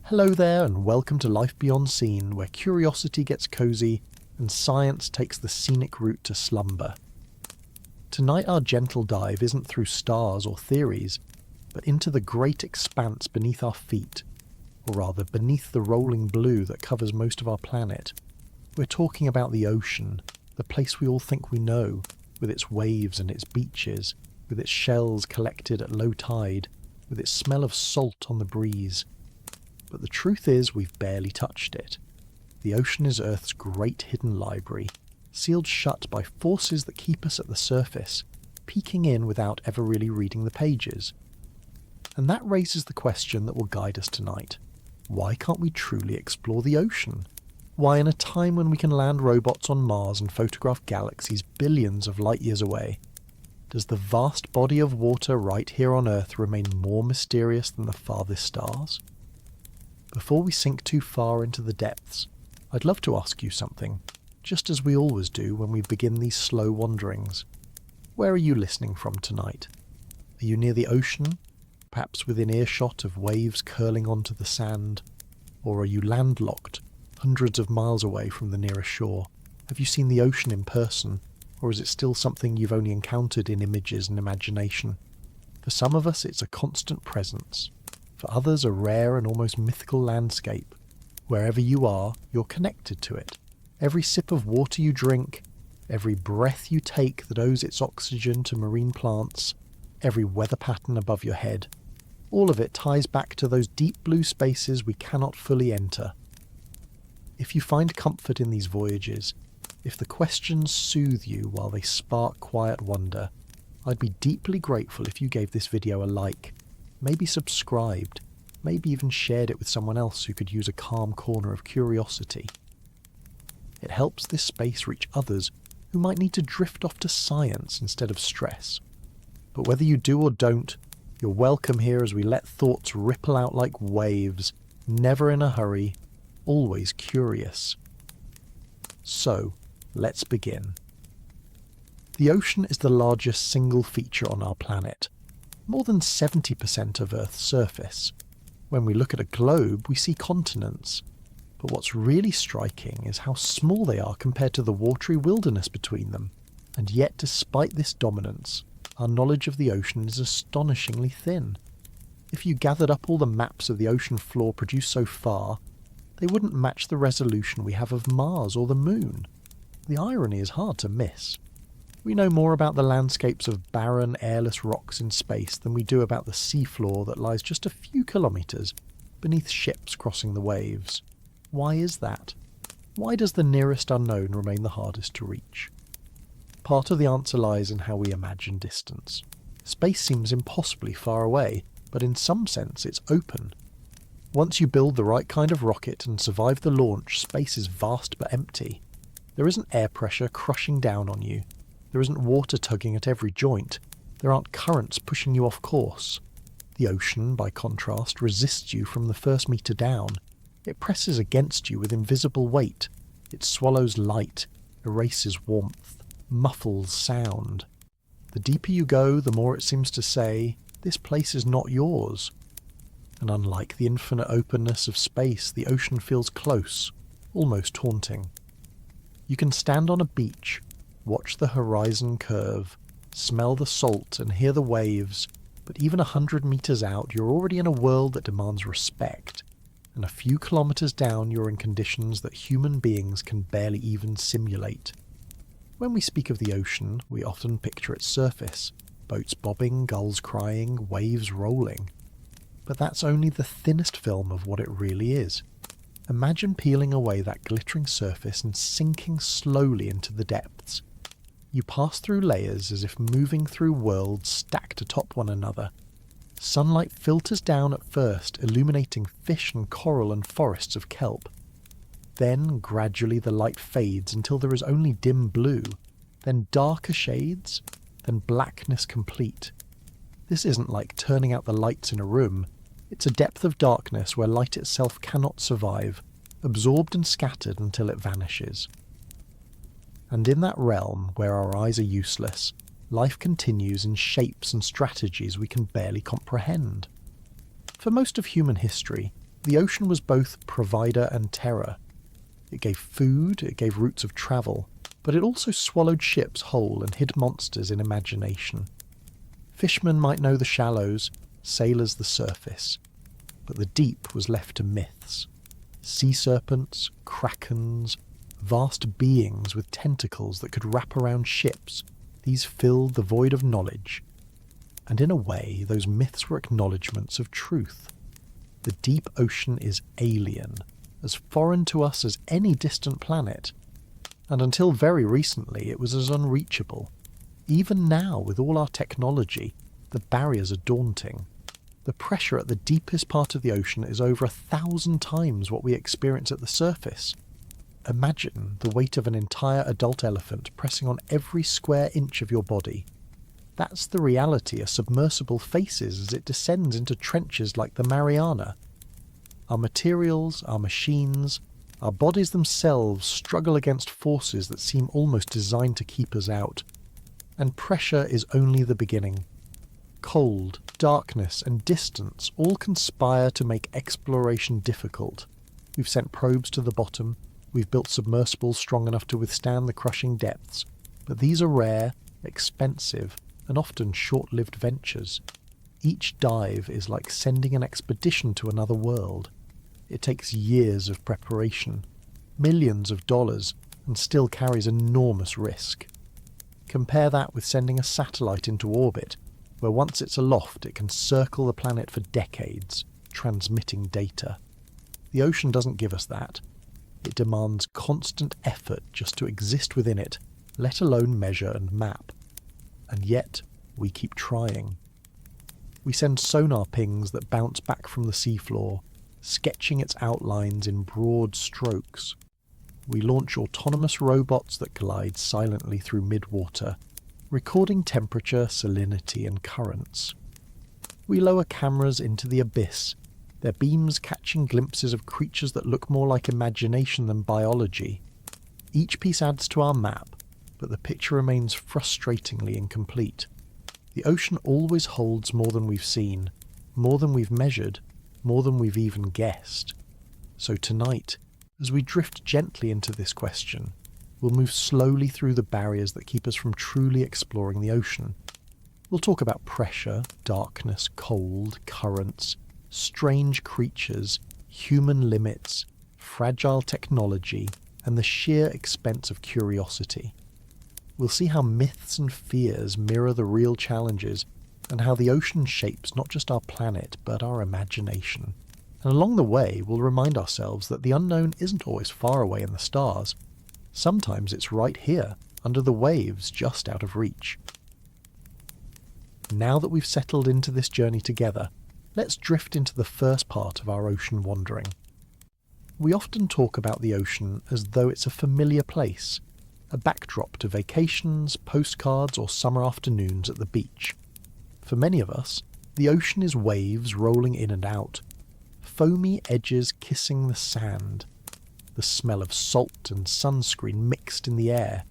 Hello there and welcome to Life Beyond Scene, where curiosity gets cozy and science takes the scenic route to slumber. Tonight our gentle dive isn't through stars or theories, but into the great expanse beneath our feet, or rather beneath the rolling blue that covers most of our planet. We're talking about the ocean, the place we all think we know, with its waves and its beaches, with its shells collected at low tide, with its smell of salt on the breeze. But the truth is we've barely touched it. The ocean is Earth's great hidden library, sealed shut by forces that keep us at the surface, peeking in without ever really reading the pages. And that raises the question that will guide us tonight. Why can't we truly explore the ocean? Why, in a time when we can land robots on Mars and photograph galaxies billions of light years away, does the vast body of water right here on Earth remain more mysterious than the farthest stars? Before we sink too far into the depths, I'd love to ask you something, just as we always do when we begin these slow wanderings. Where are you listening from tonight? Are you near the ocean, perhaps within earshot of waves curling onto the sand? Or are you landlocked, hundreds of miles away from the nearest shore? Have you seen the ocean in person, or is it still something you've only encountered in images and imagination? For some of us it's a constant presence. For others, a rare and almost mythical landscape. Wherever you are, you're connected to it. Every sip of water you drink, every breath you take that owes its oxygen to marine plants, every weather pattern above your head, all of it ties back to those deep blue spaces we cannot fully enter. If you find comfort in these voyages, if the questions soothe you while they spark quiet wonder, I'd be deeply grateful if you gave this video a like, maybe subscribed, maybe even shared it with someone else who could use a calm corner of curiosity. It helps this space reach others who might need to drift off to science instead of stress. But whether you do or don't, you're welcome here as we let thoughts ripple out like waves, never in a hurry, always curious. So, let's begin. The ocean is the largest single feature on our planet, more than 70% of Earth's surface. When we look at a globe, we see continents. But what's really striking is how small they are compared to the watery wilderness between them. And yet, despite this dominance, our knowledge of the ocean is astonishingly thin. If you gathered up all the maps of the ocean floor produced so far, they wouldn't match the resolution we have of Mars or the Moon. The irony is hard to miss. We know more about the landscapes of barren, airless rocks in space than we do about the seafloor that lies just a few kilometres beneath ships crossing the waves. Why is that? Why does the nearest unknown remain the hardest to reach? Part of the answer lies in how we imagine distance. Space seems impossibly far away, but in some sense it's open. Once you build the right kind of rocket and survive the launch, space is vast but empty. There isn't air pressure crushing down on you. There isn't water tugging at every joint. There aren't currents pushing you off course. The ocean, by contrast, resists you from the first metre down. It presses against you with invisible weight. It swallows light, erases warmth, muffles sound. The deeper you go, the more it seems to say, this place is not yours. And unlike the infinite openness of space, the ocean feels close, almost haunting. You can stand on a beach, watch the horizon curve, smell the salt and hear the waves, but even 100 metres out you're already in a world that demands respect, and a few kilometres down you're in conditions that human beings can barely even simulate. When we speak of the ocean, we often picture its surface, boats bobbing, gulls crying, waves rolling. But that's only the thinnest film of what it really is. Imagine peeling away that glittering surface and sinking slowly into the depths. You pass through layers as if moving through worlds stacked atop one another. Sunlight filters down at first, illuminating fish and coral and forests of kelp. Then, gradually the light fades until there is only dim blue, then darker shades, then blackness complete. This isn't like turning out the lights in a room. It's a depth of darkness where light itself cannot survive, absorbed and scattered until it vanishes. And in that realm, where our eyes are useless, life continues in shapes and strategies we can barely comprehend. For most of human history, The ocean was both provider and terror. It gave food, it gave routes of travel, but it also swallowed ships whole and hid monsters in imagination. Fishermen might know the shallows, sailors the surface, but the deep was left to myths. Sea serpents, krakens, vast beings with tentacles that could wrap around ships, these filled the void of knowledge. And in a way, those myths were acknowledgements of truth. The deep ocean is alien, as foreign to us as any distant planet. And until very recently, it was as unreachable. Even now, with all our technology, the barriers are daunting. The pressure at the deepest part of the ocean is over 1,000 times what we experience at the surface. Imagine the weight of an entire adult elephant pressing on every square inch of your body. That's the reality a submersible faces as it descends into trenches like the Mariana. Our materials, our machines, our bodies themselves struggle against forces that seem almost designed to keep us out. And pressure is only the beginning. Cold, darkness, and distance all conspire to make exploration difficult. We've sent probes to the bottom, we've built submersibles strong enough to withstand the crushing depths, but these are rare, expensive, and often short-lived ventures. Each dive is like sending an expedition to another world. It takes years of preparation, millions of dollars, and still carries enormous risk. Compare that with sending a satellite into orbit, where once it's aloft it can circle the planet for decades, transmitting data. The ocean doesn't give us that. It demands constant effort just to exist within it, let alone measure and map. And yet, we keep trying. We send sonar pings that bounce back from the seafloor, sketching its outlines in broad strokes. We launch autonomous robots that glide silently through mid-water, recording temperature, salinity, and currents. We lower cameras into the abyss, their beams catching glimpses of creatures that look more like imagination than biology. Each piece adds to our map, but the picture remains frustratingly incomplete. The ocean always holds more than we've seen, more than we've measured, more than we've even guessed. So tonight, as we drift gently into this question, we'll move slowly through the barriers that keep us from truly exploring the ocean. We'll talk about pressure, darkness, cold, currents, strange creatures, human limits, fragile technology, and the sheer expense of curiosity. We'll see how myths and fears mirror the real challenges, and how the ocean shapes not just our planet, but our imagination. And along the way, we'll remind ourselves that the unknown isn't always far away in the stars. Sometimes it's right here, under the waves, just out of reach. Now that we've settled into this journey together, let's drift into the first part of our ocean wandering. We often talk about the ocean as though it's a familiar place, a backdrop to vacations, postcards, or summer afternoons at the beach. For many of us, the ocean is waves rolling in and out, foamy edges kissing the sand, the smell of salt and sunscreen mixed in the air.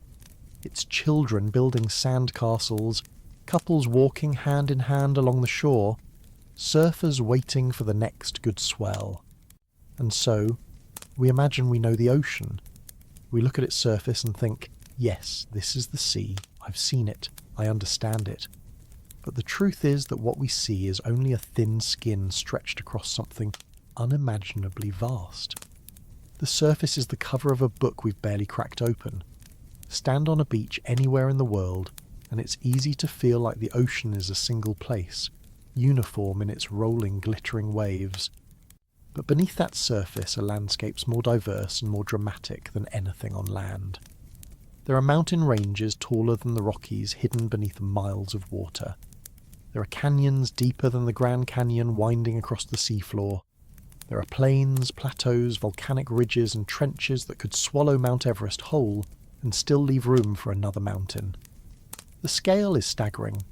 It's children building sandcastles, couples walking hand in hand along the shore, surfers waiting for the next good swell. And so, we imagine we know the ocean. We look at its surface and think, yes, this is the sea, I've seen it, I understand it. But the truth is that what we see is only a thin skin stretched across something unimaginably vast. The surface is the cover of a book we've barely cracked open. Stand on a beach anywhere in the world, and it's easy to feel like the ocean is a single place, uniform in its rolling, glittering waves. But beneath that surface are landscapes more diverse and more dramatic than anything on land. There are mountain ranges taller than the Rockies hidden beneath miles of water. There are canyons deeper than the Grand Canyon winding across the seafloor. There are plains, plateaus, volcanic ridges and trenches that could swallow Mount Everest whole and still leave room for another mountain. The scale is staggering,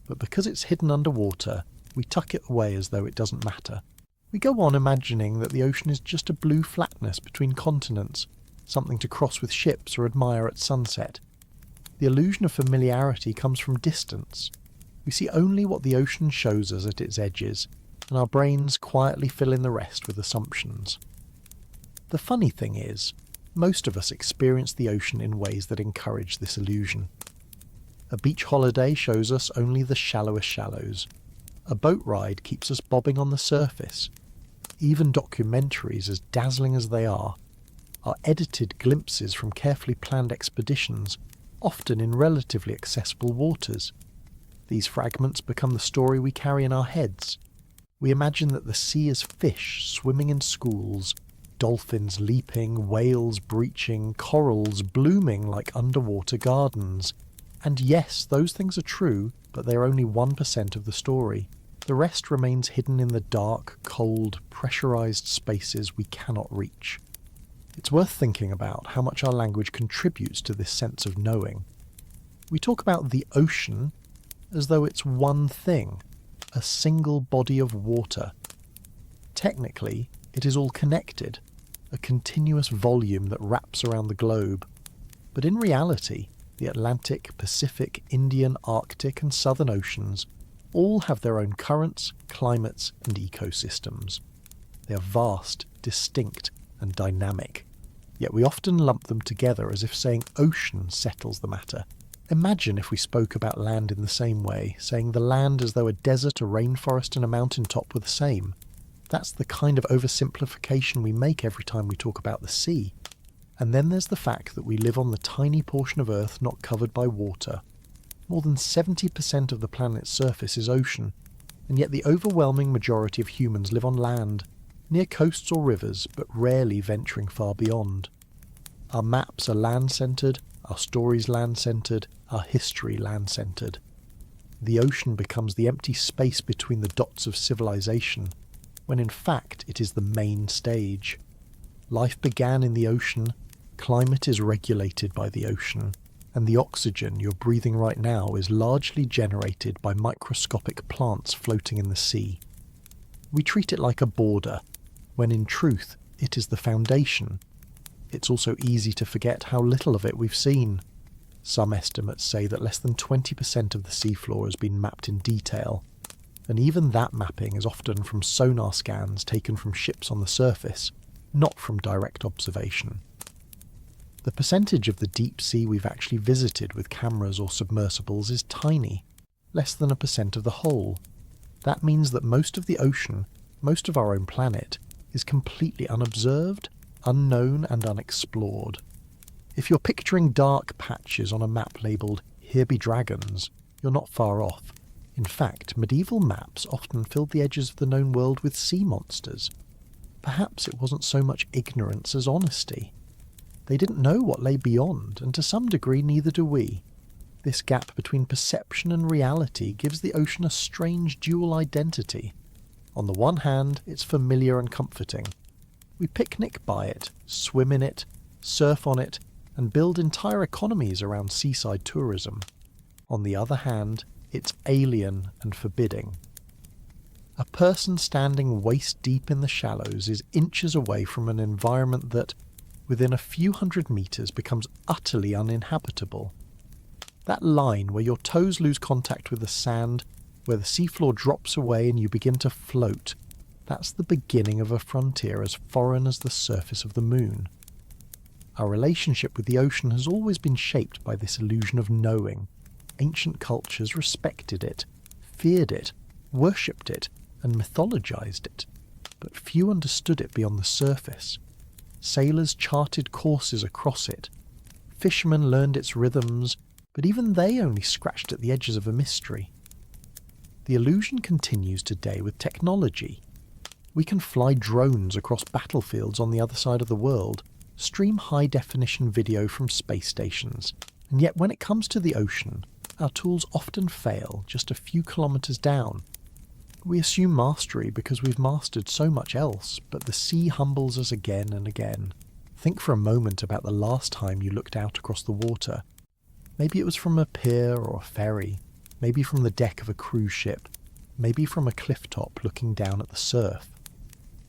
but because it's hidden underwater, we tuck it away as though it doesn't matter. We go on imagining that the ocean is just a blue flatness between continents, something to cross with ships or admire at sunset. The illusion of familiarity comes from distance. We see only what the ocean shows us at its edges, and our brains quietly fill in the rest with assumptions. The funny thing is, most of us experience the ocean in ways that encourage this illusion. A beach holiday shows us only the shallowest shallows. A boat ride keeps us bobbing on the surface. Even documentaries, as dazzling as they are edited glimpses from carefully planned expeditions, often in relatively accessible waters. These fragments become the story we carry in our heads. We imagine that the sea is fish swimming in schools, dolphins leaping, whales breaching, corals blooming like underwater gardens. And yes, those things are true, but they are only 1% of the story. The rest remains hidden in the dark, cold, pressurized spaces we cannot reach. It's worth thinking about how much our language contributes to this sense of knowing. We talk about the ocean as though it's one thing, a single body of water. Technically, it is all connected, a continuous volume that wraps around the globe. But in reality, the Atlantic, Pacific, Indian, Arctic and Southern Oceans all have their own currents, climates and ecosystems. They are vast, distinct and dynamic. Yet we often lump them together as if saying ocean settles the matter. Imagine if we spoke about land in the same way, saying the land as though a desert, a rainforest and a mountaintop were the same. That's the kind of oversimplification we make every time we talk about the sea. And then there's the fact that we live on the tiny portion of Earth not covered by water. More than 70% of the planet's surface is ocean, and yet the overwhelming majority of humans live on land, near coasts or rivers, but rarely venturing far beyond. Our maps are land-centred, our stories land-centred, our history land-centred. The ocean becomes the empty space between the dots of civilization, when in fact it is the main stage. Life began in the ocean, climate is regulated by the ocean, and the oxygen you're breathing right now is largely generated by microscopic plants floating in the sea. We treat it like a border, when in truth it is the foundation. It's also easy to forget how little of it we've seen. Some estimates say that less than 20% of the seafloor has been mapped in detail, and even that mapping is often from sonar scans taken from ships on the surface, not from direct observation. The percentage of the deep sea we've actually visited with cameras or submersibles is tiny, less than 1% of the whole. That means that most of the ocean, most of our own planet, is completely unobserved, unknown and unexplored. If you're picturing dark patches on a map labelled "Here be dragons," you're not far off. In fact, medieval maps often filled the edges of the known world with sea monsters. Perhaps it wasn't so much ignorance as honesty. They didn't know what lay beyond, and to some degree neither do we. This gap between perception and reality gives the ocean a strange dual identity. On the one hand, it's familiar and comforting. We picnic by it, swim in it, surf on it, and build entire economies around seaside tourism. On the other hand, it's alien and forbidding. A person standing waist-deep in the shallows is inches away from an environment that, within a few hundred metres, becomes utterly uninhabitable. That line where your toes lose contact with the sand, where the seafloor drops away and you begin to float, that's the beginning of a frontier as foreign as the surface of the moon. Our relationship with the ocean has always been shaped by this illusion of knowing. Ancient cultures respected it, feared it, worshipped it, and mythologized it, but few understood it beyond the surface. Sailors charted courses across it. Fishermen learned its rhythms, but even they only scratched at the edges of a mystery. The illusion continues today with technology. We can fly drones across battlefields on the other side of the world, stream high-definition video from space stations, and yet when it comes to the ocean, our tools often fail just a few kilometres down. We assume mastery because we've mastered so much else, but the sea humbles us again and again. Think for a moment about the last time you looked out across the water. Maybe it was from a pier or a ferry, maybe from the deck of a cruise ship, maybe from a cliff top looking down at the surf.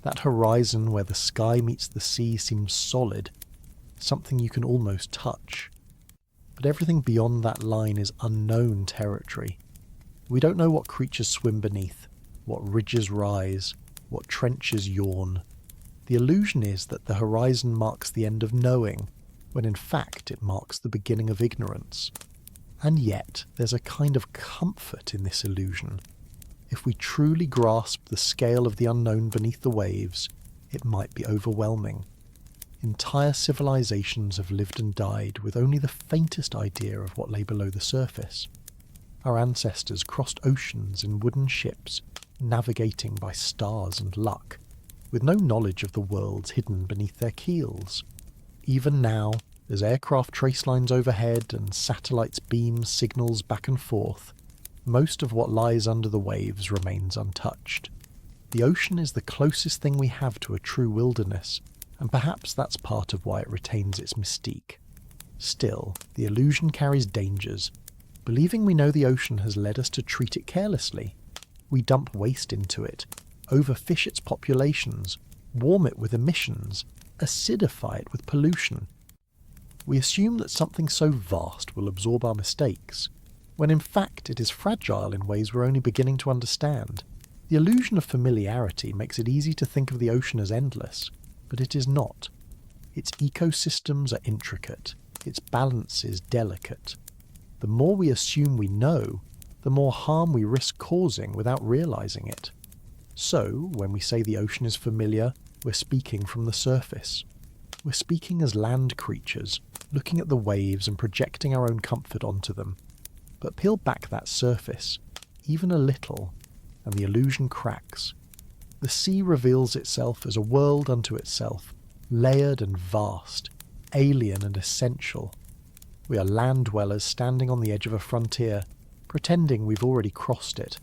That horizon where the sky meets the sea seems solid, something you can almost touch. But everything beyond that line is unknown territory. We don't know what creatures swim beneath, what ridges rise, what trenches yawn. The illusion is that the horizon marks the end of knowing, when in fact it marks the beginning of ignorance. And yet, there's a kind of comfort in this illusion. If we truly grasp the scale of the unknown beneath the waves, it might be overwhelming. Entire civilizations have lived and died with only the faintest idea of what lay below the surface. Our ancestors crossed oceans in wooden ships, navigating by stars and luck, with no knowledge of the worlds hidden beneath their keels. Even now, as aircraft trace lines overhead and satellites beam signals back and forth, most of what lies under the waves remains untouched. The ocean is the closest thing we have to a true wilderness, and perhaps that's part of why it retains its mystique. Still, the illusion carries dangers. Believing we know the ocean has led us to treat it carelessly. We dump waste into it, overfish its populations, warm it with emissions, acidify it with pollution. We assume that something so vast will absorb our mistakes, when in fact it is fragile in ways we're only beginning to understand. The illusion of familiarity makes it easy to think of the ocean as endless, but it is not. Its ecosystems are intricate, its balance is delicate. The more we assume we know, the more harm we risk causing without realizing it. So, when we say the ocean is familiar, we're speaking from the surface. We're speaking as land creatures, looking at the waves and projecting our own comfort onto them. But peel back that surface, even a little, and the illusion cracks. The sea reveals itself as a world unto itself, layered and vast, alien and essential. We are land dwellers standing on the edge of a frontier, pretending we've already crossed it.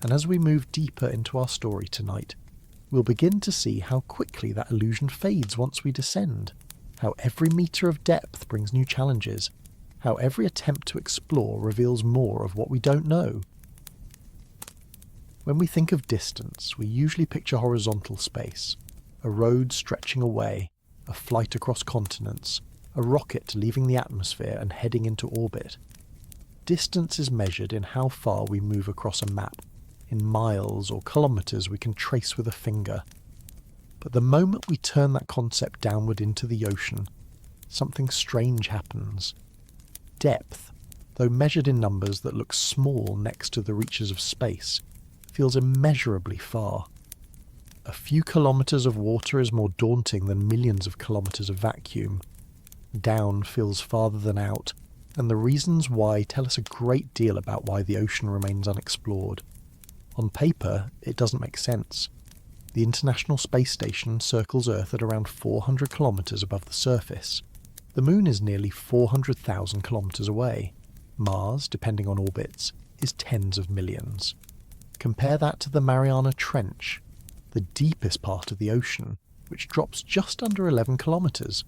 And as we move deeper into our story tonight, we'll begin to see how quickly that illusion fades once we descend, how every metre of depth brings new challenges, how every attempt to explore reveals more of what we don't know. When we think of distance, we usually picture horizontal space, a road stretching away, a flight across continents, a rocket leaving the atmosphere and heading into orbit. Distance is measured in how far we move across a map, in miles or kilometres we can trace with a finger. But the moment we turn that concept downward into the ocean, something strange happens. Depth, though measured in numbers that look small next to the reaches of space, feels immeasurably far. A few kilometres of water is more daunting than millions of kilometres of vacuum. Down feels farther than out, and the reasons why tell us a great deal about why the ocean remains unexplored. On paper, it doesn't make sense. The International Space Station circles Earth at around 400 kilometres above the surface. The Moon is nearly 400,000 kilometres away. Mars, depending on orbits, is tens of millions. Compare that to the Mariana Trench, the deepest part of the ocean, which drops just under 11 kilometres.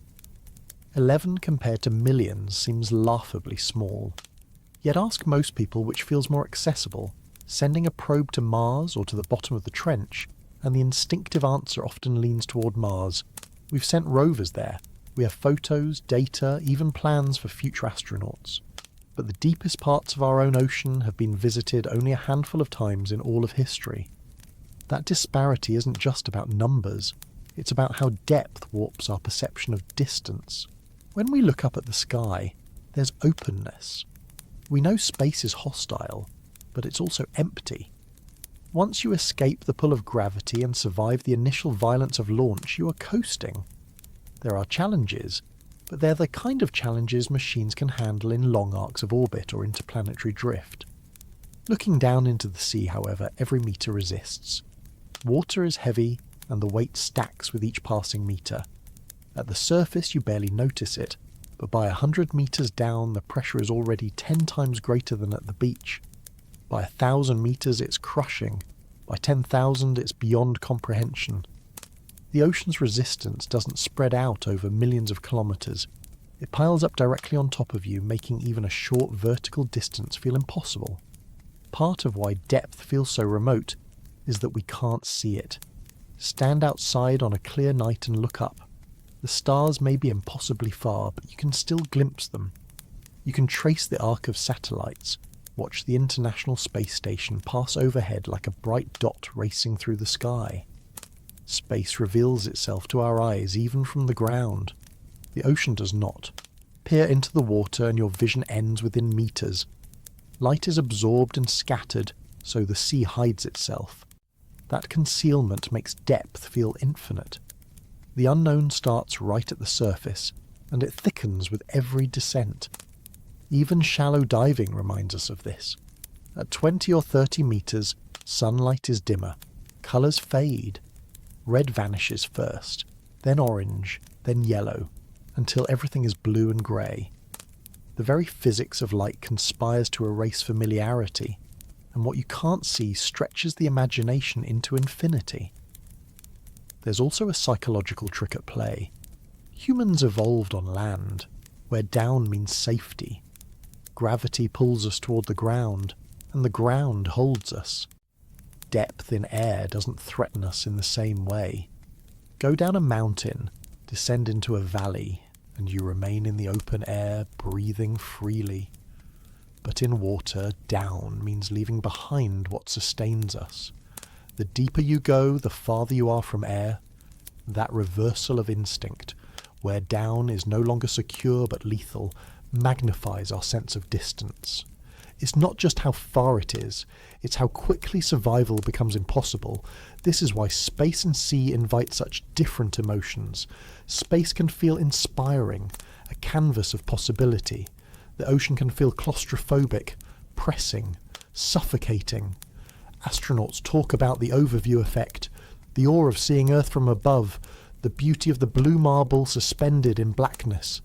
11 compared to millions seems laughably small. Yet ask most people which feels more accessible, sending a probe to Mars or to the bottom of the trench, and the instinctive answer often leans toward Mars. We've sent rovers there. We have photos, data, even plans for future astronauts. But the deepest parts of our own ocean have been visited only a handful of times in all of history. That disparity isn't just about numbers, it's about how depth warps our perception of distance. When we look up at the sky, there's openness. We know space is hostile, but it's also empty. Once you escape the pull of gravity and survive the initial violence of launch, you are coasting. There are challenges, but they're the kind of challenges machines can handle in long arcs of orbit or interplanetary drift. Looking down into the sea, however, every metre resists. Water is heavy, and the weight stacks with each passing metre. At the surface you barely notice it, but by 100 metres down the pressure is already 10 times greater than at the beach. By 1,000 metres it's crushing, by 10,000 it's beyond comprehension. The ocean's resistance doesn't spread out over millions of kilometres. It piles up directly on top of you, making even a short vertical distance feel impossible. Part of why depth feels so remote is that we can't see it. Stand outside on a clear night and look up. The stars may be impossibly far, but you can still glimpse them. You can trace the arc of satellites, Watch the International Space Station pass overhead like a bright dot racing through the sky. Space reveals itself to our eyes even from the ground. The ocean does not. Peer into the water and your vision ends within meters. Light is absorbed and scattered, so the sea hides itself. That concealment makes depth feel infinite. The unknown starts right at the surface, and it thickens with every descent. Even shallow diving reminds us of this. At 20 or 30 meters, sunlight is dimmer. Colours fade. Red vanishes first, then orange, then yellow, until everything is blue and grey. The very physics of light conspires to erase familiarity, and what you can't see stretches the imagination into infinity. There's also a psychological trick at play. Humans evolved on land, where down means safety. Gravity pulls us toward the ground, and the ground holds us. Depth in air doesn't threaten us in the same way. Go down a mountain, descend into a valley, and you remain in the open air, breathing freely. But in water, down means leaving behind what sustains us. The deeper you go, the farther you are from air. That reversal of instinct, where down is no longer secure but lethal, magnifies our sense of distance. It's not just how far it is, it's how quickly survival becomes impossible. This is why space and sea invite such different emotions. Space can feel inspiring, a canvas of possibility. The ocean can feel claustrophobic, pressing, suffocating. Astronauts talk about the overview effect, the awe of seeing Earth from above, the beauty of the blue marble suspended in blackness.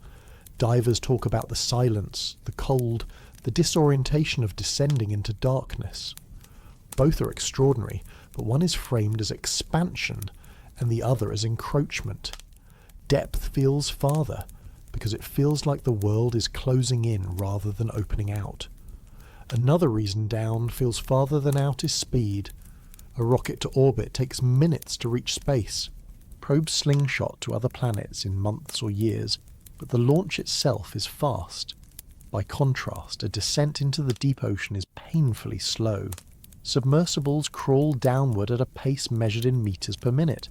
Divers talk about the silence, the cold, the disorientation of descending into darkness. Both are extraordinary, but one is framed as expansion and the other as encroachment. Depth feels farther, because it feels like the world is closing in rather than opening out. Another reason down feels farther than out is speed. A rocket to orbit takes minutes to reach space. Probes slingshot to other planets in months or years, but the launch itself is fast. By contrast, a descent into the deep ocean is painfully slow. Submersibles crawl downward at a pace measured in meters per minute.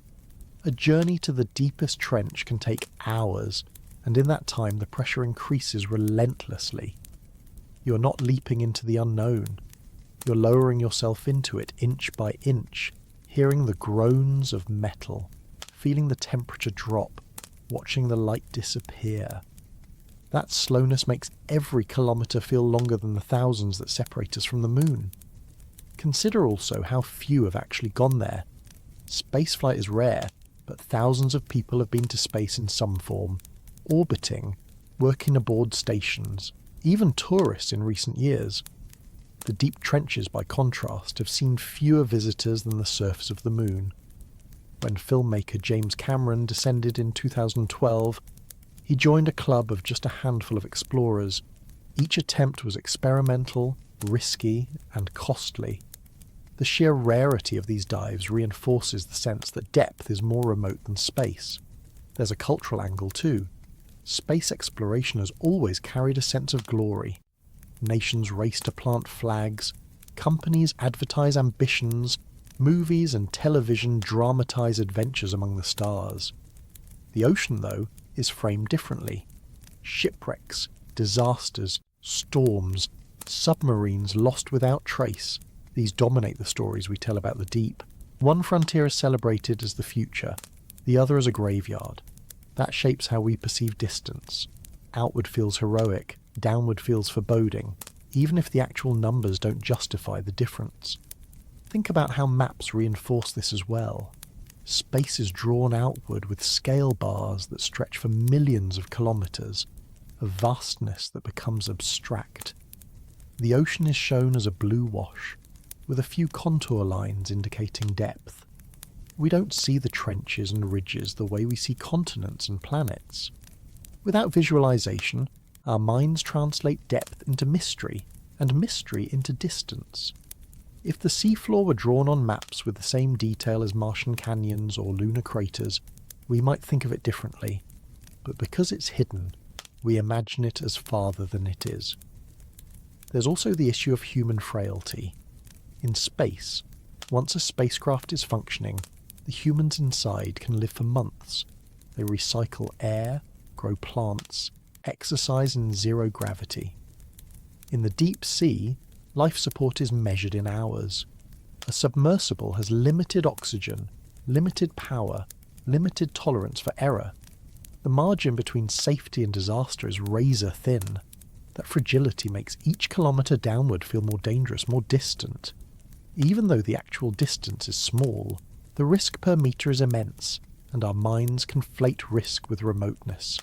A journey to the deepest trench can take hours, and in that time the pressure increases relentlessly. You're not leaping into the unknown. You're lowering yourself into it inch by inch, hearing the groans of metal, feeling the temperature drop, watching the light disappear. That slowness makes every kilometre feel longer than the thousands that separate us from the moon. Consider also how few have actually gone there. Spaceflight is rare, but thousands of people have been to space in some form, orbiting, working aboard stations, even tourists in recent years. The deep trenches, by contrast, have seen fewer visitors than the surface of the moon. When filmmaker James Cameron descended in 2012, he joined a club of just a handful of explorers. Each attempt was experimental, risky, and costly. The sheer rarity of these dives reinforces the sense that depth is more remote than space. There's a cultural angle too. Space exploration has always carried a sense of glory. Nations race to plant flags, companies advertise ambitions, movies and television dramatize adventures among the stars. The ocean, though, is framed differently. Shipwrecks, disasters, storms, submarines lost without trace. These dominate the stories we tell about the deep. One frontier is celebrated as the future, the other as a graveyard. That shapes how we perceive distance. Outward feels heroic, downward feels foreboding, even if the actual numbers don't justify the difference. Think about how maps reinforce this as well. Space is drawn outward with scale bars that stretch for millions of kilometres, a vastness that becomes abstract. The ocean is shown as a blue wash, with a few contour lines indicating depth. We don't see the trenches and ridges the way we see continents and planets. Without visualization, our minds translate depth into mystery, and mystery into distance. If the seafloor were drawn on maps with the same detail as Martian canyons or lunar craters, we might think of it differently. But because it's hidden, we imagine it as farther than it is. There's also the issue of human frailty. In space, once a spacecraft is functioning, the humans inside can live for months. They recycle air, grow plants, exercise in zero gravity. In the deep sea, life support is measured in hours. A submersible has limited oxygen, limited power, limited tolerance for error. The margin between safety and disaster is razor thin. That fragility makes each kilometre downward feel more dangerous, more distant. Even though the actual distance is small, the risk per metre is immense, and our minds conflate risk with remoteness.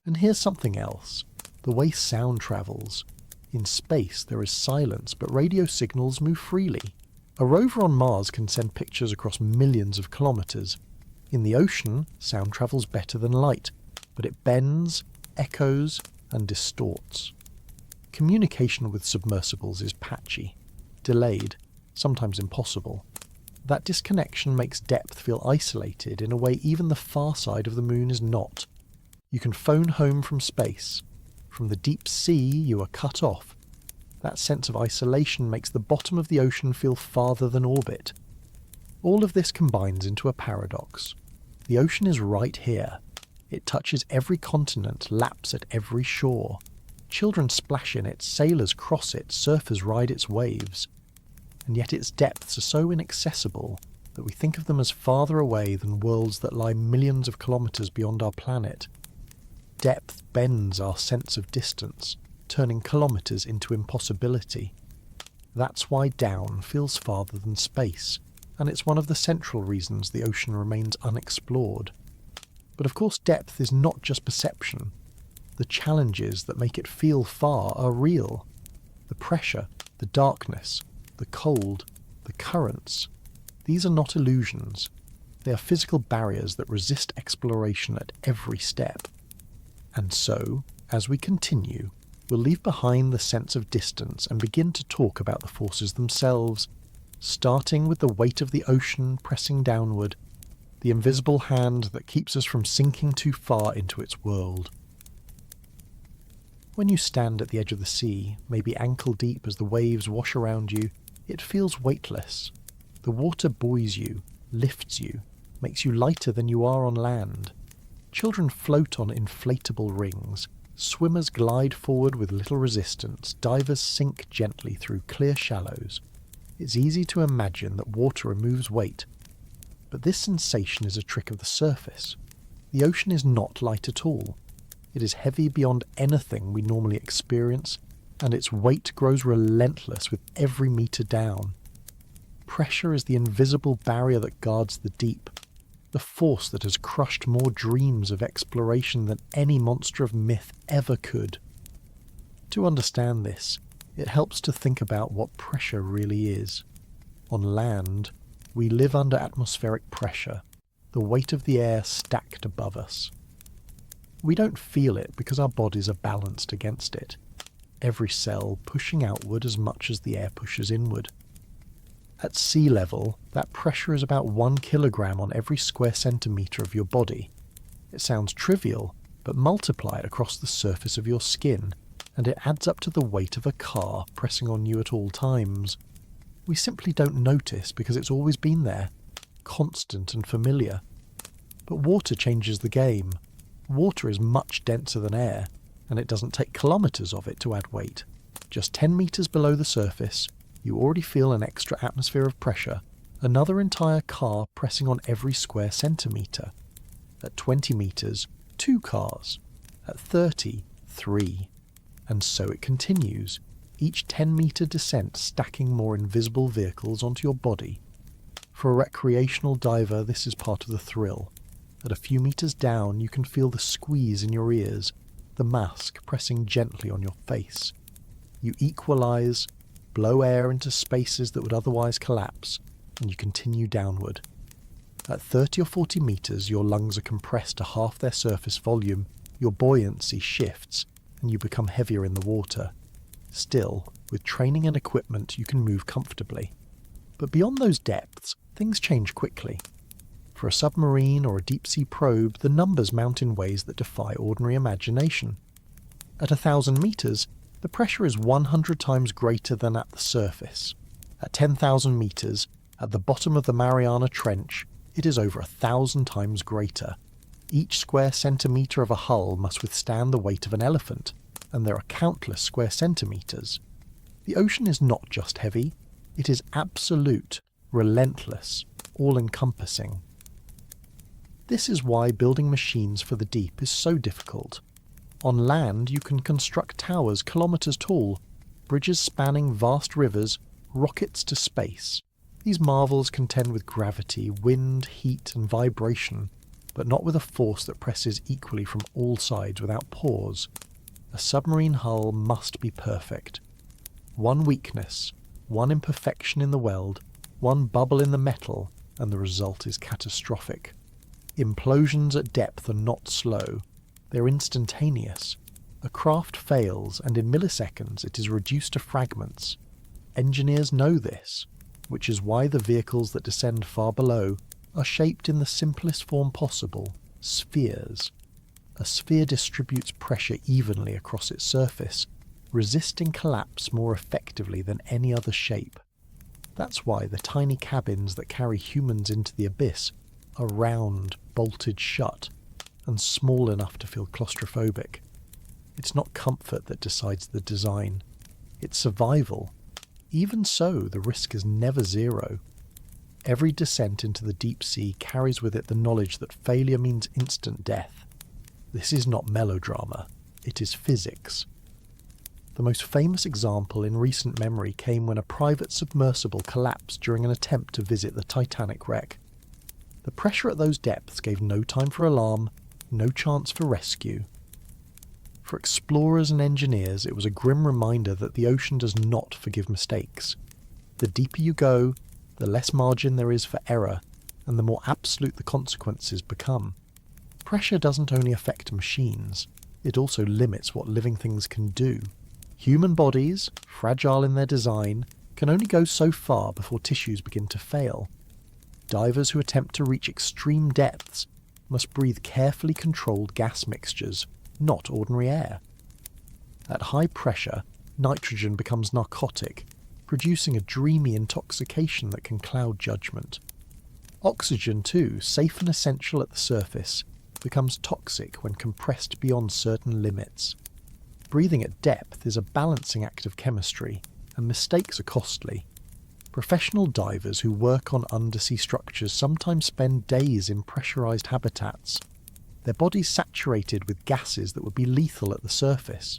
And here's something else: the way sound travels. In space there is silence, but radio signals move freely. A rover on Mars can send pictures across millions of kilometres. In the ocean, sound travels better than light, but it bends, echoes, and distorts. Communication with submersibles is patchy, delayed, sometimes impossible. That disconnection makes depth feel isolated in a way even the far side of the moon is not. You can phone home from space. From the deep sea, you are cut off. That sense of isolation makes the bottom of the ocean feel farther than orbit. All of this combines into a paradox. The ocean is right here. It touches every continent, laps at every shore. Children splash in it, sailors cross it, surfers ride its waves. And yet its depths are so inaccessible that we think of them as farther away than worlds that lie millions of kilometres beyond our planet. Depth bends our sense of distance, turning kilometres into impossibility. That's why down feels farther than space, and it's one of the central reasons the ocean remains unexplored. But of course depth is not just perception. The challenges that make it feel far are real. The pressure, the darkness, the cold, the currents. These are not illusions. They are physical barriers that resist exploration at every step. And so, as we continue, we'll leave behind the sense of distance and begin to talk about the forces themselves, starting with the weight of the ocean pressing downward, the invisible hand that keeps us from sinking too far into its world. When you stand at the edge of the sea, maybe ankle deep as the waves wash around you, it feels weightless. The water buoys you, lifts you, makes you lighter than you are on land. Children float on inflatable rings. Swimmers glide forward with little resistance. Divers sink gently through clear shallows. It's easy to imagine that water removes weight. But this sensation is a trick of the surface. The ocean is not light at all. It is heavy beyond anything we normally experience, and its weight grows relentless with every metre down. Pressure is the invisible barrier that guards the deep, the force that has crushed more dreams of exploration than any monster of myth ever could. To understand this, it helps to think about what pressure really is. On land, we live under atmospheric pressure, the weight of the air stacked above us. We don't feel it because our bodies are balanced against it, every cell pushing outward as much as the air pushes inward. At sea level, that pressure is about 1 kilogram on every square centimetre of your body. It sounds trivial, but multiply it across the surface of your skin, and it adds up to the weight of a car pressing on you at all times. We simply don't notice because it's always been there, constant and familiar. But water changes the game. Water is much denser than air, and it doesn't take kilometres of it to add weight. Just 10 metres below the surface, you already feel an extra atmosphere of pressure, another entire car pressing on every square centimetre. At 20 metres, 2 cars. At 30, 3. And so it continues, each 10-metre descent stacking more invisible vehicles onto your body. For a recreational diver, this is part of the thrill. At a few metres down, you can feel the squeeze in your ears, the mask pressing gently on your face. You equalise, blow air into spaces that would otherwise collapse, and you continue downward. At 30 or 40 metres, your lungs are compressed to half their surface volume, your buoyancy shifts, and you become heavier in the water. Still, with training and equipment, you can move comfortably. But beyond those depths, things change quickly. For a submarine or a deep-sea probe, the numbers mount in ways that defy ordinary imagination. At 1,000 metres, The pressure is 100 times greater than at the surface. At 10,000 metres, at the bottom of the Mariana Trench, it is over 1,000 times greater. Each square centimetre of a hull must withstand the weight of an elephant, and there are countless square centimetres. The ocean is not just heavy, it is absolute, relentless, all-encompassing. This is why building machines for the deep is so difficult. On land, you can construct towers kilometres tall, bridges spanning vast rivers, rockets to space. These marvels contend with gravity, wind, heat and vibration, but not with a force that presses equally from all sides without pause. A submarine hull must be perfect. One weakness, one imperfection in the weld, one bubble in the metal, and the result is catastrophic. Implosions at depth are not slow. They're instantaneous. A craft fails, and in milliseconds it is reduced to fragments. Engineers know this, which is why the vehicles that descend far below are shaped in the simplest form possible, spheres. A sphere distributes pressure evenly across its surface, resisting collapse more effectively than any other shape. That's why the tiny cabins that carry humans into the abyss are round, bolted shut, and small enough to feel claustrophobic. It's not comfort that decides the design, it's survival. Even so, the risk is never zero. Every descent into the deep sea carries with it the knowledge that failure means instant death. This is not melodrama, it is physics. The most famous example in recent memory came when a private submersible collapsed during an attempt to visit the Titanic wreck. The pressure at those depths gave no time for alarm, no chance for rescue. For explorers and engineers, it was a grim reminder that the ocean does not forgive mistakes. The deeper you go, the less margin there is for error, and the more absolute the consequences become. Pressure doesn't only affect machines, it also limits what living things can do. Human bodies, fragile in their design, can only go so far before tissues begin to fail. Divers who attempt to reach extreme depths must breathe carefully controlled gas mixtures, not ordinary air. At high pressure, nitrogen becomes narcotic, producing a dreamy intoxication that can cloud judgment. Oxygen, too, safe and essential at the surface, becomes toxic when compressed beyond certain limits. Breathing at depth is a balancing act of chemistry, and mistakes are costly. Professional divers who work on undersea structures sometimes spend days in pressurized habitats, their bodies saturated with gases that would be lethal at the surface.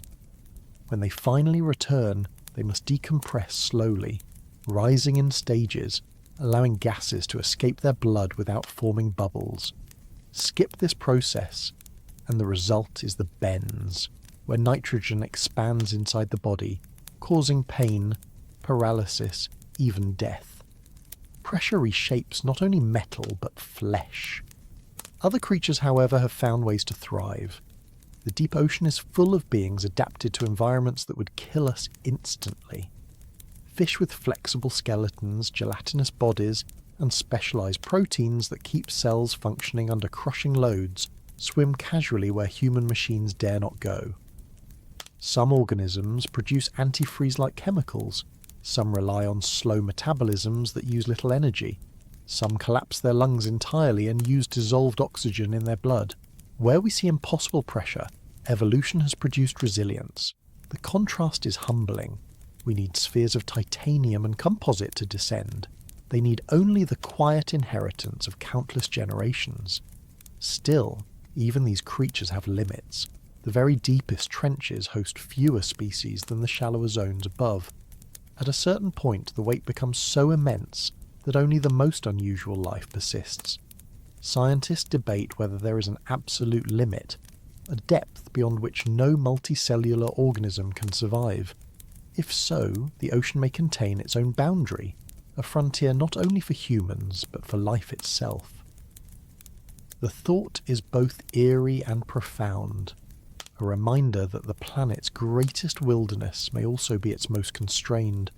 When they finally return, they must decompress slowly, rising in stages, allowing gases to escape their blood without forming bubbles. Skip this process, and the result is the bends, where nitrogen expands inside the body, causing pain, paralysis, even death. Pressure reshapes not only metal but flesh. Other creatures, however, have found ways to thrive. The deep ocean is full of beings adapted to environments that would kill us instantly. Fish with flexible skeletons, gelatinous bodies, and specialized proteins that keep cells functioning under crushing loads swim casually where human machines dare not go. Some organisms produce antifreeze-like chemicals. Some rely on slow metabolisms that use little energy. Some collapse their lungs entirely and use dissolved oxygen in their blood. Where we see impossible pressure, evolution has produced resilience. The contrast is humbling. We need spheres of titanium and composite to descend. They need only the quiet inheritance of countless generations. Still, even these creatures have limits. The very deepest trenches host fewer species than the shallower zones above. At a certain point, the weight becomes so immense that only the most unusual life persists. Scientists debate whether there is an absolute limit, a depth beyond which no multicellular organism can survive. If so, the ocean may contain its own boundary, a frontier not only for humans, but for life itself. The thought is both eerie and profound, a reminder that the planet's greatest wilderness may also be its most constrained.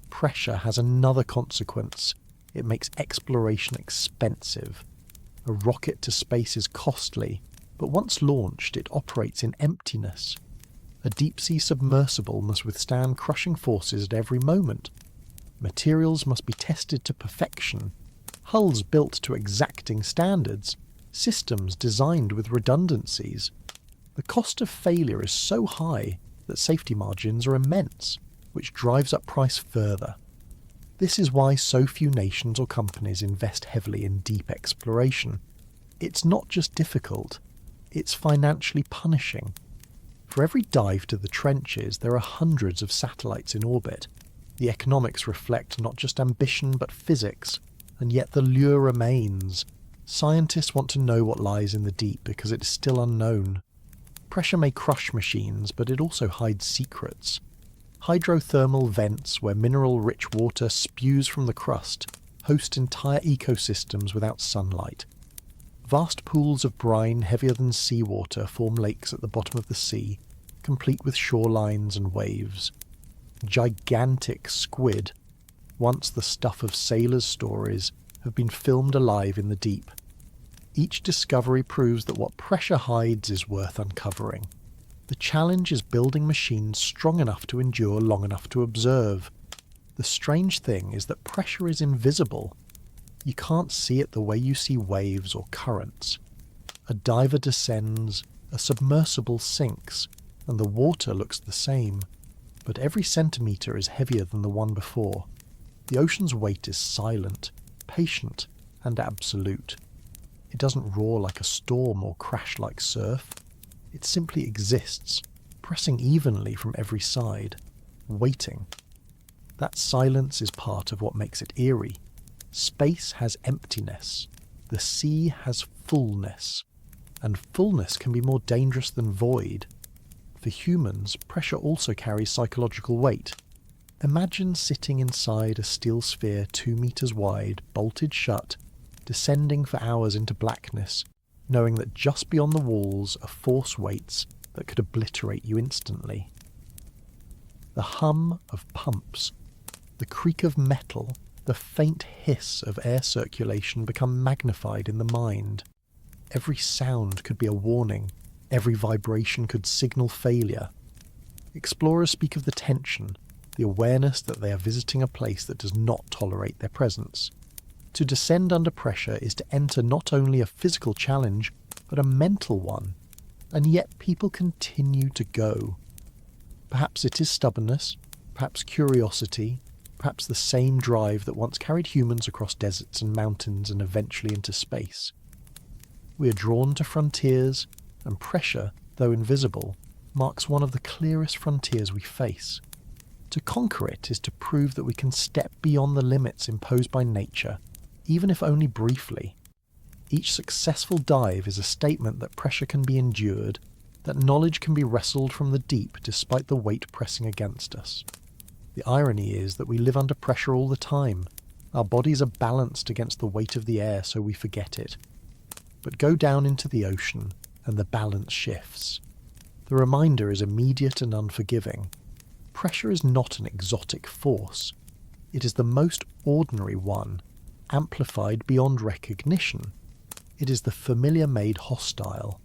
Pressure has another consequence. It makes exploration expensive. A rocket to space is costly, but once launched it operates in emptiness. A deep-sea submersible must withstand crushing forces at every moment. Materials must be tested to perfection, hulls built to exacting standards, systems designed with redundancies. The cost of failure is so high that safety margins are immense, which drives up price further. This is why so few nations or companies invest heavily in deep exploration. It's not just difficult, it's financially punishing. For every dive to the trenches, there are hundreds of satellites in orbit. The economics reflect not just ambition but physics, and yet the lure remains. Scientists want to know what lies in the deep because it is still unknown. Pressure may crush machines, but it also hides secrets. Hydrothermal vents, where mineral-rich water spews from the crust, host entire ecosystems without sunlight. Vast pools of brine heavier than seawater form lakes at the bottom of the sea, complete with shorelines and waves. Gigantic squid, once the stuff of sailors' stories, have been filmed alive in the deep. Each discovery proves that what pressure hides is worth uncovering. The challenge is building machines strong enough to endure long enough to observe. The strange thing is that pressure is invisible. You can't see it the way you see waves or currents. A diver descends, a submersible sinks, and the water looks the same, but every centimetre is heavier than the one before. The ocean's weight is silent, patient, and absolute. It doesn't roar like a storm or crash like surf. It simply exists, pressing evenly from every side, waiting. That silence is part of what makes it eerie. Space has emptiness. The sea has fullness. And fullness can be more dangerous than void. For humans, pressure also carries psychological weight. Imagine sitting inside a steel sphere 2 meters wide, bolted shut, descending for hours into blackness, knowing that just beyond the walls are force weights that could obliterate you instantly. The hum of pumps, the creak of metal, the faint hiss of air circulation become magnified in the mind. Every sound could be a warning, every vibration could signal failure. Explorers speak of the tension, the awareness that they are visiting a place that does not tolerate their presence. To descend under pressure is to enter not only a physical challenge, but a mental one, and yet people continue to go. Perhaps it is stubbornness, perhaps curiosity, perhaps the same drive that once carried humans across deserts and mountains and eventually into space. We are drawn to frontiers, and pressure, though invisible, marks one of the clearest frontiers we face. To conquer it is to prove that we can step beyond the limits imposed by nature, even if only briefly. Each successful dive is a statement that pressure can be endured, that knowledge can be wrestled from the deep despite the weight pressing against us. The irony is that we live under pressure all the time. Our bodies are balanced against the weight of the air, so we forget it. But go down into the ocean, and the balance shifts. The reminder is immediate and unforgiving. Pressure is not an exotic force. It is the most ordinary one, amplified beyond recognition. It is the familiar made hostile.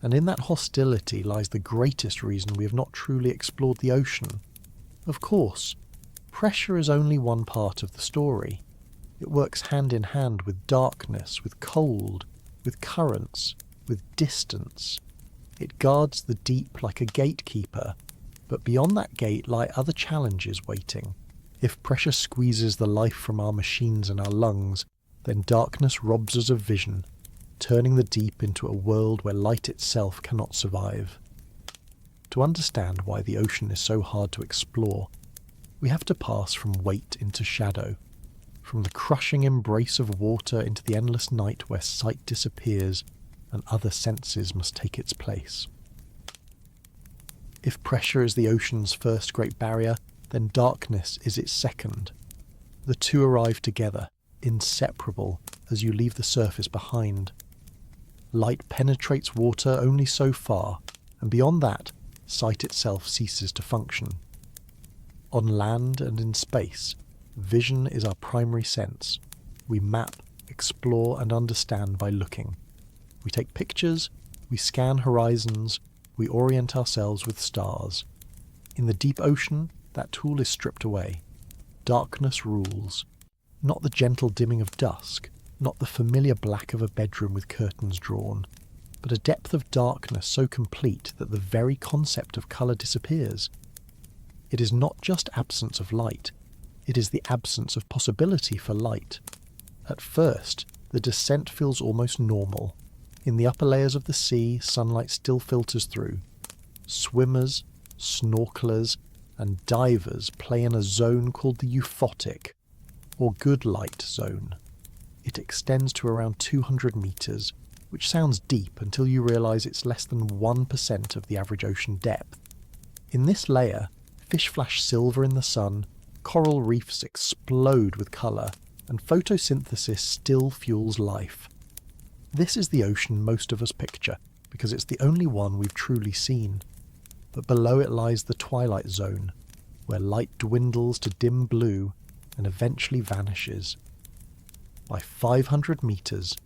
And in that hostility lies the greatest reason we have not truly explored the ocean. Of course, pressure is only one part of the story. It works hand in hand with darkness, with cold, with currents, with distance. It guards the deep like a gatekeeper, but beyond that gate lie other challenges waiting. If pressure squeezes the life from our machines and our lungs, then darkness robs us of vision, turning the deep into a world where light itself cannot survive. To understand why the ocean is so hard to explore, we have to pass from weight into shadow, from the crushing embrace of water into the endless night where sight disappears and other senses must take its place. If pressure is the ocean's first great barrier, then darkness is its second. The two arrive together, inseparable, as you leave the surface behind. Light penetrates water only so far, and beyond that, sight itself ceases to function. On land and in space, vision is our primary sense. We map, explore and understand by looking. We take pictures, we scan horizons, we orient ourselves with stars. In the deep ocean, that tool is stripped away. Darkness rules. Not the gentle dimming of dusk, not the familiar black of a bedroom with curtains drawn, but a depth of darkness so complete that the very concept of colour disappears. It is not just absence of light, it is the absence of possibility for light. At first, the descent feels almost normal. In the upper layers of the sea, sunlight still filters through. Swimmers, snorkelers, and divers play in a zone called the euphotic, or good light zone. It extends to around 200 metres, which sounds deep until you realise it's less than 1% of the average ocean depth. In this layer, fish flash silver in the sun, coral reefs explode with colour, and photosynthesis still fuels life. This is the ocean most of us picture, because it's the only one we've truly seen. But below it lies the twilight zone, where light dwindles to dim blue and eventually vanishes. By 500 metres,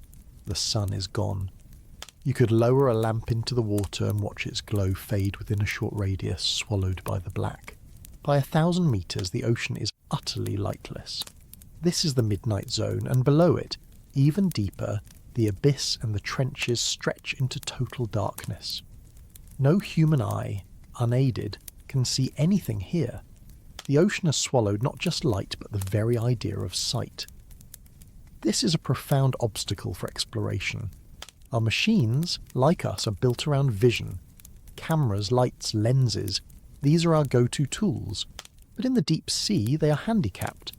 the sun is gone. You could lower a lamp into the water and watch its glow fade within a short radius, swallowed by the black. By 1,000 metres, the ocean is utterly lightless. This is the midnight zone, and below it, even deeper, the abyss and the trenches stretch into total darkness. No human eye, unaided, can see anything here. The ocean has swallowed not just light, but the very idea of sight. This is a profound obstacle for exploration. Our machines, like us, are built around vision. Cameras, lights, lenses, these are our go-to tools. But in the deep sea, they are handicapped.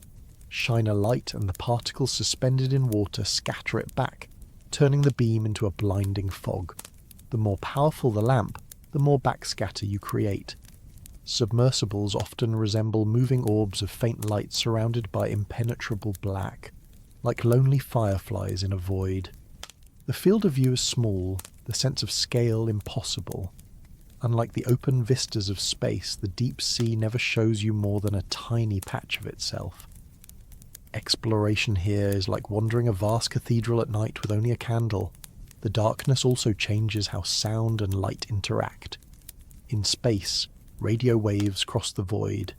Shine a light and the particles suspended in water scatter it back, turning the beam into a blinding fog. The more powerful the lamp, the more backscatter you create. Submersibles often resemble moving orbs of faint light surrounded by impenetrable black, like lonely fireflies in a void. The field of view is small, the sense of scale impossible. Unlike the open vistas of space, the deep sea never shows you more than a tiny patch of itself. Exploration here is like wandering a vast cathedral at night with only a candle. The darkness also changes how sound and light interact. In space, radio waves cross the void.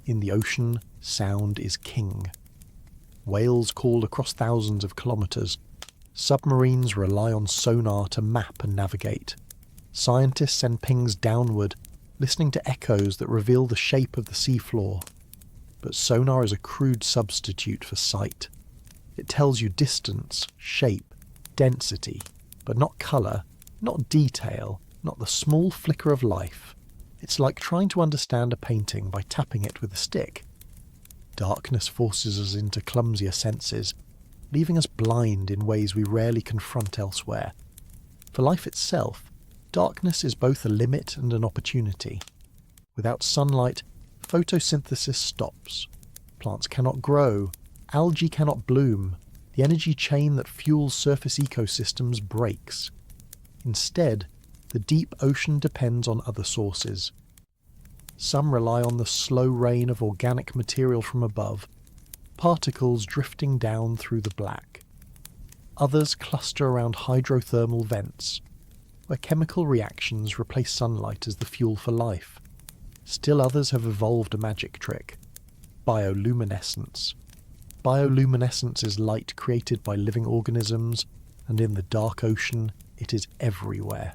In the ocean, sound is king. Whales call across thousands of kilometres. Submarines rely on sonar to map and navigate. Scientists send pings downward, listening to echoes that reveal the shape of the seafloor. But sonar is a crude substitute for sight. It tells you distance, shape, density, but not colour, not detail, not the small flicker of life. It's like trying to understand a painting by tapping it with a stick. Darkness forces us into clumsier senses, leaving us blind in ways we rarely confront elsewhere. For life itself, darkness is both a limit and an opportunity. Without sunlight, photosynthesis stops. Plants cannot grow, algae cannot bloom, the energy chain that fuels surface ecosystems breaks. Instead, the deep ocean depends on other sources. Some rely on the slow rain of organic material from above, particles drifting down through the black. Others cluster around hydrothermal vents, where chemical reactions replace sunlight as the fuel for life. Still others have evolved a magic trick: bioluminescence. Bioluminescence is light created by living organisms, and in the dark ocean, it is everywhere.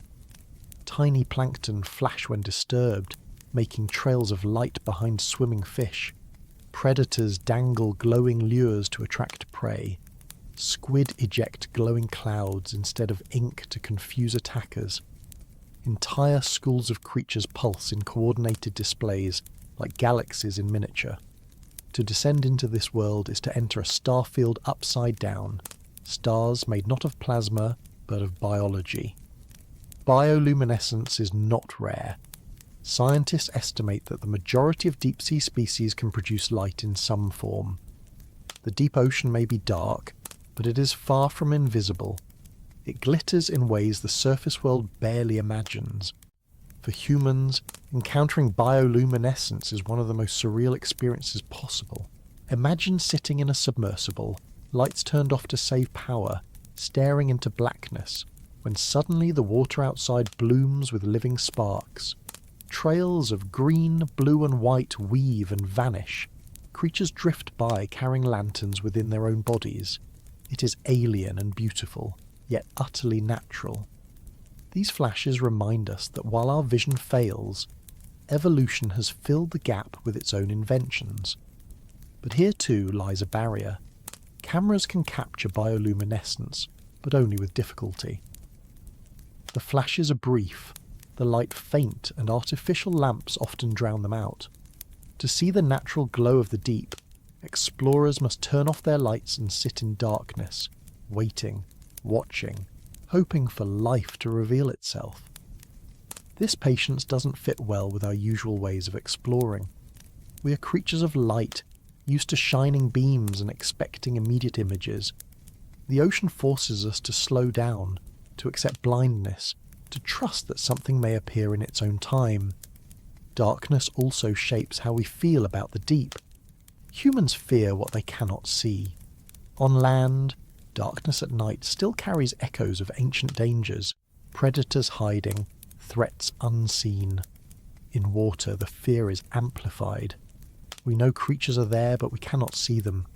Tiny plankton flash when disturbed, making trails of light behind swimming fish. Predators dangle glowing lures to attract prey. Squid eject glowing clouds instead of ink to confuse attackers. Entire schools of creatures pulse in coordinated displays, like galaxies in miniature. To descend into this world is to enter a star field upside down, stars made not of plasma, but of biology. Bioluminescence is not rare. Scientists estimate that the majority of deep-sea species can produce light in some form. The deep ocean may be dark, but it is far from invisible. It glitters in ways the surface world barely imagines. For humans, encountering bioluminescence is one of the most surreal experiences possible. Imagine sitting in a submersible, lights turned off to save power, staring into blackness, when suddenly the water outside blooms with living sparks. Trails of green, blue and white weave and vanish. Creatures drift by carrying lanterns within their own bodies. It is alien and beautiful, yet utterly natural. These flashes remind us that while our vision fails, evolution has filled the gap with its own inventions. But here too lies a barrier. Cameras can capture bioluminescence, but only with difficulty. The flashes are brief, the light faint, and artificial lamps often drown them out. To see the natural glow of the deep, explorers must turn off their lights and sit in darkness, waiting, watching, hoping for life to reveal itself. This patience doesn't fit well with our usual ways of exploring. We are creatures of light, used to shining beams and expecting immediate images. The ocean forces us to slow down, to accept blindness, to trust that something may appear in its own time. Darkness also shapes how we feel about the deep. Humans fear what they cannot see. On land, darkness at night still carries echoes of ancient dangers, predators hiding, threats unseen. In water, the fear is amplified. We know creatures are there, but we cannot see them.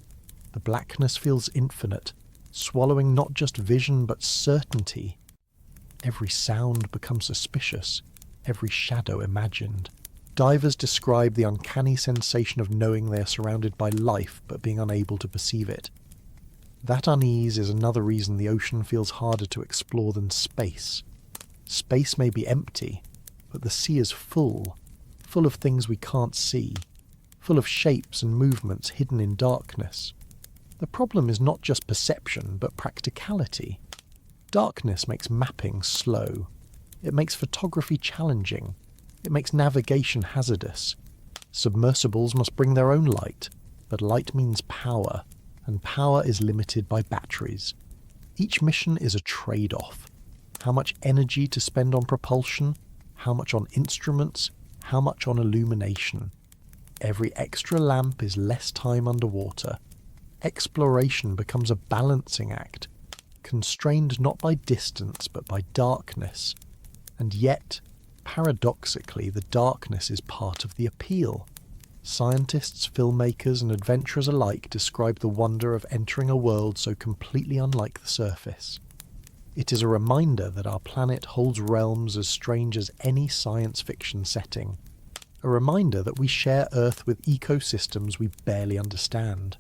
The blackness feels infinite, swallowing not just vision but certainty. Every sound becomes suspicious, every shadow imagined. Divers describe the uncanny sensation of knowing they are surrounded by life but being unable to perceive it. That unease is another reason the ocean feels harder to explore than space. Space may be empty, but the sea is full of things we can't see, full of shapes and movements hidden in darkness. The problem is not just perception, but practicality. Darkness makes mapping slow. It makes photography challenging. It makes navigation hazardous. Submersibles must bring their own light, but light means power, and power is limited by batteries. Each mission is a trade-off. How much energy to spend on propulsion, how much on instruments, how much on illumination. Every extra lamp is less time underwater. Exploration becomes a balancing act, constrained not by distance but by darkness. And yet, paradoxically, the darkness is part of the appeal. Scientists, filmmakers and adventurers alike describe the wonder of entering a world so completely unlike the surface. It is a reminder that our planet holds realms as strange as any science fiction setting. A reminder that we share Earth with ecosystems we barely understand.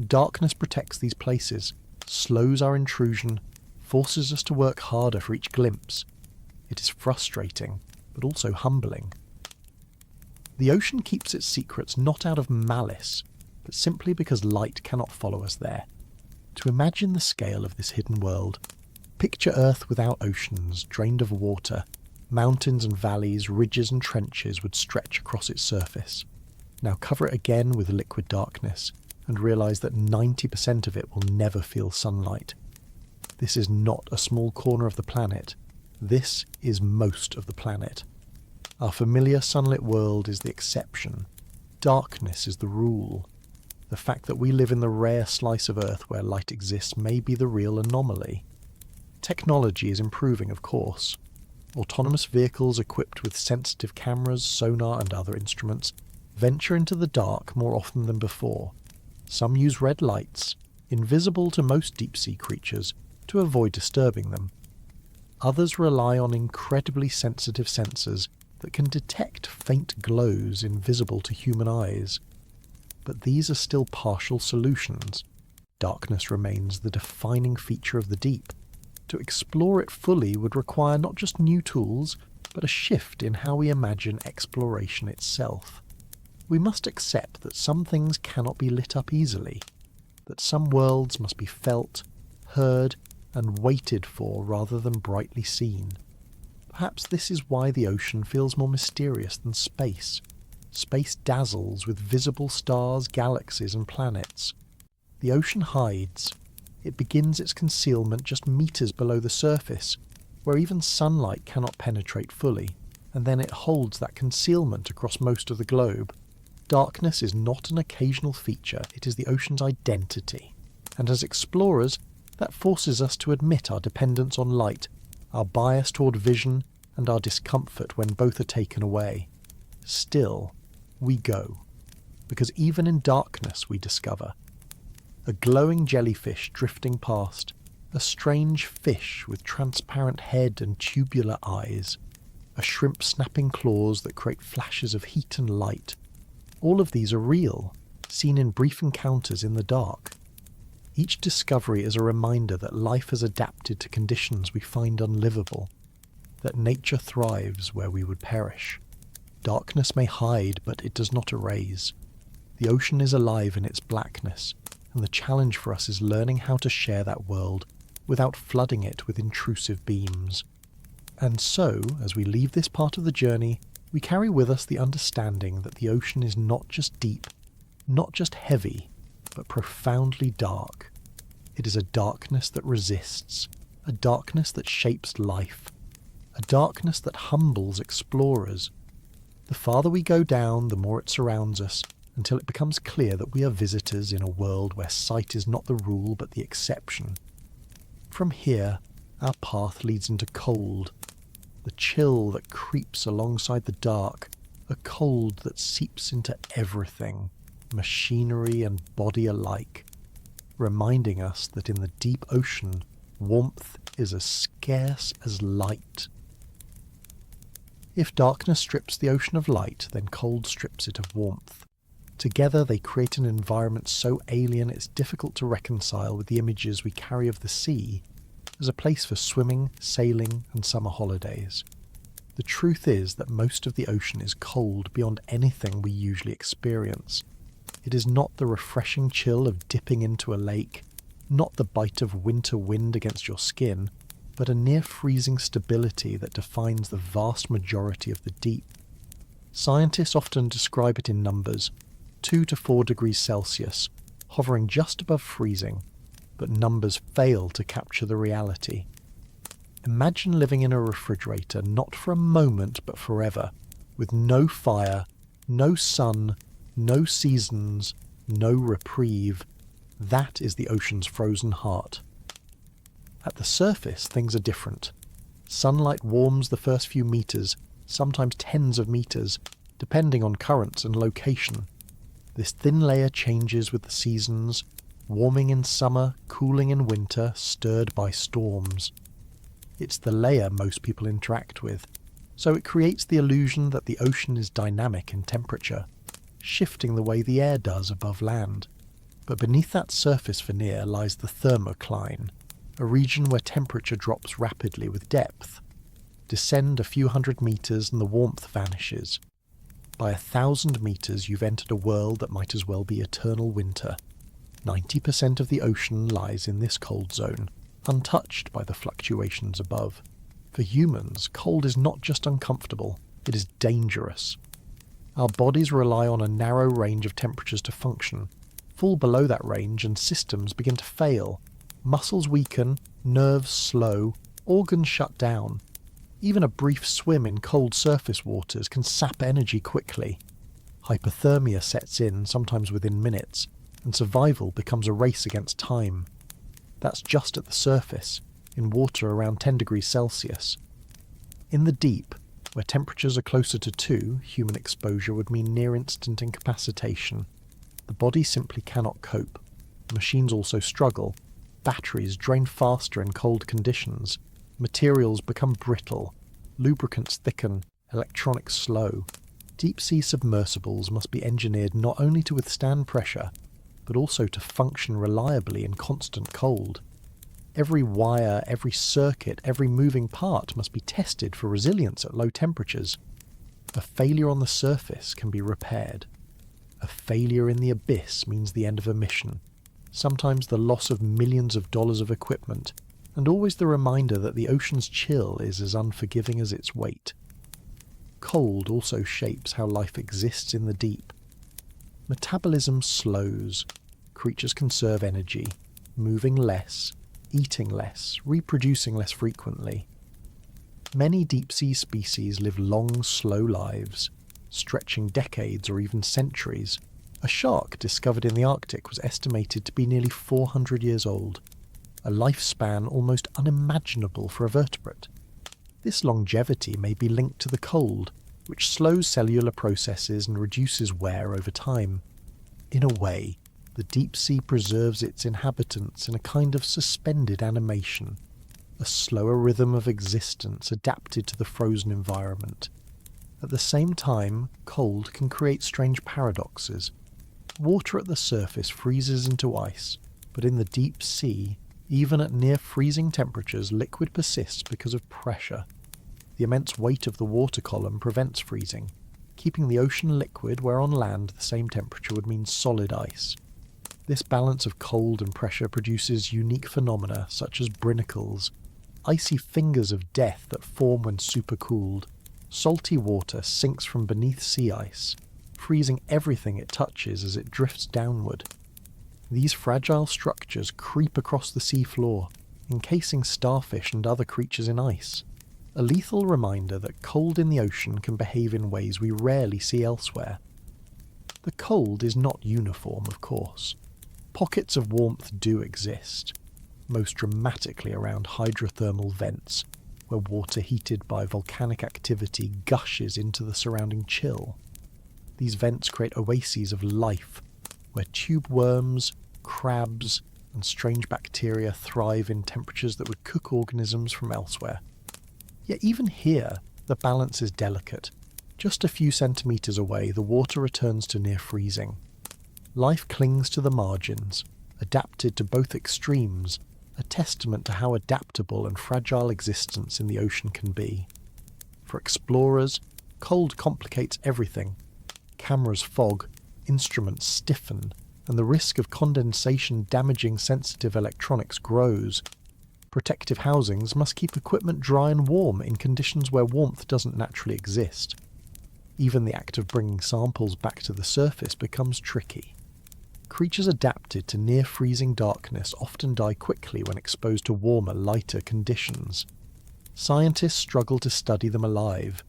Darkness protects these places, slows our intrusion, forces us to work harder for each glimpse. It is frustrating, but also humbling. The ocean keeps its secrets not out of malice, but simply because light cannot follow us there. To imagine the scale of this hidden world, picture Earth without oceans, drained of water. Mountains and valleys, ridges and trenches would stretch across its surface. Now cover it again with liquid darkness, and realise that 90% of it will never feel sunlight. This is not a small corner of the planet. This is most of the planet. Our familiar sunlit world is the exception. Darkness is the rule. The fact that we live in the rare slice of Earth where light exists may be the real anomaly. Technology is improving, of course. Autonomous vehicles equipped with sensitive cameras, sonar and other instruments venture into the dark more often than before. Some use red lights, invisible to most deep-sea creatures, to avoid disturbing them. Others rely on incredibly sensitive sensors that can detect faint glows invisible to human eyes. But these are still partial solutions. Darkness remains the defining feature of the deep. To explore it fully would require not just new tools, but a shift in how we imagine exploration itself. We must accept that some things cannot be lit up easily, that some worlds must be felt, heard, and waited for rather than brightly seen. Perhaps this is why the ocean feels more mysterious than space. Space dazzles with visible stars, galaxies, and planets. The ocean hides. It begins its concealment just meters below the surface, where even sunlight cannot penetrate fully, and then it holds that concealment across most of the globe. Darkness is not an occasional feature, it is the ocean's identity. And as explorers, that forces us to admit our dependence on light our bias toward vision and our discomfort when both are taken away. Still, we go, because even in darkness we discover a glowing jellyfish drifting past, a strange fish with transparent head and tubular eyes, a shrimp snapping claws that create flashes of heat and light. All of these are real, seen in brief encounters in the dark. Each discovery is a reminder that life has adapted to conditions we find unlivable, that nature thrives where we would perish. Darkness may hide, but it does not erase. The ocean is alive in its blackness, and the challenge for us is learning how to share that world without flooding it with intrusive beams. And so, as we leave this part of the journey, we carry with us the understanding that the ocean is not just deep, not just heavy, but profoundly dark. It is a darkness that resists, a darkness that shapes life, a darkness that humbles explorers. The farther we go down, the more it surrounds us, until it becomes clear that we are visitors in a world where sight is not the rule but the exception. From here, our path leads into cold, the chill that creeps alongside the dark, a cold that seeps into everything, machinery and body alike, reminding us that in the deep ocean, warmth is as scarce as light. If darkness strips the ocean of light, then cold strips it of warmth. Together they create an environment so alien it's difficult to reconcile with the images we carry of the sea as a place for swimming, sailing, and summer holidays. The truth is that most of the ocean is cold beyond anything we usually experience. It is not the refreshing chill of dipping into a lake, not the bite of winter wind against your skin, but a near-freezing stability that defines the vast majority of the deep. Scientists often describe it in numbers, 2 to 4 degrees Celsius, hovering just above freezing, but numbers fail to capture the reality. Imagine living in a refrigerator not for a moment but forever, with no fire, no sun, no seasons, no reprieve. That is the ocean's frozen heart. At the surface, things are different. Sunlight warms the first few meters, sometimes tens of meters, depending on currents and location. This thin layer changes with the seasons, warming in summer, cooling in winter, stirred by storms. It's the layer most people interact with, so it creates the illusion that the ocean is dynamic in temperature, shifting the way the air does above land. But beneath that surface veneer lies the thermocline, a region where temperature drops rapidly with depth. Descend a few hundred meters and the warmth vanishes. By 1,000 meters you've entered a world that might as well be eternal winter. 90% of the ocean lies in this cold zone, untouched by the fluctuations above. For humans, cold is not just uncomfortable, it is dangerous. Our bodies rely on a narrow range of temperatures to function. Fall below that range and systems begin to fail. Muscles weaken, nerves slow, organs shut down. Even a brief swim in cold surface waters can sap energy quickly. Hypothermia sets in, sometimes within minutes, and survival becomes a race against time. That's just at the surface, in water around 10 degrees Celsius. In the deep, where temperatures are closer to 2, human exposure would mean near-instant incapacitation. The body simply cannot cope. Machines also struggle. Batteries drain faster in cold conditions. Materials become brittle. Lubricants thicken. Electronics slow. Deep-sea submersibles must be engineered not only to withstand pressure, but also to function reliably in constant cold. Every wire, every circuit, every moving part must be tested for resilience at low temperatures. A failure on the surface can be repaired. A failure in the abyss means the end of a mission, sometimes the loss of millions of dollars of equipment, and always the reminder that the ocean's chill is as unforgiving as its weight. Cold also shapes how life exists in the deep. Metabolism slows. Creatures conserve energy, moving less, eating less, reproducing less frequently. Many deep-sea species live long, slow lives, stretching decades or even centuries. A shark discovered in the Arctic was estimated to be nearly 400 years old, a lifespan almost unimaginable for a vertebrate. This longevity may be linked to the cold, which slows cellular processes and reduces wear over time. In a way, the deep sea preserves its inhabitants in a kind of suspended animation, a slower rhythm of existence adapted to the frozen environment. At the same time, cold can create strange paradoxes. Water at the surface freezes into ice, but in the deep sea, even at near freezing temperatures, liquid persists because of pressure. The immense weight of the water column prevents freezing, keeping the ocean liquid where on land the same temperature would mean solid ice. This balance of cold and pressure produces unique phenomena such as brinicles, icy fingers of death that form when supercooled. Salty water sinks from beneath sea ice, freezing everything it touches as it drifts downward. These fragile structures creep across the seafloor, encasing starfish and other creatures in ice. A lethal reminder that cold in the ocean can behave in ways we rarely see elsewhere. The cold is not uniform, of course. Pockets of warmth do exist, most dramatically around hydrothermal vents, where water heated by volcanic activity gushes into the surrounding chill. These vents create oases of life, where tube worms, crabs, and strange bacteria thrive in temperatures that would cook organisms from elsewhere. Yet even here, the balance is delicate. Just a few centimetres away, the water returns to near freezing. Life clings to the margins, adapted to both extremes, a testament to how adaptable and fragile existence in the ocean can be. For explorers, cold complicates everything. Cameras fog, instruments stiffen, and the risk of condensation damaging sensitive electronics grows. Protective housings must keep equipment dry and warm in conditions where warmth doesn't naturally exist. Even the act of bringing samples back to the surface becomes tricky. Creatures adapted to near-freezing darkness often die quickly when exposed to warmer, lighter conditions. Scientists struggle to study them alive,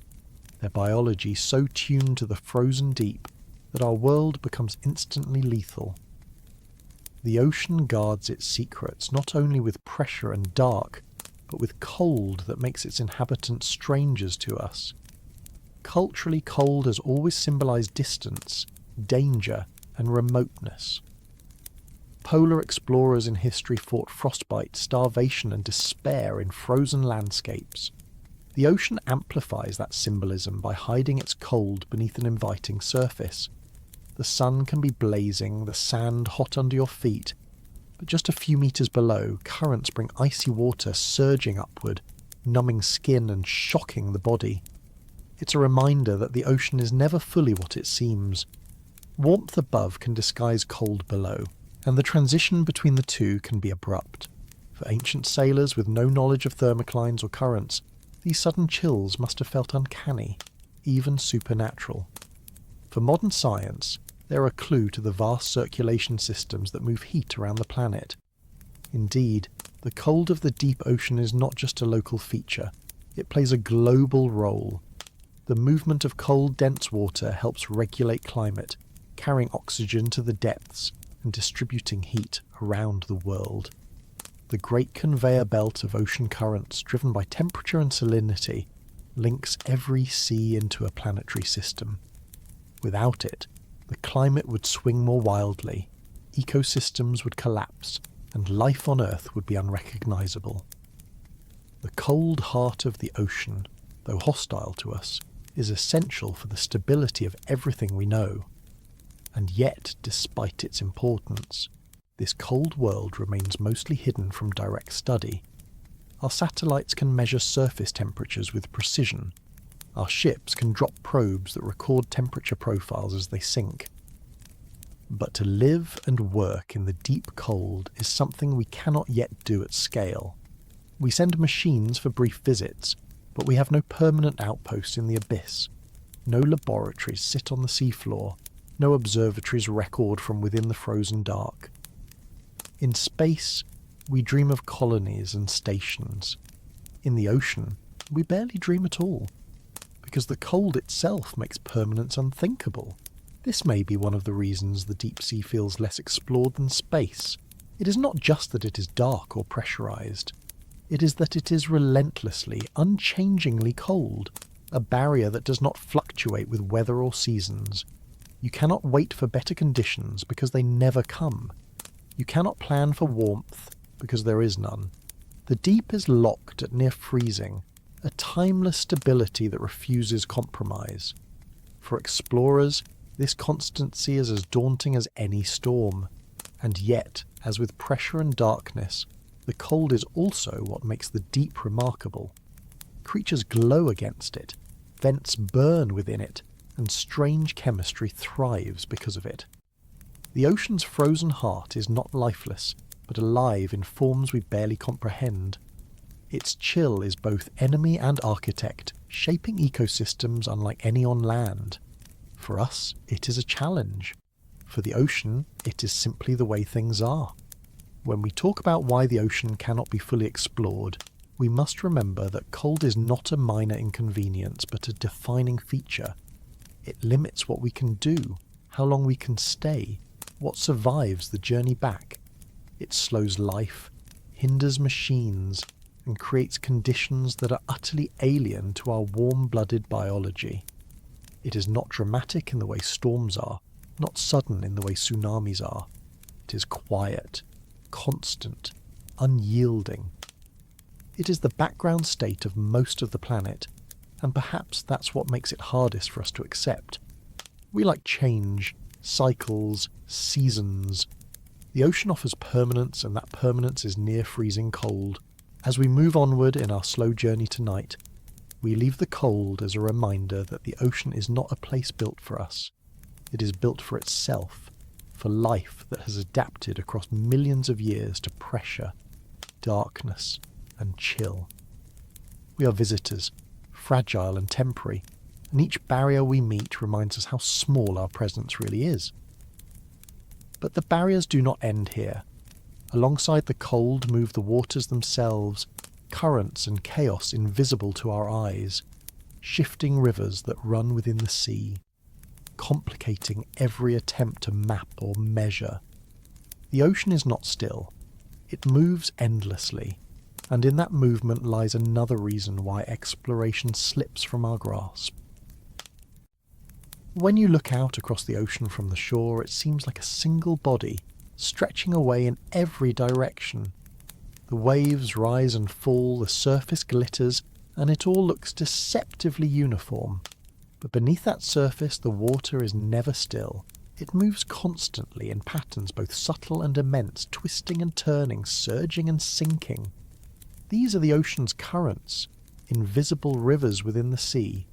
their biology so tuned to the frozen deep that our world becomes instantly lethal. The ocean guards its secrets not only with pressure and dark, but with cold that makes its inhabitants strangers to us. Culturally, cold has always symbolized distance, danger, and remoteness. Polar explorers in history fought frostbite, starvation, and despair in frozen landscapes. The ocean amplifies that symbolism by hiding its cold beneath an inviting surface. The sun can be blazing, the sand hot under your feet, but just a few meters below, currents bring icy water surging upward, numbing skin and shocking the body. It's a reminder that the ocean is never fully what it seems. Warmth above can disguise cold below, and the transition between the two can be abrupt. For ancient sailors with no knowledge of thermoclines or currents, these sudden chills must have felt uncanny, even supernatural. For modern science, they're a clue to the vast circulation systems that move heat around the planet. Indeed, the cold of the deep ocean is not just a local feature, it plays a global role. The movement of cold, dense water helps regulate climate, carrying oxygen to the depths and distributing heat around the world. The great conveyor belt of ocean currents, driven by temperature and salinity, links every sea into a planetary system. Without it, the climate would swing more wildly, ecosystems would collapse, and life on Earth would be unrecognizable. The cold heart of the ocean, though hostile to us, is essential for the stability of everything we know. And yet, despite its importance, this cold world remains mostly hidden from direct study. Our satellites can measure surface temperatures with precision. Our ships can drop probes that record temperature profiles as they sink. But to live and work in the deep cold is something we cannot yet do at scale. We send machines for brief visits, but we have no permanent outposts in the abyss. No laboratories sit on the seafloor, no observatories record from within the frozen dark. In space, we dream of colonies and stations. In the ocean, we barely dream at all, because the cold itself makes permanence unthinkable. This may be one of the reasons the deep sea feels less explored than space. It is not just that it is dark or pressurized. It is that it is relentlessly, unchangingly cold, a barrier that does not fluctuate with weather or seasons. You cannot wait for better conditions because they never come. You cannot plan for warmth because there is none. The deep is locked at near freezing, a timeless stability that refuses compromise. For explorers, this constancy is as daunting as any storm. And yet, as with pressure and darkness, the cold is also what makes the deep remarkable. Creatures glow against it, vents burn within it, and strange chemistry thrives because of it. The ocean's frozen heart is not lifeless, but alive in forms we barely comprehend. Its chill is both enemy and architect, shaping ecosystems unlike any on land. For us, it is a challenge. For the ocean, it is simply the way things are. When we talk about why the ocean cannot be fully explored, we must remember that cold is not a minor inconvenience but a defining feature. It limits what we can do, how long we can stay, what survives the journey back. It slows life, hinders machines, and creates conditions that are utterly alien to our warm-blooded biology. It is not dramatic in the way storms are, not sudden in the way tsunamis are. It is quiet, constant, unyielding. It is the background state of most of the planet, and perhaps that's what makes it hardest for us to accept. We like change, cycles, seasons. The ocean offers permanence, and that permanence is near freezing cold. As we move onward in our slow journey tonight, we leave the cold as a reminder that the ocean is not a place built for us. It is built for itself, for life that has adapted across millions of years to pressure, darkness, and chill. We are visitors, fragile and temporary, and each barrier we meet reminds us how small our presence really is. But the barriers do not end here. Alongside the cold move the waters themselves, currents and chaos invisible to our eyes, shifting rivers that run within the sea, complicating every attempt to map or measure. The ocean is not still. It moves endlessly, and in that movement lies another reason why exploration slips from our grasp. When you look out across the ocean from the shore, it seems like a single body, stretching away in every direction. The waves rise and fall, the surface glitters, and it all looks deceptively uniform. But beneath that surface, the water is never still. It moves constantly in patterns both subtle and immense, twisting and turning, surging and sinking. These are the ocean's currents, invisible rivers within the sea.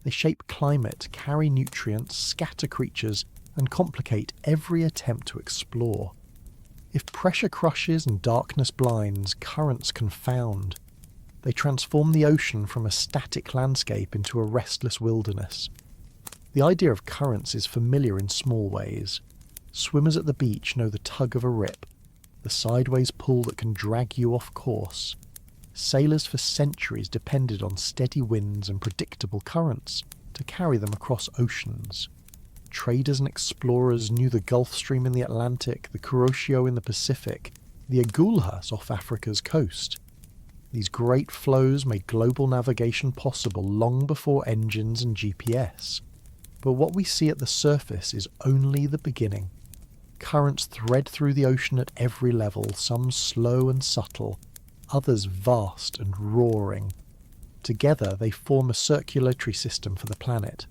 They shape climate, carry nutrients, scatter creatures, and complicate every attempt to explore. If pressure crushes and darkness blinds, currents confound. They transform the ocean from a static landscape into a restless wilderness. The idea of currents is familiar in small ways. Swimmers at the beach know the tug of a rip, the sideways pull that can drag you off course. Sailors for centuries depended on steady winds and predictable currents to carry them across oceans. Traders and explorers knew the Gulf Stream in the Atlantic, the Kuroshio in the Pacific, the Agulhas off Africa's coast. These great flows made global navigation possible long before engines and GPS. But what we see at the surface is only the beginning. Currents thread through the ocean at every level, some slow and subtle, others vast and roaring. Together they form a circulatory system for the planet.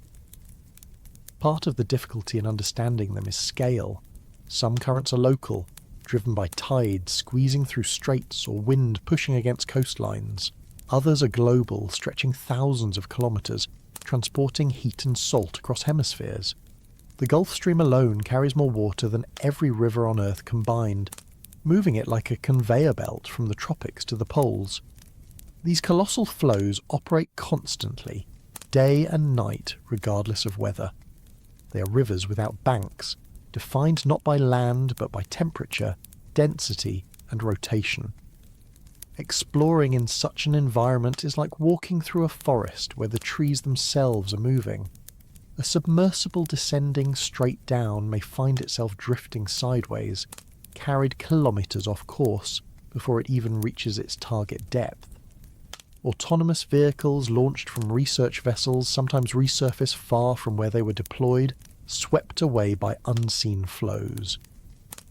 Part of the difficulty in understanding them is scale. Some currents are local, driven by tides squeezing through straits or wind pushing against coastlines. Others are global, stretching thousands of kilometres, transporting heat and salt across hemispheres. The Gulf Stream alone carries more water than every river on Earth combined, moving it like a conveyor belt from the tropics to the poles. These colossal flows operate constantly, day and night, regardless of weather. They are rivers without banks, defined not by land but by temperature, density, and rotation. Exploring in such an environment is like walking through a forest where the trees themselves are moving. A submersible descending straight down may find itself drifting sideways, carried kilometres off course, before it even reaches its target depth. Autonomous vehicles launched from research vessels sometimes resurface far from where they were deployed, swept away by unseen flows.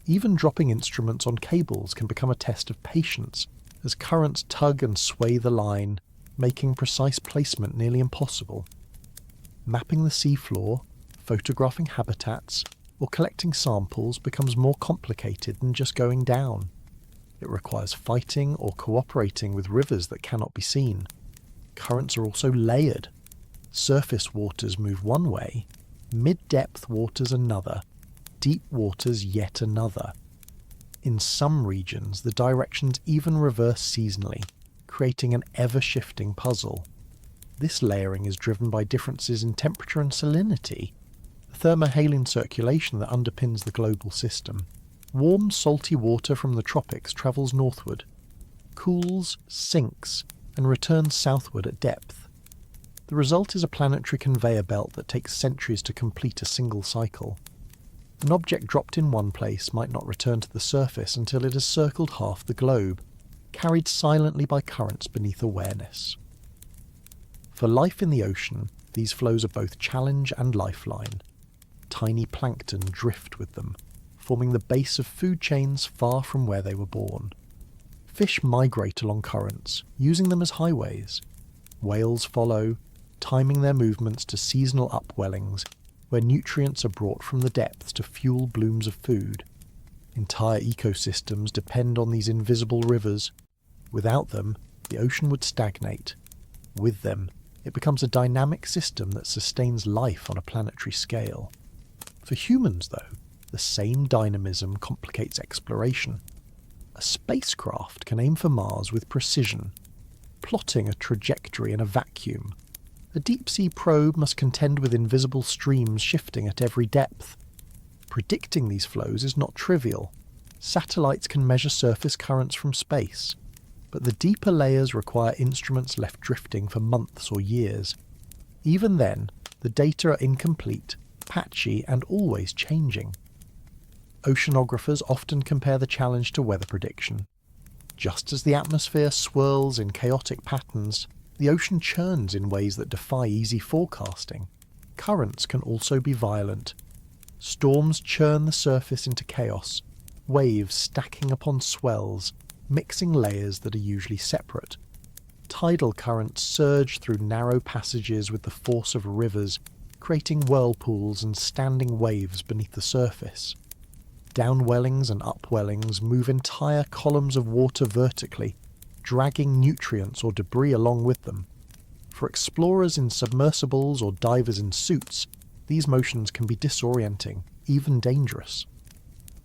Even dropping instruments on cables can become a test of patience, as currents tug and sway the line, making precise placement nearly impossible. Mapping the seafloor, photographing habitats, or collecting samples becomes more complicated than just going down. It requires fighting or cooperating with rivers that cannot be seen. Currents are also layered. Surface waters move one way, mid-depth waters another, deep waters yet another. In some regions, the directions even reverse seasonally, creating an ever-shifting puzzle. This layering is driven by differences in temperature and salinity, the thermohaline circulation that underpins the global system. Warm, salty water from the tropics travels northward, cools, sinks, and returns southward at depth. The result is a planetary conveyor belt that takes centuries to complete a single cycle. An object dropped in one place might not return to the surface until it has circled half the globe, carried silently by currents beneath awareness. For life in the ocean, these flows are both challenge and lifeline. Tiny plankton drift with them, forming the base of food chains far from where they were born. Fish migrate along currents, using them as highways. Whales follow, timing their movements to seasonal upwellings, where nutrients are brought from the depths to fuel blooms of food. Entire ecosystems depend on these invisible rivers. Without them, the ocean would stagnate. With them, it becomes a dynamic system that sustains life on a planetary scale. For humans, though, the same dynamism complicates exploration. A spacecraft can aim for Mars with precision, plotting a trajectory in a vacuum. A deep-sea probe must contend with invisible streams shifting at every depth. Predicting these flows is not trivial. Satellites can measure surface currents from space, but the deeper layers require instruments left drifting for months or years. Even then, the data are incomplete, patchy, and always changing. Oceanographers often compare the challenge to weather prediction. Just as the atmosphere swirls in chaotic patterns, the ocean churns in ways that defy easy forecasting. Currents can also be violent. Storms churn the surface into chaos, waves stacking upon swells, mixing layers that are usually separate. Tidal currents surge through narrow passages with the force of rivers, creating whirlpools and standing waves beneath the surface. Downwellings and upwellings move entire columns of water vertically, dragging nutrients or debris along with them. For explorers in submersibles or divers in suits, these motions can be disorienting, even dangerous.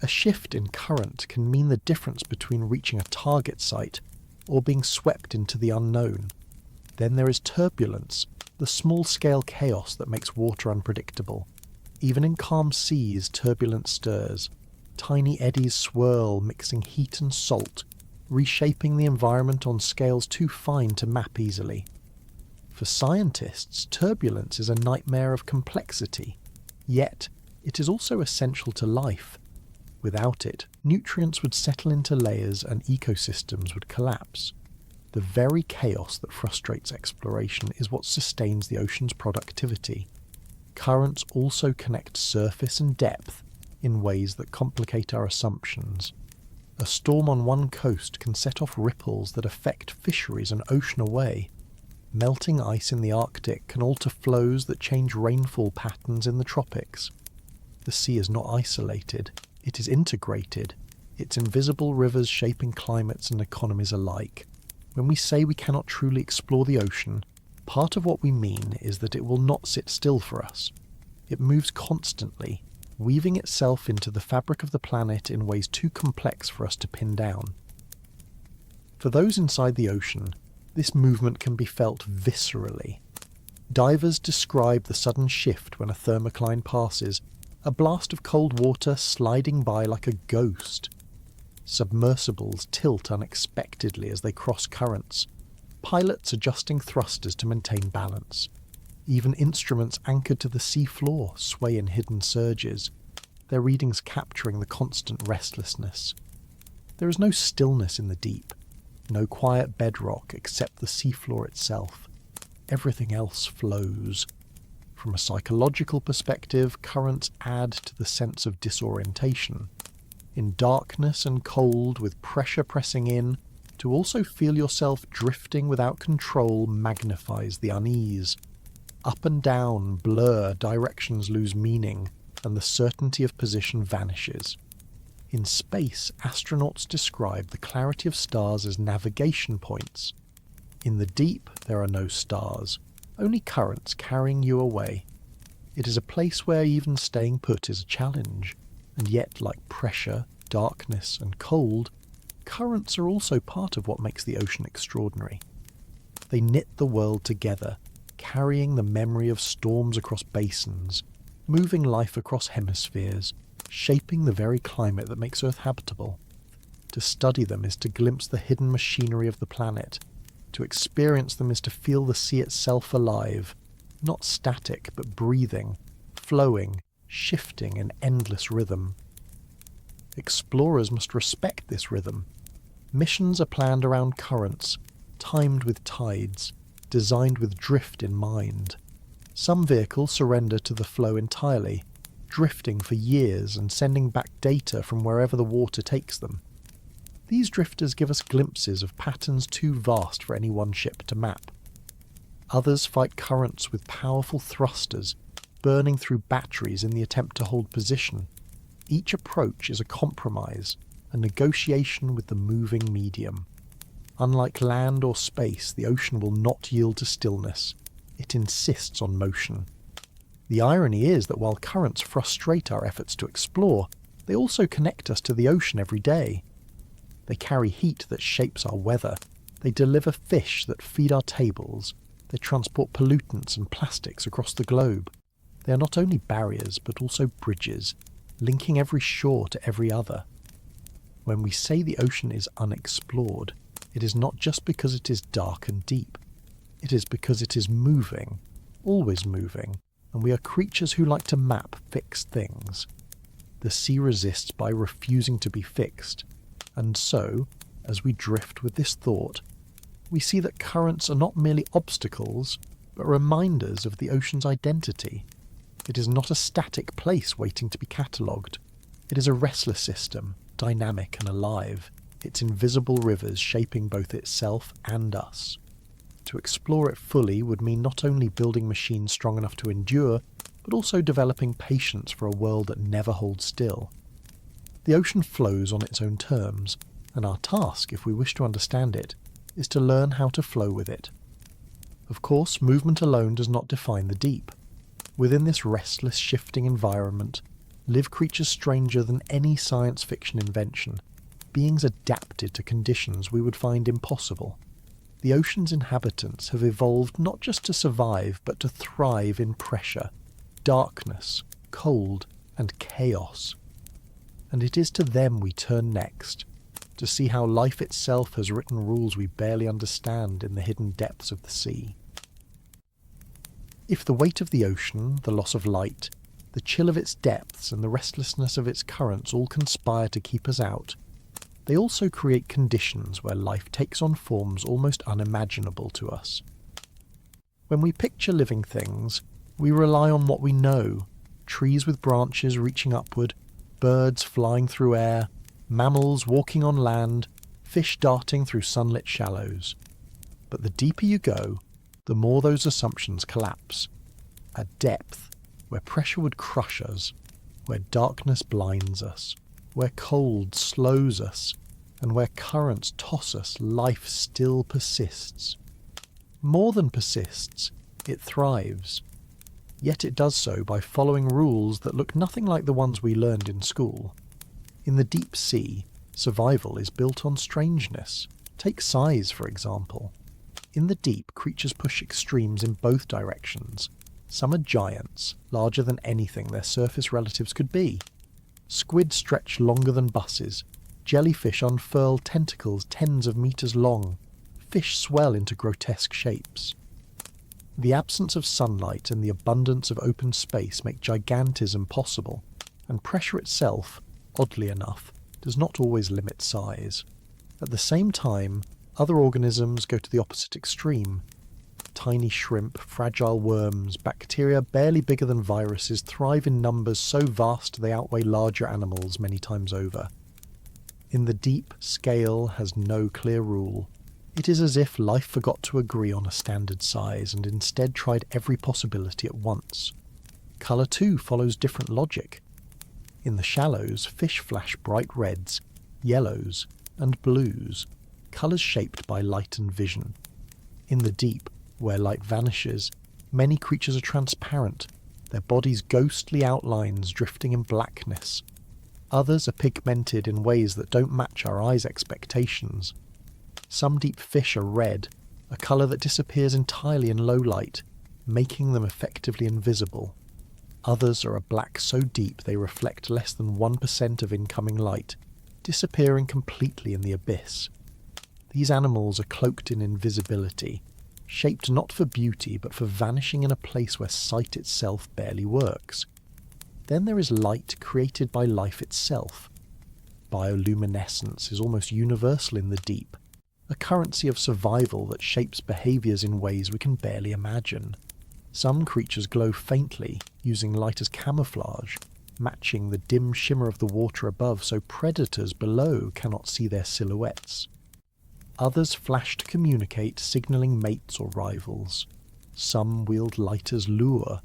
A shift in current can mean the difference between reaching a target site or being swept into the unknown. Then there is turbulence, the small-scale chaos that makes water unpredictable. Even in calm seas, turbulence stirs. Tiny eddies swirl, mixing heat and salt, reshaping the environment on scales too fine to map easily. For scientists, turbulence is a nightmare of complexity. Yet, it is also essential to life. Without it, nutrients would settle into layers and ecosystems would collapse. The very chaos that frustrates exploration is what sustains the ocean's productivity. Currents also connect surface and depth in ways that complicate our assumptions. A storm on one coast can set off ripples that affect fisheries an ocean away. Melting ice in the Arctic can alter flows that change rainfall patterns in the tropics. The sea is not isolated, it is integrated, its invisible rivers shaping climates and economies alike. When we say we cannot truly explore the ocean, part of what we mean is that it will not sit still for us. It moves constantly, weaving itself into the fabric of the planet in ways too complex for us to pin down. For those inside the ocean, this movement can be felt viscerally. Divers describe the sudden shift when a thermocline passes, a blast of cold water sliding by like a ghost. Submersibles tilt unexpectedly as they cross currents, pilots adjusting thrusters to maintain balance. Even instruments anchored to the seafloor sway in hidden surges, their readings capturing the constant restlessness. There is no stillness in the deep, no quiet bedrock except the seafloor itself. Everything else flows. From a psychological perspective, currents add to the sense of disorientation. In darkness and cold, with pressure pressing in, to also feel yourself drifting without control magnifies the unease. Up and down blur, directions lose meaning, and the certainty of position vanishes. In space, astronauts describe the clarity of stars as navigation points. In the deep, there are no stars, only currents carrying you away. It is a place where even staying put is a challenge, and yet, like pressure, darkness, and cold, currents are also part of what makes the ocean extraordinary. They knit the world together, carrying the memory of storms across basins, moving life across hemispheres, shaping the very climate that makes Earth habitable. To study them is to glimpse the hidden machinery of the planet. To experience them is to feel the sea itself alive, not static but breathing, flowing, shifting in endless rhythm. Explorers must respect this rhythm. Missions are planned around currents, timed with tides, designed with drift in mind. Some vehicles surrender to the flow entirely, drifting for years and sending back data from wherever the water takes them. These drifters give us glimpses of patterns too vast for any one ship to map. Others fight currents with powerful thrusters, burning through batteries in the attempt to hold position. Each approach is a compromise, a negotiation with the moving medium. Unlike land or space, the ocean will not yield to stillness. It insists on motion. The irony is that while currents frustrate our efforts to explore, they also connect us to the ocean every day. They carry heat that shapes our weather. They deliver fish that feed our tables. They transport pollutants and plastics across the globe. They are not only barriers, but also bridges, linking every shore to every other. When we say the ocean is unexplored, it is not just because it is dark and deep. It is because it is moving, always moving, and we are creatures who like to map fixed things. The sea resists by refusing to be fixed, and so, as we drift with this thought, we see that currents are not merely obstacles, but reminders of the ocean's identity. It is not a static place waiting to be catalogued. It is a restless system, dynamic and alive, its invisible rivers shaping both itself and us. To explore it fully would mean not only building machines strong enough to endure, but also developing patience for a world that never holds still. The ocean flows on its own terms, and our task, if we wish to understand it, is to learn how to flow with it. Of course, movement alone does not define the deep. Within this restless, shifting environment live creatures stranger than any science fiction invention, beings adapted to conditions we would find impossible. The ocean's inhabitants have evolved not just to survive, but to thrive in pressure, darkness, cold, and chaos. And it is to them we turn next, to see how life itself has written rules we barely understand in the hidden depths of the sea. If the weight of the ocean, the loss of light, the chill of its depths and the restlessness of its currents all conspire to keep us out, they also create conditions where life takes on forms almost unimaginable to us. When we picture living things, we rely on what we know: trees with branches reaching upward, birds flying through air, mammals walking on land, fish darting through sunlit shallows. But the deeper you go, the more those assumptions collapse. At depth, where pressure would crush us, where darkness blinds us, where cold slows us, and where currents toss us, life still persists. More than persists, it thrives. Yet it does so by following rules that look nothing like the ones we learned in school. In the deep sea, survival is built on strangeness. Take size, for example. In the deep, creatures push extremes in both directions. Some are giants, larger than anything their surface relatives could be. Squid stretch longer than buses. Jellyfish unfurl tentacles tens of meters long. Fish swell into grotesque shapes. The absence of sunlight and the abundance of open space make gigantism possible, and pressure itself, oddly enough, does not always limit size. At the same time, other organisms go to the opposite extreme. Tiny shrimp, fragile worms, bacteria barely bigger than viruses thrive in numbers so vast they outweigh larger animals many times over. In the deep, scale has no clear rule. It is as if life forgot to agree on a standard size and instead tried every possibility at once. Colour too follows different logic. In the shallows, fish flash bright reds, yellows, and blues, colours shaped by light and vision. In the deep, where light vanishes, many creatures are transparent, their bodies ghostly outlines drifting in blackness. Others are pigmented in ways that don't match our eyes' expectations. Some deep fish are red, a colour that disappears entirely in low light, making them effectively invisible. Others are a black so deep they reflect less than 1% of incoming light, disappearing completely in the abyss. These animals are cloaked in invisibility, shaped not for beauty but for vanishing in a place where sight itself barely works. Then there is light created by life itself. Bioluminescence is almost universal in the deep, a currency of survival that shapes behaviours in ways we can barely imagine. Some creatures glow faintly, using light as camouflage, matching the dim shimmer of the water above so predators below cannot see their silhouettes. Others flash to communicate, signalling mates or rivals. Some wield light as lure,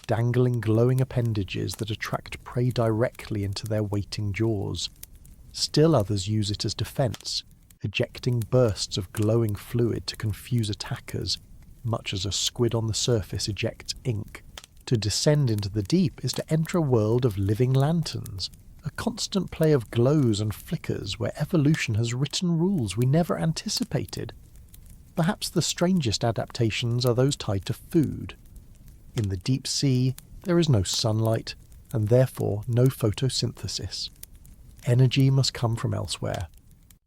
dangling glowing appendages that attract prey directly into their waiting jaws. Still others use it as defence, ejecting bursts of glowing fluid to confuse attackers, much as a squid on the surface ejects ink. To descend into the deep is to enter a world of living lanterns, a constant play of glows and flickers where evolution has written rules we never anticipated. Perhaps the strangest adaptations are those tied to food. In the deep sea, there is no sunlight, and therefore no photosynthesis. Energy must come from elsewhere.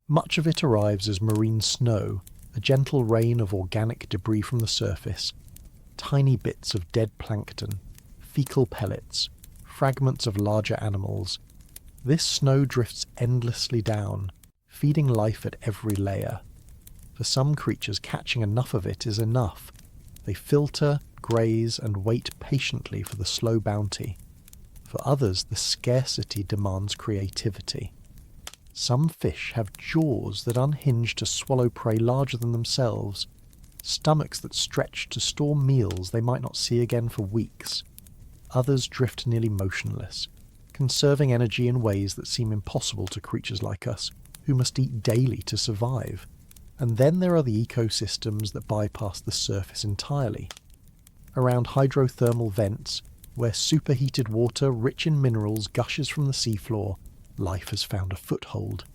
Much of it arrives as marine snow, a gentle rain of organic debris from the surface, tiny bits of dead plankton, fecal pellets, fragments of larger animals. This snow drifts endlessly down, feeding life at every layer. For some creatures, catching enough of it is enough. They filter, graze, and wait patiently for the slow bounty. For others, the scarcity demands creativity. Some fish have jaws that unhinge to swallow prey larger than themselves, stomachs that stretch to store meals they might not see again for weeks. Others drift nearly motionless, conserving energy in ways that seem impossible to creatures like us, who must eat daily to survive. And then there are the ecosystems that bypass the surface entirely. Around hydrothermal vents, where superheated water rich in minerals gushes from the seafloor, life has found a foothold.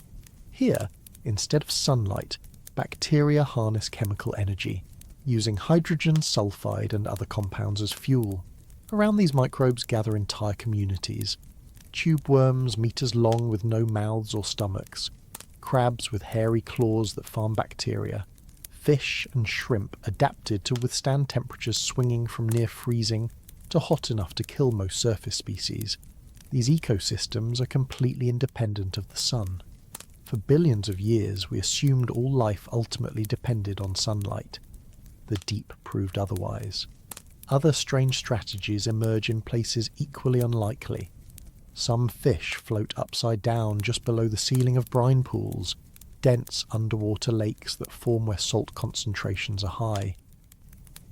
Here, instead of sunlight, bacteria harness chemical energy, using hydrogen sulfide and other compounds as fuel. Around these microbes gather entire communities. Tube worms meters long with no mouths or stomachs, crabs with hairy claws that farm bacteria, fish and shrimp adapted to withstand temperatures swinging from near freezing to hot enough to kill most surface species. These ecosystems are completely independent of the sun. For billions of years we assumed all life ultimately depended on sunlight. The deep proved otherwise. Other strange strategies emerge in places equally unlikely. Some fish float upside down just below the ceiling of brine pools, dense underwater lakes that form where salt concentrations are high.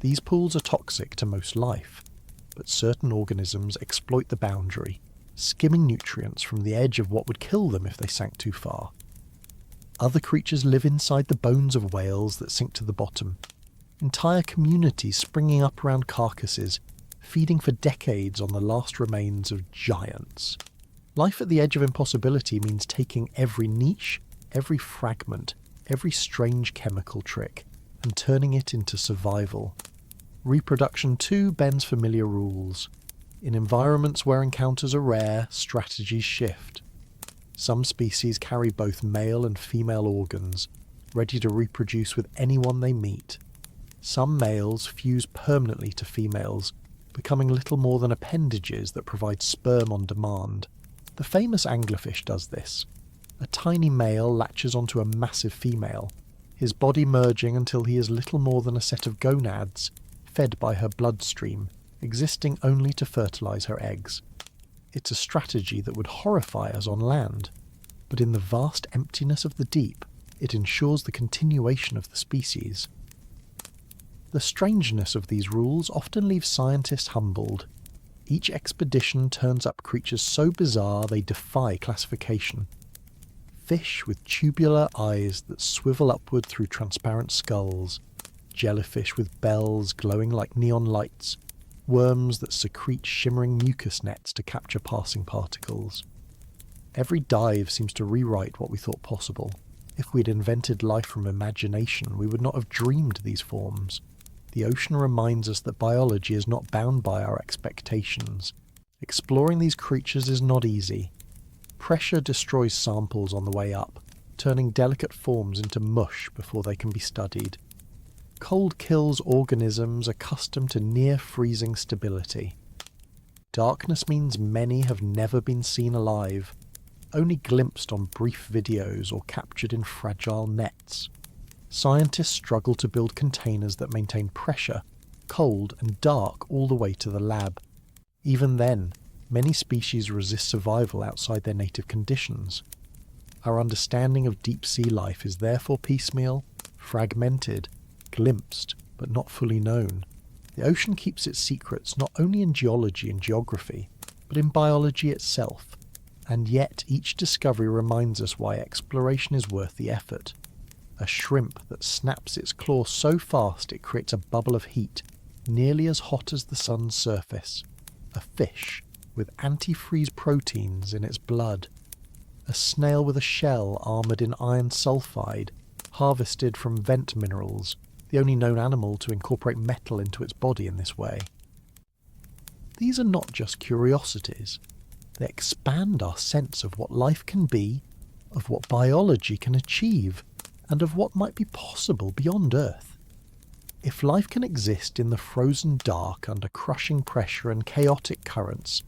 These pools are toxic to most life, but certain organisms exploit the boundary, skimming nutrients from the edge of what would kill them if they sank too far. Other creatures live inside the bones of whales that sink to the bottom, entire communities springing up around carcasses, feeding for decades on the last remains of giants. Life at the edge of impossibility means taking every niche, every fragment, every strange chemical trick, and turning it into survival. Reproduction too bends familiar rules. In environments where encounters are rare, strategies shift. Some species carry both male and female organs, ready to reproduce with anyone they meet. Some males fuse permanently to females, becoming little more than appendages that provide sperm on demand. The famous anglerfish does this. A tiny male latches onto a massive female, his body merging until he is little more than a set of gonads, fed by her bloodstream, existing only to fertilise her eggs. It's a strategy that would horrify us on land, but in the vast emptiness of the deep, it ensures the continuation of the species. The strangeness of these rules often leaves scientists humbled. Each expedition turns up creatures so bizarre they defy classification. Fish with tubular eyes that swivel upward through transparent skulls, jellyfish with bells glowing like neon lights, worms that secrete shimmering mucus nets to capture passing particles. Every dive seems to rewrite what we thought possible. If we'd invented life from imagination, we would not have dreamed these forms. The ocean reminds us that biology is not bound by our expectations. Exploring these creatures is not easy. Pressure destroys samples on the way up, turning delicate forms into mush before they can be studied. Cold kills organisms accustomed to near-freezing stability. Darkness means many have never been seen alive, only glimpsed on brief videos or captured in fragile nets. Scientists struggle to build containers that maintain pressure, cold and dark all the way to the lab. Even then, many species resist survival outside their native conditions. Our understanding of deep-sea life is therefore piecemeal, fragmented, glimpsed, but not fully known. The ocean keeps its secrets not only in geology and geography, but in biology itself, and yet each discovery reminds us why exploration is worth the effort. A shrimp that snaps its claw so fast it creates a bubble of heat, nearly as hot as the sun's surface. A fish with antifreeze proteins in its blood. A snail with a shell armoured in iron sulfide, harvested from vent minerals, the only known animal to incorporate metal into its body in this way. These are not just curiosities. They expand our sense of what life can be, of what biology can achieve, and of what might be possible beyond Earth. If life can exist in the frozen dark under crushing pressure and chaotic currents,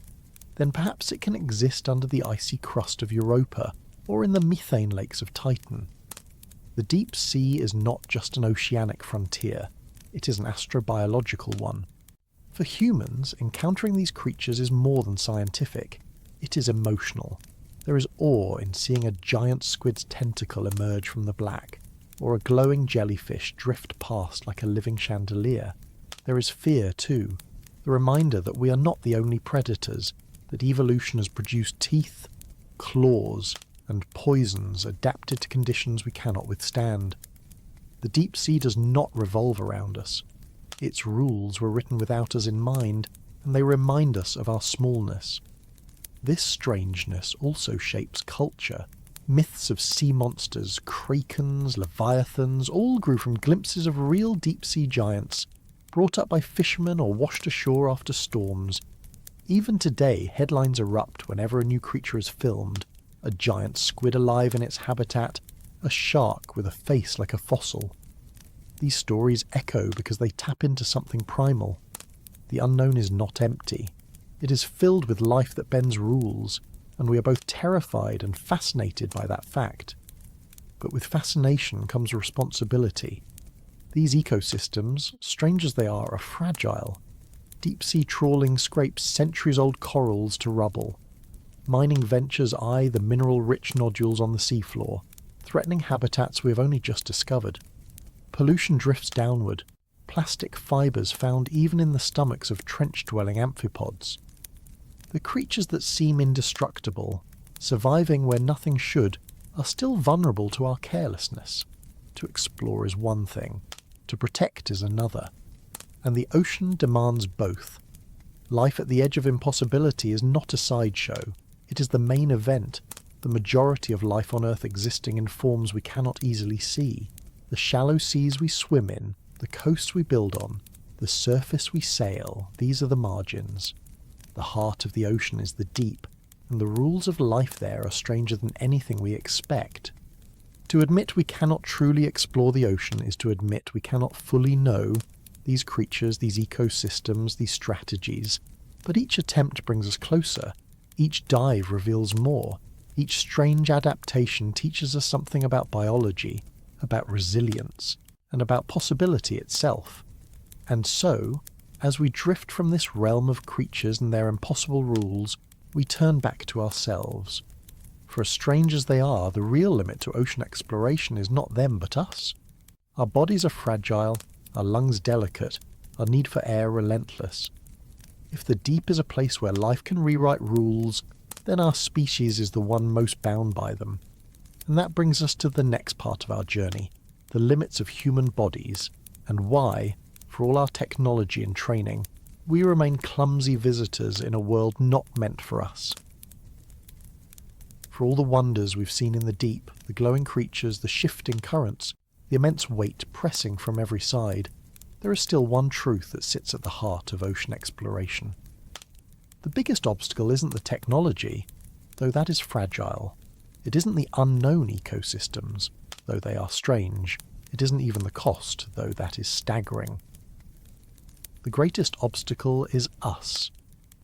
then perhaps it can exist under the icy crust of Europa, or in the methane lakes of Titan. The deep sea is not just an oceanic frontier, it is an astrobiological one. For humans, encountering these creatures is more than scientific, it is emotional. There is awe in seeing a giant squid's tentacle emerge from the black, or a glowing jellyfish drift past like a living chandelier. There is fear too, the reminder that we are not the only predators, that evolution has produced teeth, claws, and poisons adapted to conditions we cannot withstand. The deep sea does not revolve around us. Its rules were written without us in mind, and they remind us of our smallness. This strangeness also shapes culture. Myths of sea monsters, krakens, leviathans, all grew from glimpses of real deep-sea giants, brought up by fishermen or washed ashore after storms. Even today, headlines erupt whenever a new creature is filmed. A giant squid alive in its habitat, a shark with a face like a fossil. These stories echo because they tap into something primal. The unknown is not empty. It is filled with life that bends rules, and we are both terrified and fascinated by that fact. But with fascination comes responsibility. These ecosystems, strange as they are fragile. Deep-sea trawling scrapes centuries-old corals to rubble. Mining ventures eye the mineral-rich nodules on the seafloor, threatening habitats we have only just discovered. Pollution drifts downward, plastic fibres found even in the stomachs of trench-dwelling amphipods. The creatures that seem indestructible, surviving where nothing should, are still vulnerable to our carelessness. To explore is one thing, to protect is another, and the ocean demands both. Life at the edge of impossibility is not a sideshow, it is the main event, the majority of life on Earth existing in forms we cannot easily see. The shallow seas we swim in, the coasts we build on, the surface we sail, these are the margins. The heart of the ocean is the deep, and the rules of life there are stranger than anything we expect. To admit we cannot truly explore the ocean is to admit we cannot fully know these creatures, these ecosystems, these strategies, but each attempt brings us closer. Each dive reveals more. Each strange adaptation teaches us something about biology, about resilience, and about possibility itself. And so, as we drift from this realm of creatures and their impossible rules, we turn back to ourselves. For as strange as they are, the real limit to ocean exploration is not them but us. Our bodies are fragile, our lungs delicate, our need for air relentless. If the deep is a place where life can rewrite rules, then our species is the one most bound by them. And that brings us to the next part of our journey, the limits of human bodies, and why, for all our technology and training, we remain clumsy visitors in a world not meant for us. For all the wonders we've seen in the deep, the glowing creatures, the shifting currents, the immense weight pressing from every side, there is still one truth that sits at the heart of ocean exploration. The biggest obstacle isn't the technology, though that is fragile. It isn't the unknown ecosystems, though they are strange. It isn't even the cost, though that is staggering. The greatest obstacle is us.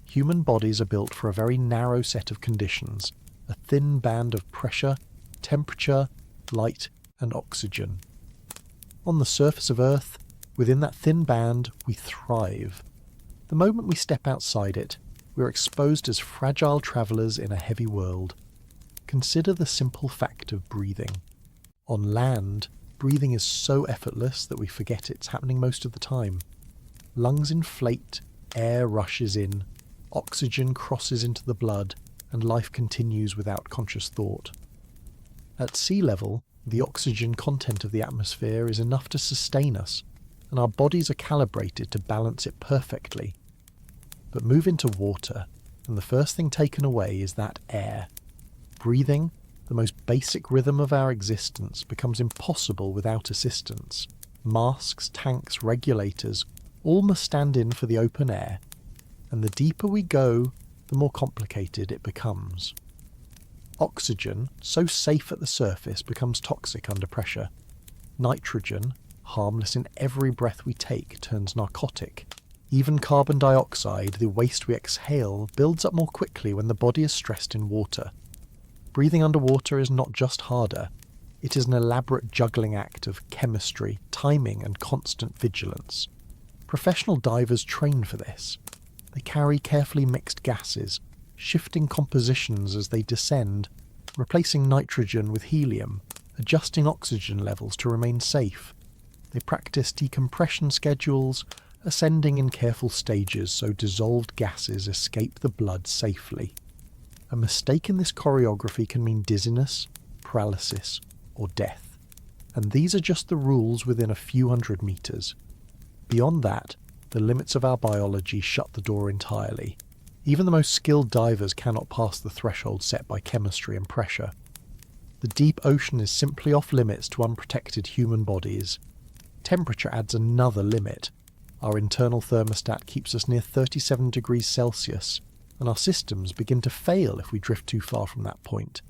Human bodies are built for a very narrow set of conditions, a thin band of pressure, temperature, light, and oxygen. On the surface of Earth, within that thin band, we thrive. The moment we step outside it, we're exposed as fragile travellers in a heavy world. Consider the simple fact of breathing. On land, breathing is so effortless that we forget it's happening most of the time. Lungs inflate, air rushes in, oxygen crosses into the blood, and life continues without conscious thought. At sea level, the oxygen content of the atmosphere is enough to sustain us, and our bodies are calibrated to balance it perfectly. But move into water, and the first thing taken away is that air. Breathing, the most basic rhythm of our existence, becomes impossible without assistance. Masks, tanks, regulators, all must stand in for the open air, and the deeper we go, the more complicated it becomes. Oxygen, so safe at the surface, becomes toxic under pressure. Nitrogen, harmless in every breath we take, turns narcotic. Even carbon dioxide, the waste we exhale, builds up more quickly when the body is stressed in water. Breathing underwater is not just harder, it is an elaborate juggling act of chemistry, timing, and constant vigilance. Professional divers train for this. They carry carefully mixed gases, shifting compositions as they descend, replacing nitrogen with helium, adjusting oxygen levels to remain safe. They practice decompression schedules, ascending in careful stages so dissolved gases escape the blood safely. A mistake in this choreography can mean dizziness, paralysis, or death. And these are just the rules within a few hundred meters. Beyond that, the limits of our biology shut the door entirely. Even the most skilled divers cannot pass the threshold set by chemistry and pressure. The deep ocean is simply off limits to unprotected human bodies. Temperature adds another limit. Our internal thermostat keeps us near 37 degrees Celsius, and our systems begin to fail if we drift too far from that point.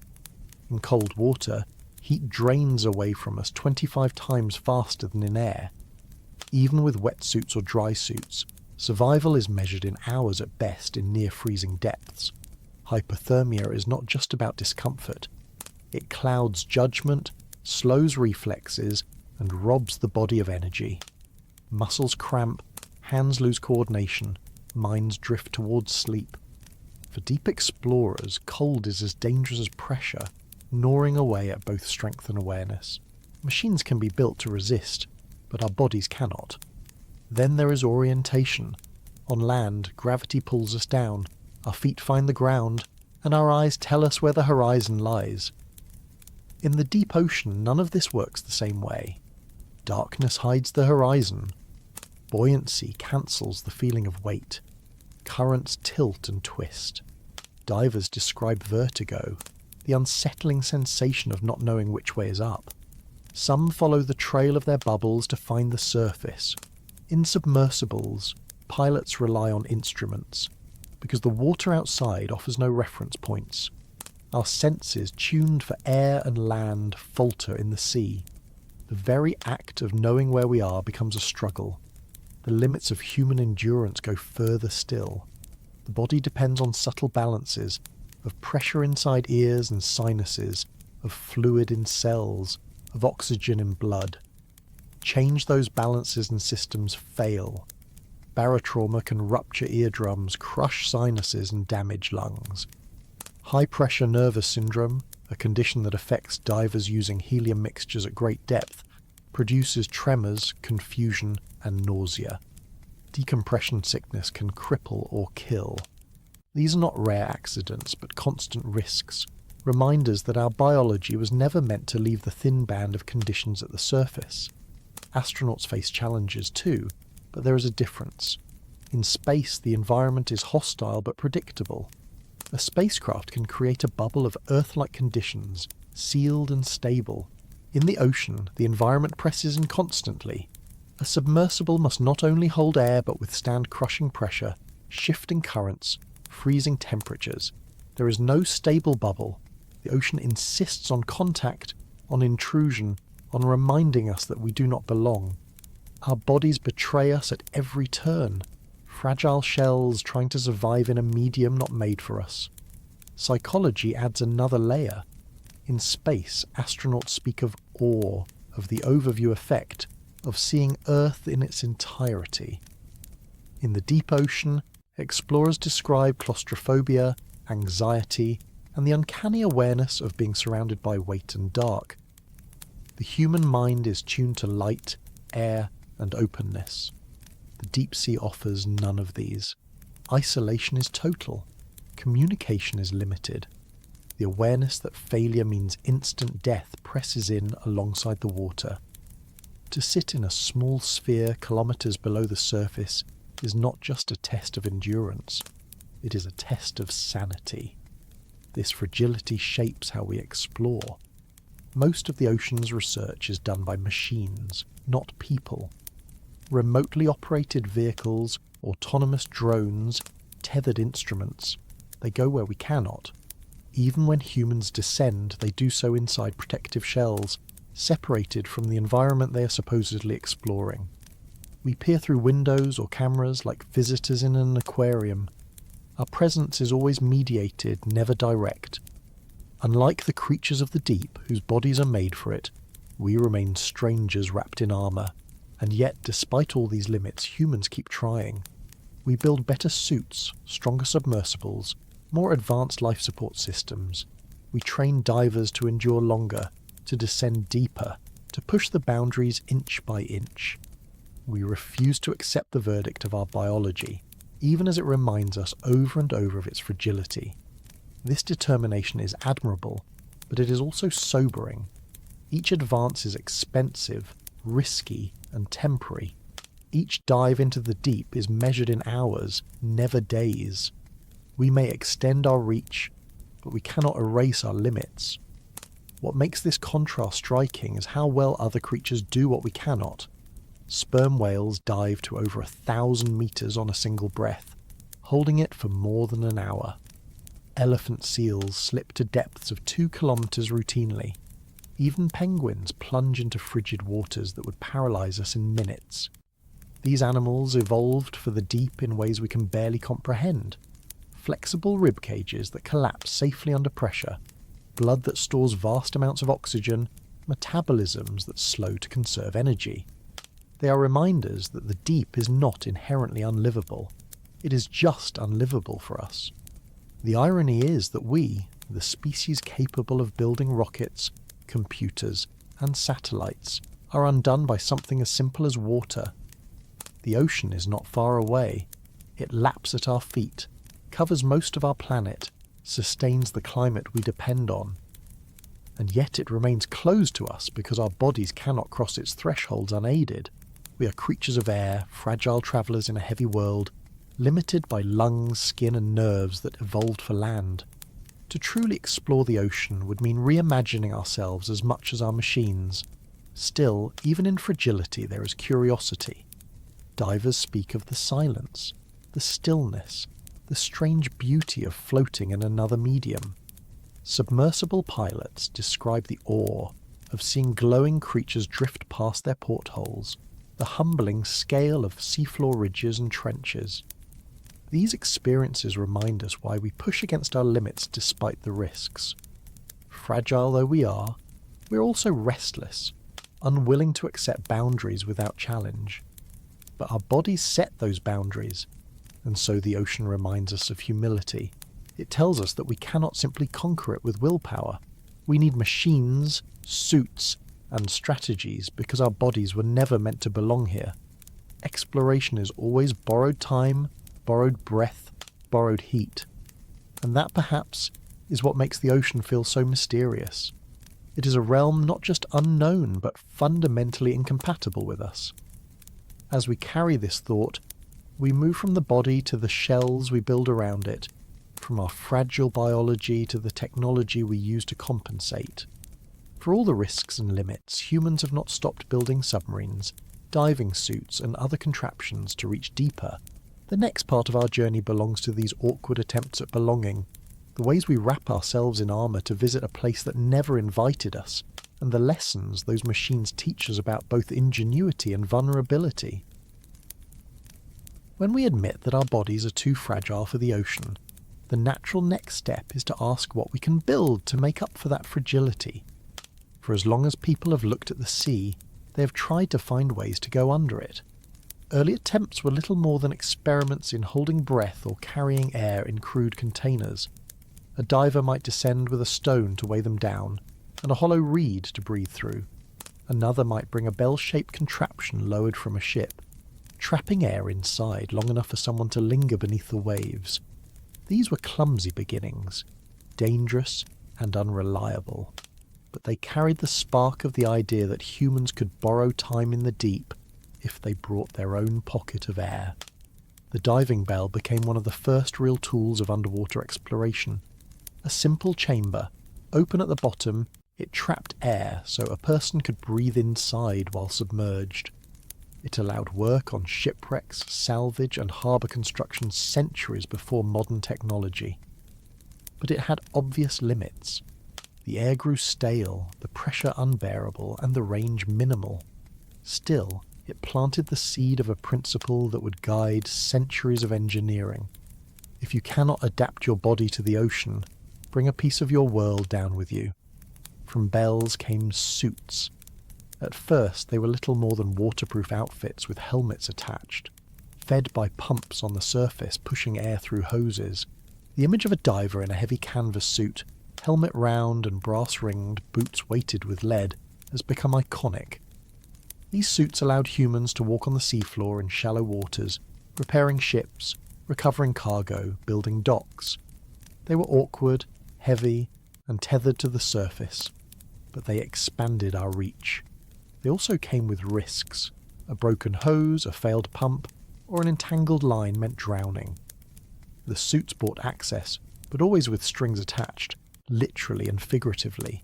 In cold water, heat drains away from us 25 times faster than in air. Even with wetsuits or dry suits, survival is measured in hours at best in near-freezing depths. Hypothermia is not just about discomfort. It clouds judgment, slows reflexes, and robs the body of energy. Muscles cramp, hands lose coordination, minds drift towards sleep. For deep explorers, cold is as dangerous as pressure, gnawing away at both strength and awareness. Machines can be built to resist, but our bodies cannot. Then there is orientation. On land, gravity pulls us down, our feet find the ground, and our eyes tell us where the horizon lies. In the deep ocean, none of this works the same way. Darkness hides the horizon. Buoyancy cancels the feeling of weight. Currents tilt and twist. Divers describe vertigo, the unsettling sensation of not knowing which way is up. Some follow the trail of their bubbles to find the surface. In submersibles, pilots rely on instruments, because the water outside offers no reference points. Our senses, tuned for air and land, falter in the sea. The very act of knowing where we are becomes a struggle. The limits of human endurance go further still. The body depends on subtle balances, of pressure inside ears and sinuses, of fluid in cells, of oxygen in blood. Change those balances and systems fail. Barotrauma can rupture eardrums, crush sinuses and damage lungs. High-pressure nervous syndrome, a condition that affects divers using helium mixtures at great depth, produces tremors, confusion and nausea. Decompression sickness can cripple or kill. These are not rare accidents, but constant risks, reminders that our biology was never meant to leave the thin band of conditions at the surface. Astronauts face challenges too, but there is a difference. In space, the environment is hostile but predictable. A spacecraft can create a bubble of Earth-like conditions, sealed and stable. In the ocean, the environment presses in constantly. A submersible must not only hold air but withstand crushing pressure, shifting currents, freezing temperatures. There is no stable bubble. The ocean insists on contact, on intrusion, on reminding us that we do not belong. Our bodies betray us at every turn. Fragile shells trying to survive in a medium not made for us. Psychology adds another layer. In space, astronauts speak of awe, of the overview effect, of seeing Earth in its entirety. In the deep ocean, explorers describe claustrophobia, anxiety, and the uncanny awareness of being surrounded by weight and dark. The human mind is tuned to light, air, and openness. The deep sea offers none of these. Isolation is total. Communication is limited. The awareness that failure means instant death presses in alongside the water. To sit in a small sphere kilometres below the surface is not just a test of endurance, it is a test of sanity. This fragility shapes how we explore. Most of the ocean's research is done by machines, not people. Remotely operated vehicles, autonomous drones, tethered instruments, they go where we cannot. Even when humans descend, they do so inside protective shells, separated from the environment they are supposedly exploring. We peer through windows or cameras like visitors in an aquarium. Our presence is always mediated, never direct. Unlike the creatures of the deep, whose bodies are made for it, we remain strangers wrapped in armour. And yet, despite all these limits, humans keep trying. We build better suits, stronger submersibles, more advanced life support systems. We train divers to endure longer, to descend deeper, to push the boundaries inch by inch. We refuse to accept the verdict of our biology, even as it reminds us over and over of its fragility. This determination is admirable, but it is also sobering. Each advance is expensive, risky, and temporary. Each dive into the deep is measured in hours, never days. We may extend our reach, but we cannot erase our limits. What makes this contrast striking is how well other creatures do what we cannot. Sperm whales dive to over 1,000 meters on a single breath, holding it for more than an hour. Elephant seals slip to depths of 2 kilometers routinely. Even penguins plunge into frigid waters that would paralyze us in minutes. These animals evolved for the deep in ways we can barely comprehend. Flexible rib cages that collapse safely under pressure, blood that stores vast amounts of oxygen, metabolisms that slow to conserve energy. They are reminders that the deep is not inherently unlivable. It is just unlivable for us. The irony is that we, the species capable of building rockets, computers, and satellites, are undone by something as simple as water. The ocean is not far away. It laps at our feet, covers most of our planet, sustains the climate we depend on. And yet it remains closed to us because our bodies cannot cross its thresholds unaided. We are creatures of air, fragile travellers in a heavy world, limited by lungs, skin and nerves that evolved for land. To truly explore the ocean would mean reimagining ourselves as much as our machines. Still, even in fragility there is curiosity. Divers speak of the silence, the stillness, the strange beauty of floating in another medium. Submersible pilots describe the awe of seeing glowing creatures drift past their portholes, the humbling scale of seafloor ridges and trenches. These experiences remind us why we push against our limits despite the risks. Fragile though we are, we're also restless, unwilling to accept boundaries without challenge. But our bodies set those boundaries, and so the ocean reminds us of humility. It tells us that we cannot simply conquer it with willpower. We need machines, suits, and strategies because our bodies were never meant to belong here. Exploration is always borrowed time, borrowed breath, borrowed heat. And that perhaps is what makes the ocean feel so mysterious. It is a realm not just unknown but fundamentally incompatible with us. As we carry this thought, we move from the body to the shells we build around it, from our fragile biology to the technology we use to compensate. For all the risks and limits, humans have not stopped building submarines, diving suits, and other contraptions to reach deeper. The next part of our journey belongs to these awkward attempts at belonging, the ways we wrap ourselves in armour to visit a place that never invited us, and the lessons those machines teach us about both ingenuity and vulnerability. When we admit that our bodies are too fragile for the ocean, the natural next step is to ask what we can build to make up for that fragility. For as long as people have looked at the sea, they have tried to find ways to go under it. Early attempts were little more than experiments in holding breath or carrying air in crude containers. A diver might descend with a stone to weigh them down, and a hollow reed to breathe through. Another might bring a bell-shaped contraption lowered from a ship, trapping air inside long enough for someone to linger beneath the waves. These were clumsy beginnings, dangerous and unreliable, but they carried the spark of the idea that humans could borrow time in the deep if they brought their own pocket of air. The diving bell became one of the first real tools of underwater exploration. A simple chamber, open at the bottom, it trapped air so a person could breathe inside while submerged. It allowed work on shipwrecks, salvage and harbour construction centuries before modern technology. But it had obvious limits. The air grew stale, the pressure unbearable, and the range minimal. Still, it planted the seed of a principle that would guide centuries of engineering. If you cannot adapt your body to the ocean, bring a piece of your world down with you. From bells came suits. At first, they were little more than waterproof outfits with helmets attached, fed by pumps on the surface pushing air through hoses. The image of a diver in a heavy canvas suit, helmet round and brass-ringed, boots weighted with lead, has become iconic. These suits allowed humans to walk on the seafloor in shallow waters, repairing ships, recovering cargo, building docks. They were awkward, heavy, and tethered to the surface, but they expanded our reach. They also came with risks. A broken hose, a failed pump, or an entangled line meant drowning. The suits brought access, but always with strings attached, literally and figuratively.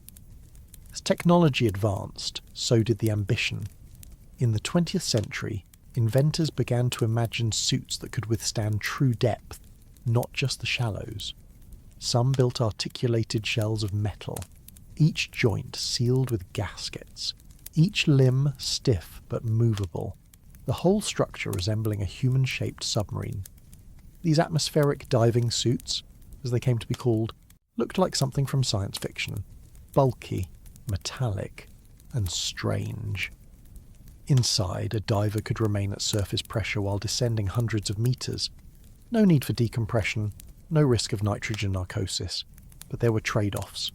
As technology advanced, so did the ambition. In the 20th century, inventors began to imagine suits that could withstand true depth, not just the shallows. Some built articulated shells of metal, each joint sealed with gaskets, each limb stiff but movable, the whole structure resembling a human-shaped submarine. These atmospheric diving suits, as they came to be called, looked like something from science fiction, bulky, metallic, and strange. Inside, a diver could remain at surface pressure while descending hundreds of meters. No need for decompression, no risk of nitrogen narcosis, but there were trade-offs.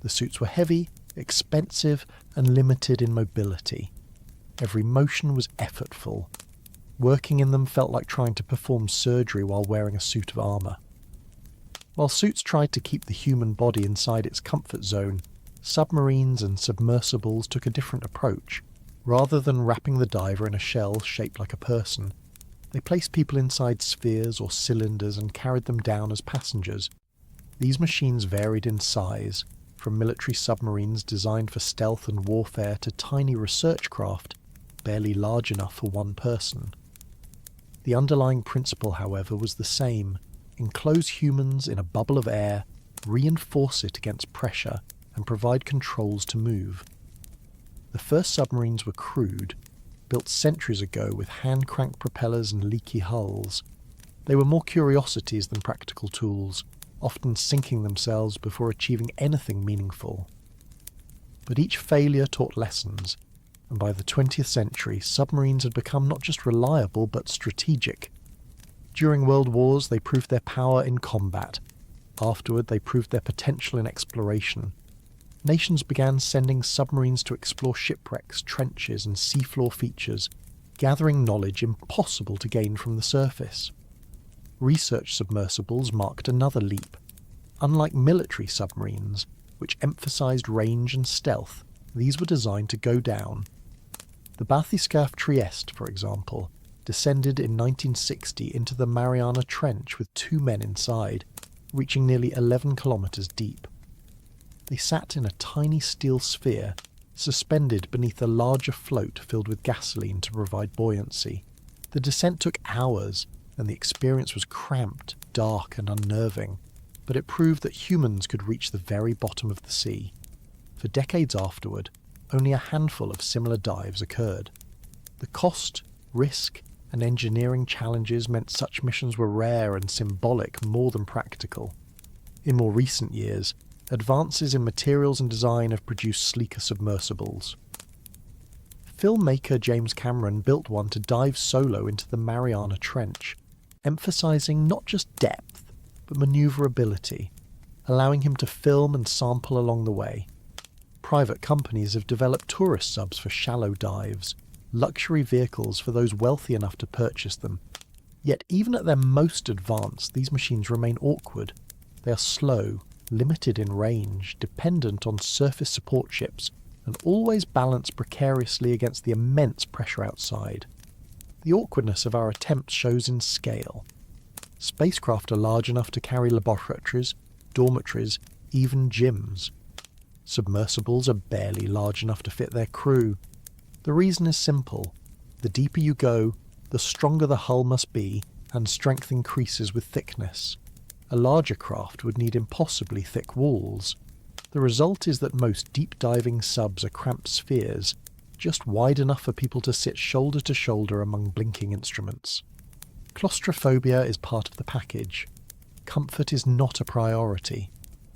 The suits were heavy, expensive, and limited in mobility. Every motion was effortful. Working in them felt like trying to perform surgery while wearing a suit of armour. While suits tried to keep the human body inside its comfort zone, submarines and submersibles took a different approach. Rather than wrapping the diver in a shell shaped like a person, they placed people inside spheres or cylinders and carried them down as passengers. These machines varied in size, from military submarines designed for stealth and warfare to tiny research craft, barely large enough for one person. The underlying principle, however, was the same: enclose humans in a bubble of air, reinforce it against pressure, and provide controls to move. The first submarines were crude, built centuries ago with hand-cranked propellers and leaky hulls. They were more curiosities than practical tools, often sinking themselves before achieving anything meaningful. But each failure taught lessons, and by the 20th century, submarines had become not just reliable but strategic. During World Wars, they proved their power in combat. Afterward, they proved their potential in exploration. Nations began sending submarines to explore shipwrecks, trenches, and seafloor features, gathering knowledge impossible to gain from the surface. Research submersibles marked another leap. Unlike military submarines, which emphasized range and stealth, these were designed to go down. The bathyscaphe Trieste, for example, descended in 1960 into the Mariana Trench with 2 men inside, reaching nearly 11 kilometers deep. They sat in a tiny steel sphere, suspended beneath a larger float filled with gasoline to provide buoyancy. The descent took hours, and the experience was cramped, dark, and unnerving, but it proved that humans could reach the very bottom of the sea. For decades afterward, only a handful of similar dives occurred. The cost, risk, and engineering challenges meant such missions were rare and symbolic more than practical. In more recent years, advances in materials and design have produced sleeker submersibles. Filmmaker James Cameron built one to dive solo into the Mariana Trench, emphasizing not just depth, but maneuverability, allowing him to film and sample along the way. Private companies have developed tourist subs for shallow dives, luxury vehicles for those wealthy enough to purchase them. Yet even at their most advanced, these machines remain awkward. They are slow, limited in range, dependent on surface support ships, and always balanced precariously against the immense pressure outside. The awkwardness of our attempts shows in scale. Spacecraft are large enough to carry laboratories, dormitories, even gyms. Submersibles are barely large enough to fit their crew. The reason is simple. The deeper you go, the stronger the hull must be, and strength increases with thickness. A larger craft would need impossibly thick walls. The result is that most deep-diving subs are cramped spheres, just wide enough for people to sit shoulder to shoulder among blinking instruments. Claustrophobia is part of the package. Comfort is not a priority.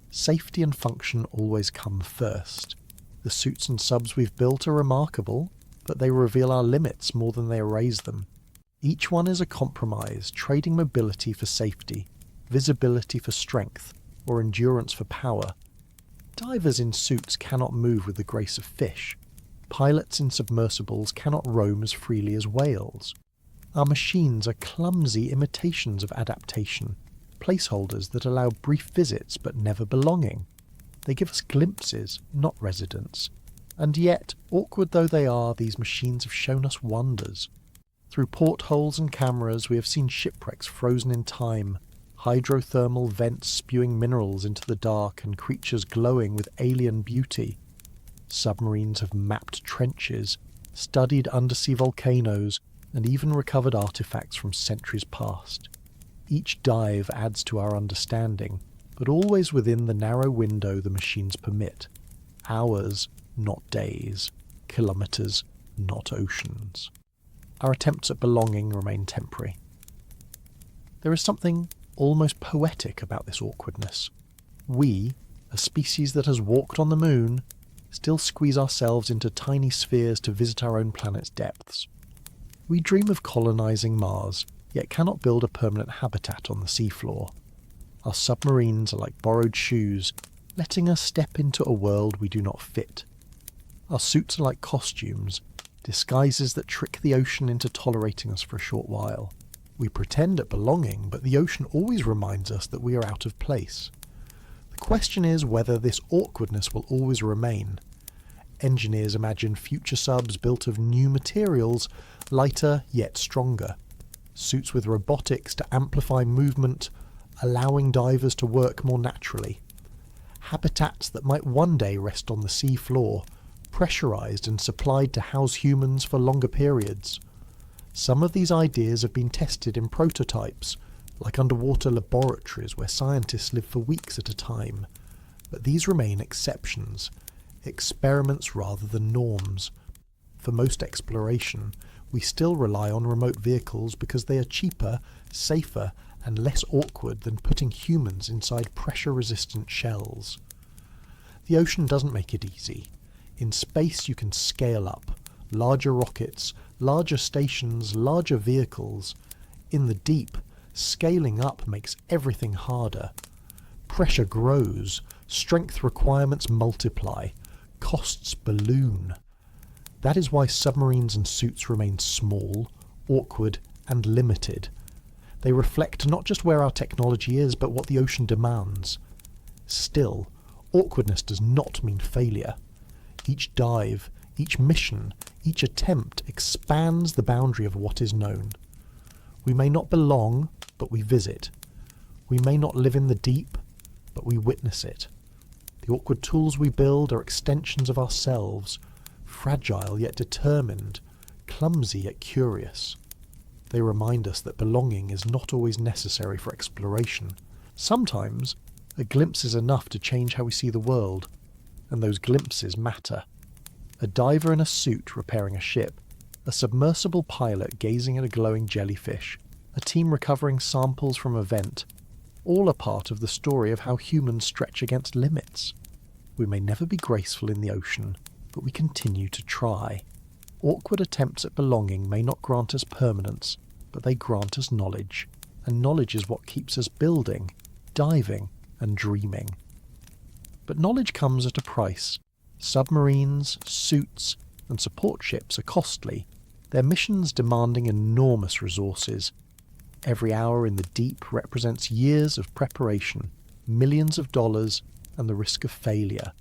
Safety and function always come first. The suits and subs we've built are remarkable, but they reveal our limits more than they erase them. Each one is a compromise, trading mobility for safety, visibility for strength, or endurance for power. Divers in suits cannot move with the grace of fish. Pilots in submersibles cannot roam as freely as whales. Our machines are clumsy imitations of adaptation, placeholders that allow brief visits but never belonging. They give us glimpses, not residence. And yet, awkward though they are, these machines have shown us wonders. Through portholes and cameras we have seen shipwrecks frozen in time, hydrothermal vents spewing minerals into the dark and creatures glowing with alien beauty. Submarines have mapped trenches, studied undersea volcanoes, and even recovered artifacts from centuries past. Each dive adds to our understanding, but always within the narrow window the machines permit. Hours, not days. Kilometers, not oceans. Our attempts at belonging remain temporary. There is something almost poetic about this awkwardness. We, a species that has walked on the moon, still squeeze ourselves into tiny spheres to visit our own planet's depths. We dream of colonizing Mars, yet cannot build a permanent habitat on the seafloor. Our submarines are like borrowed shoes, letting us step into a world we do not fit. Our suits are like costumes, disguises that trick the ocean into tolerating us for a short while. We pretend at belonging, but the ocean always reminds us that we are out of place. The question is whether this awkwardness will always remain. Engineers imagine future subs built of new materials, lighter yet stronger. Suits with robotics to amplify movement, allowing divers to work more naturally. Habitats that might one day rest on the sea floor, pressurized and supplied to house humans for longer periods. Some of these ideas have been tested in prototypes, like underwater laboratories where scientists live for weeks at a time. But these remain exceptions, experiments rather than norms. For most exploration, we still rely on remote vehicles because they are cheaper safer and less awkward than putting humans inside pressure-resistant shells. The ocean doesn't make it easy. In space you can scale up. Larger rockets, larger stations, larger vehicles. In the deep, scaling up makes everything harder. Pressure grows, strength requirements multiply, costs balloon. That is why submarines and suits remain small, awkward, and limited. They reflect not just where our technology is, but what the ocean demands. Still, awkwardness does not mean failure. Each dive, each mission, each attempt expands the boundary of what is known. We may not belong, but we visit. We may not live in the deep, but we witness it. The awkward tools we build are extensions of ourselves, fragile yet determined, clumsy yet curious. They remind us that belonging is not always necessary for exploration. Sometimes, a glimpse is enough to change how we see the world, and those glimpses matter. A diver in a suit repairing a ship, a submersible pilot gazing at a glowing jellyfish, a team recovering samples from a vent, all are part of the story of how humans stretch against limits. We may never be graceful in the ocean, but we continue to try. Awkward attempts at belonging may not grant us permanence, but they grant us knowledge, and knowledge is what keeps us building, diving, and dreaming. But knowledge comes at a price. Submarines, suits, and support ships are costly, their missions demanding enormous resources. Every hour in the deep represents years of preparation, millions of dollars, and the risk of failure.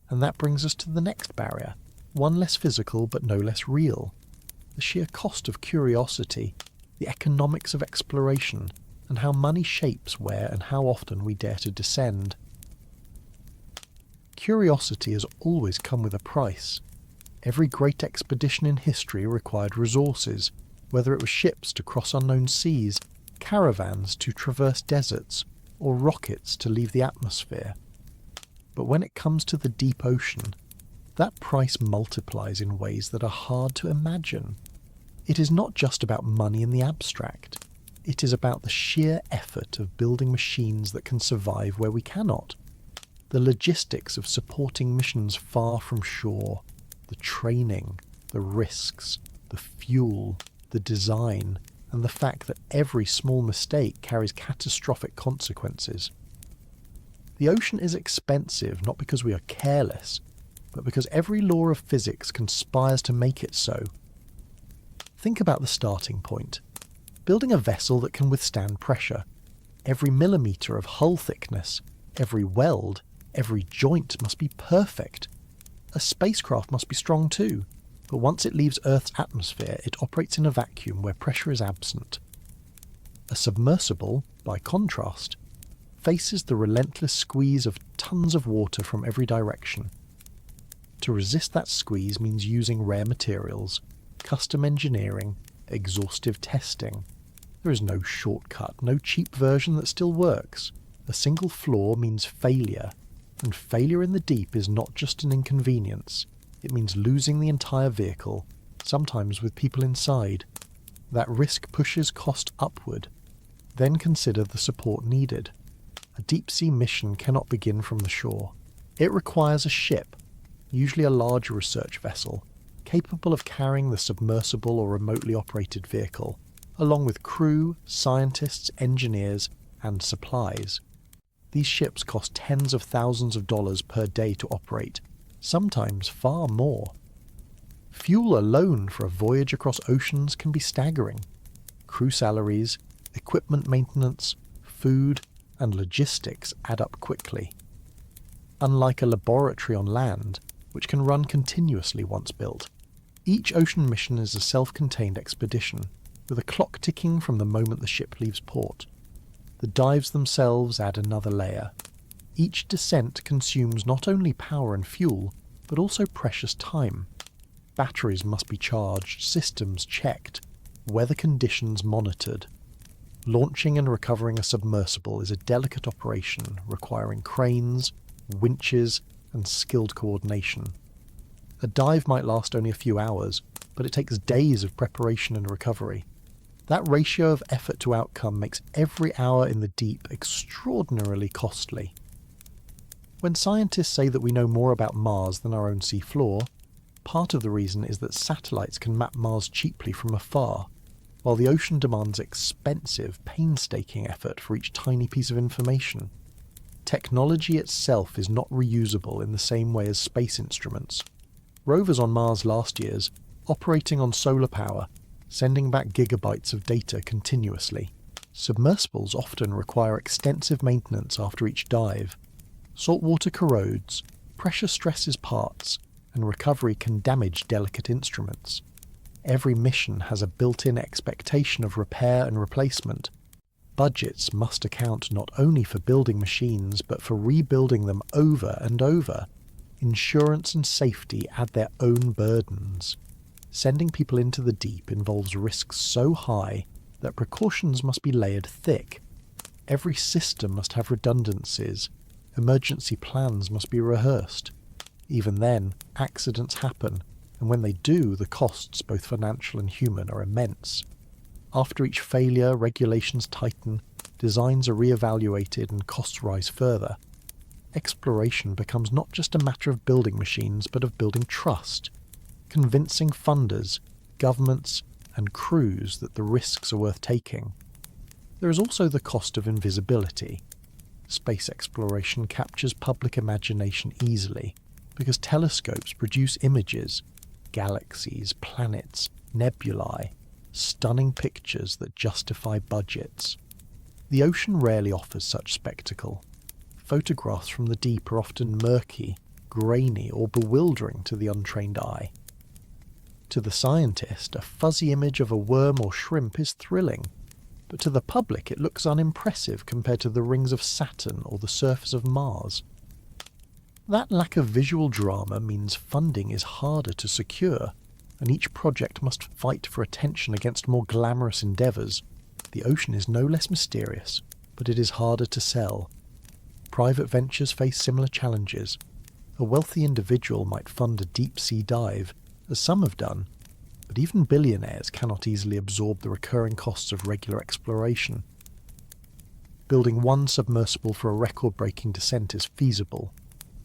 And that brings us to the next barrier, one less physical but no less real. The sheer cost of curiosity, the economics of exploration, and how money shapes where and how often we dare to descend. Curiosity has always come with a price. Every great expedition in history required resources, whether it was ships to cross unknown seas, caravans to traverse deserts, or rockets to leave the atmosphere. But when it comes to the deep ocean, that price multiplies in ways that are hard to imagine. It is not just about money in the abstract. It is about the sheer effort of building machines that can survive where we cannot. The logistics of supporting missions far from shore, the training, the risks, the fuel, the design, and the fact that every small mistake carries catastrophic consequences. The ocean is expensive not because we are careless, but because every law of physics conspires to make it so. Think about the starting point. Building a vessel that can withstand pressure. Every millimetre of hull thickness, every weld, every joint must be perfect. A spacecraft must be strong too, but once it leaves Earth's atmosphere, it operates in a vacuum where pressure is absent. A submersible, by contrast, faces the relentless squeeze of tons of water from every direction. To resist that squeeze means using rare materials, custom engineering, exhaustive testing. There is no shortcut, no cheap version that still works. A single flaw means failure, and failure in the deep is not just an inconvenience. It means losing the entire vehicle, sometimes with people inside. That risk pushes cost upward. Then consider the support needed. A deep-sea mission cannot begin from the shore. It requires a ship, usually a larger research vessel, capable of carrying the submersible or remotely operated vehicle, along with crew, scientists, engineers, and supplies. These ships cost tens of thousands of dollars per day to operate, sometimes far more. Fuel alone for a voyage across oceans can be staggering. Crew salaries, equipment maintenance, food, and logistics add up quickly. Unlike a laboratory on land, which can run continuously once built, each ocean mission is a self-contained expedition, with a clock ticking from the moment the ship leaves port. The dives themselves add another layer. Each descent consumes not only power and fuel, but also precious time. Batteries must be charged, systems checked, weather conditions monitored. Launching and recovering a submersible is a delicate operation requiring cranes, winches, and skilled coordination. A dive might last only a few hours, but it takes days of preparation and recovery. That ratio of effort to outcome makes every hour in the deep extraordinarily costly. When scientists say that we know more about Mars than our own seafloor, part of the reason is that satellites can map Mars cheaply from afar, while the ocean demands expensive, painstaking effort for each tiny piece of information. Technology itself is not reusable in the same way as space instruments. Rovers on Mars last year's, operating on solar power, sending back gigabytes of data continuously. Submersibles often require extensive maintenance after each dive. Saltwater corrodes, pressure stresses parts, and recovery can damage delicate instruments. Every mission has a built-in expectation of repair and replacement. Budgets must account not only for building machines, but for rebuilding them over and over. Insurance and safety add their own burdens. Sending people into the deep involves risks so high that precautions must be layered thick. Every system must have redundancies. Emergency plans must be rehearsed. Even then, accidents happen, and when they do, the costs, both financial and human, are immense. After each failure, regulations tighten, designs are re-evaluated, and costs rise further. Exploration becomes not just a matter of building machines, but of building trust, convincing funders, governments, and crews that the risks are worth taking. There is also the cost of invisibility. Space exploration captures public imagination easily, because telescopes produce images, galaxies, planets, nebulae, stunning pictures that justify budgets. The ocean rarely offers such spectacle. Photographs from the deep are often murky, grainy, or bewildering to the untrained eye. To the scientist, a fuzzy image of a worm or shrimp is thrilling, but to the public it looks unimpressive compared to the rings of Saturn or the surface of Mars. That lack of visual drama means funding is harder to secure, and each project must fight for attention against more glamorous endeavours. The ocean is no less mysterious, but it is harder to sell. Private ventures face similar challenges. A wealthy individual might fund a deep-sea dive, as some have done, but even billionaires cannot easily absorb the recurring costs of regular exploration. Building one submersible for a record-breaking descent is feasible.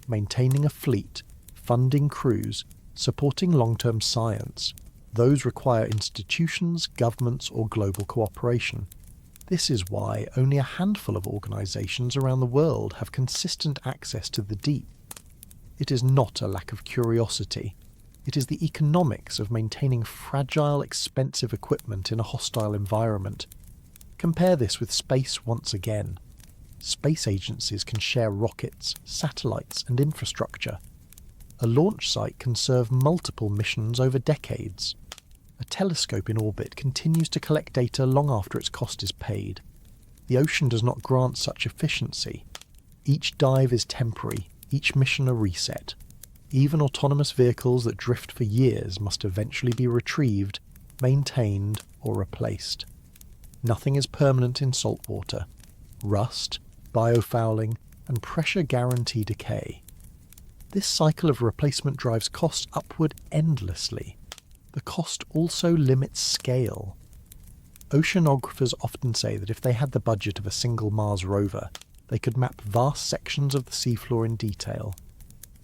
Maintaining a fleet, funding crews, supporting long-term science, those require institutions, governments, or global cooperation. This is why only a handful of organisations around the world have consistent access to the deep. It is not a lack of curiosity. It is the economics of maintaining fragile, expensive equipment in a hostile environment. Compare this with space once again. Space agencies can share rockets, satellites, and infrastructure. A launch site can serve multiple missions over decades. A telescope in orbit continues to collect data long after its cost is paid. The ocean does not grant such efficiency. Each dive is temporary, each mission a reset. Even autonomous vehicles that drift for years must eventually be retrieved, maintained, or replaced. Nothing is permanent in saltwater. Rust, biofouling, and pressure guarantee decay. This cycle of replacement drives costs upward endlessly. The cost also limits scale. Oceanographers often say that if they had the budget of a single Mars rover, they could map vast sections of the seafloor in detail.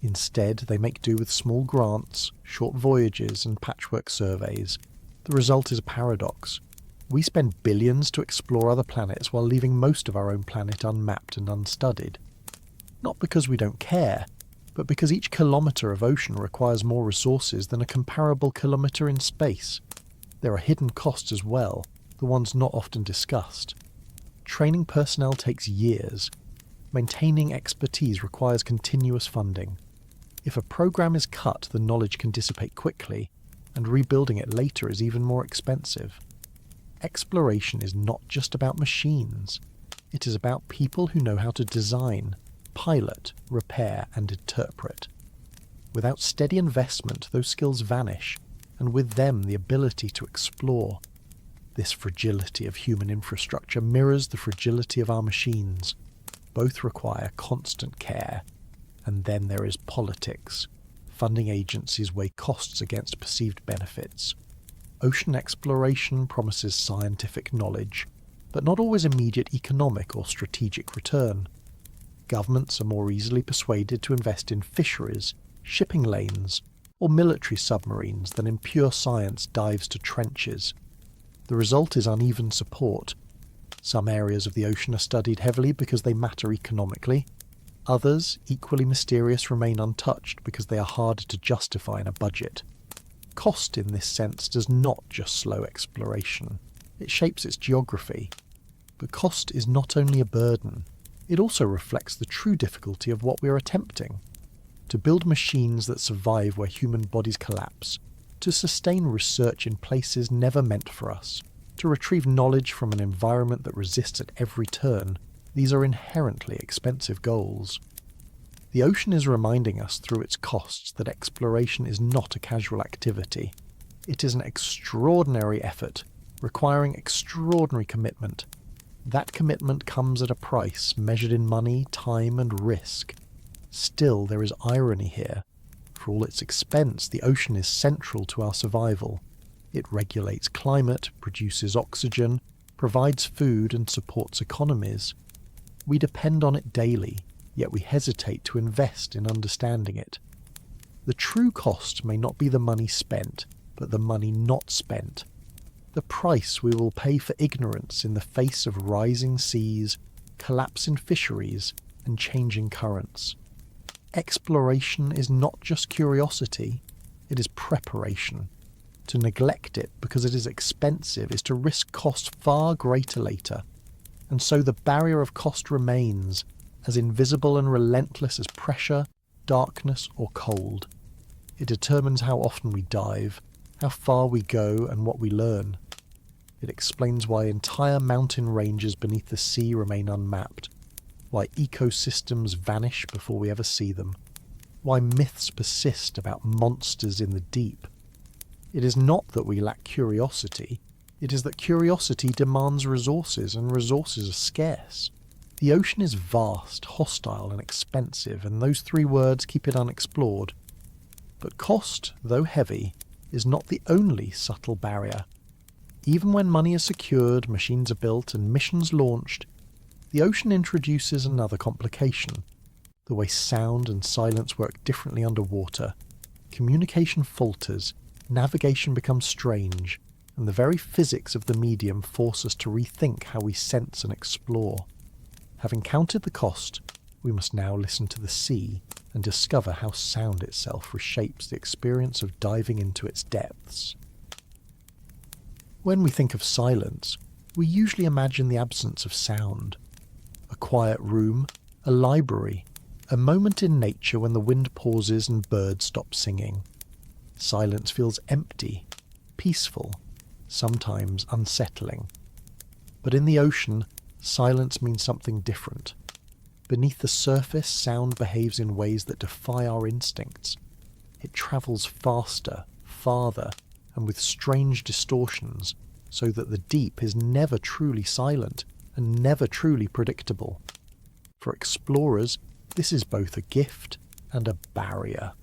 Instead, they make do with small grants, short voyages, and patchwork surveys. The result is a paradox. We spend billions to explore other planets while leaving most of our own planet unmapped and unstudied. Not because we don't care, but because each kilometre of ocean requires more resources than a comparable kilometre in space. There are hidden costs as well, the ones not often discussed. Training personnel takes years. Maintaining expertise requires continuous funding. If a program is cut, the knowledge can dissipate quickly, and rebuilding it later is even more expensive. Exploration is not just about machines. It is about people who know how to design, pilot, repair, and interpret. Without steady investment, those skills vanish, and with them the ability to explore. This fragility of human infrastructure mirrors the fragility of our machines. Both require constant care. And then there is politics. Funding agencies weigh costs against perceived benefits. Ocean exploration promises scientific knowledge, but not always immediate economic or strategic return. Governments are more easily persuaded to invest in fisheries, shipping lanes, or military submarines than in pure science dives to trenches. The result is uneven support. Some areas of the ocean are studied heavily because they matter economically. Others, equally mysterious, remain untouched because they are harder to justify in a budget. Cost in this sense does not just slow exploration. It shapes its geography. But cost is not only a burden, it also reflects the true difficulty of what we are attempting. To build machines that survive where human bodies collapse, to sustain research in places never meant for us, to retrieve knowledge from an environment that resists at every turn, these are inherently expensive goals. The ocean is reminding us through its costs that exploration is not a casual activity. It is an extraordinary effort, requiring extraordinary commitment. That commitment comes at a price measured in money, time, and risk. Still, there is irony here. For all its expense, the ocean is central to our survival. It regulates climate, produces oxygen, provides food, and supports economies. We depend on it daily, yet we hesitate to invest in understanding it. The true cost may not be the money spent, but the money not spent. The price we will pay for ignorance in the face of rising seas, collapse in fisheries, and changing currents. Exploration is not just curiosity, it is preparation. To neglect it because it is expensive is to risk cost far greater later. And so the barrier of cost remains, as invisible and relentless as pressure, darkness, or cold. It determines how often we dive, how far we go, and what we learn. It explains why entire mountain ranges beneath the sea remain unmapped, why ecosystems vanish before we ever see them, why myths persist about monsters in the deep. It is not that we lack curiosity, it is that curiosity demands resources, and resources are scarce. The ocean is vast, hostile, and expensive, and those three words keep it unexplored. But cost, though heavy, is not the only subtle barrier. Even when money is secured, machines are built, and missions launched, the ocean introduces another complication. The way sound and silence work differently underwater. Communication falters, navigation becomes strange, and the very physics of the medium force us to rethink how we sense and explore. Having counted the cost, we must now listen to the sea and discover how sound itself reshapes the experience of diving into its depths. When we think of silence, we usually imagine the absence of sound. A quiet room, a library, a moment in nature when the wind pauses and birds stop singing. Silence feels empty, peaceful, sometimes unsettling. But in the ocean, silence means something different. Beneath the surface, sound behaves in ways that defy our instincts. It travels faster, farther, and with strange distortions, so that the deep is never truly silent and never truly predictable. For explorers, this is both a gift and a barrier.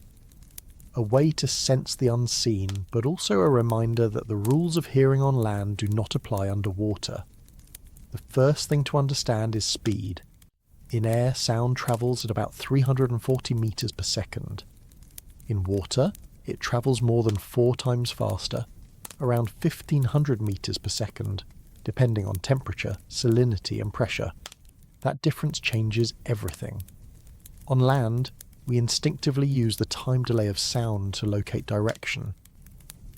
A way to sense the unseen, but also a reminder that the rules of hearing on land do not apply underwater. The first thing to understand is speed. In air, sound travels at about 340 meters per second. In water, it travels more than 4 times faster, around 1500 meters per second, depending on temperature, salinity, and pressure. That difference changes everything. On land, we instinctively use the time delay of sound to locate direction.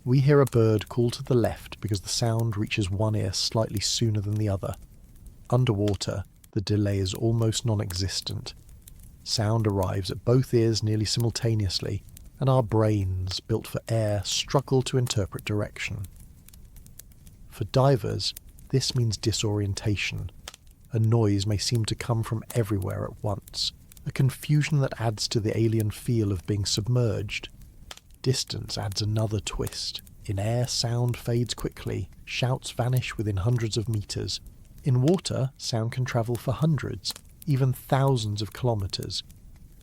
We hear a bird call to the left because the sound reaches one ear slightly sooner than the other. Underwater, the delay is almost non-existent. Sound arrives at both ears nearly simultaneously, and our brains, built for air, struggle to interpret direction. For divers, this means disorientation. A noise may seem to come from everywhere at once, a confusion that adds to the alien feel of being submerged. Distance adds another twist. In air, sound fades quickly, shouts vanish within hundreds of meters. In water, sound can travel for hundreds, even thousands of kilometers.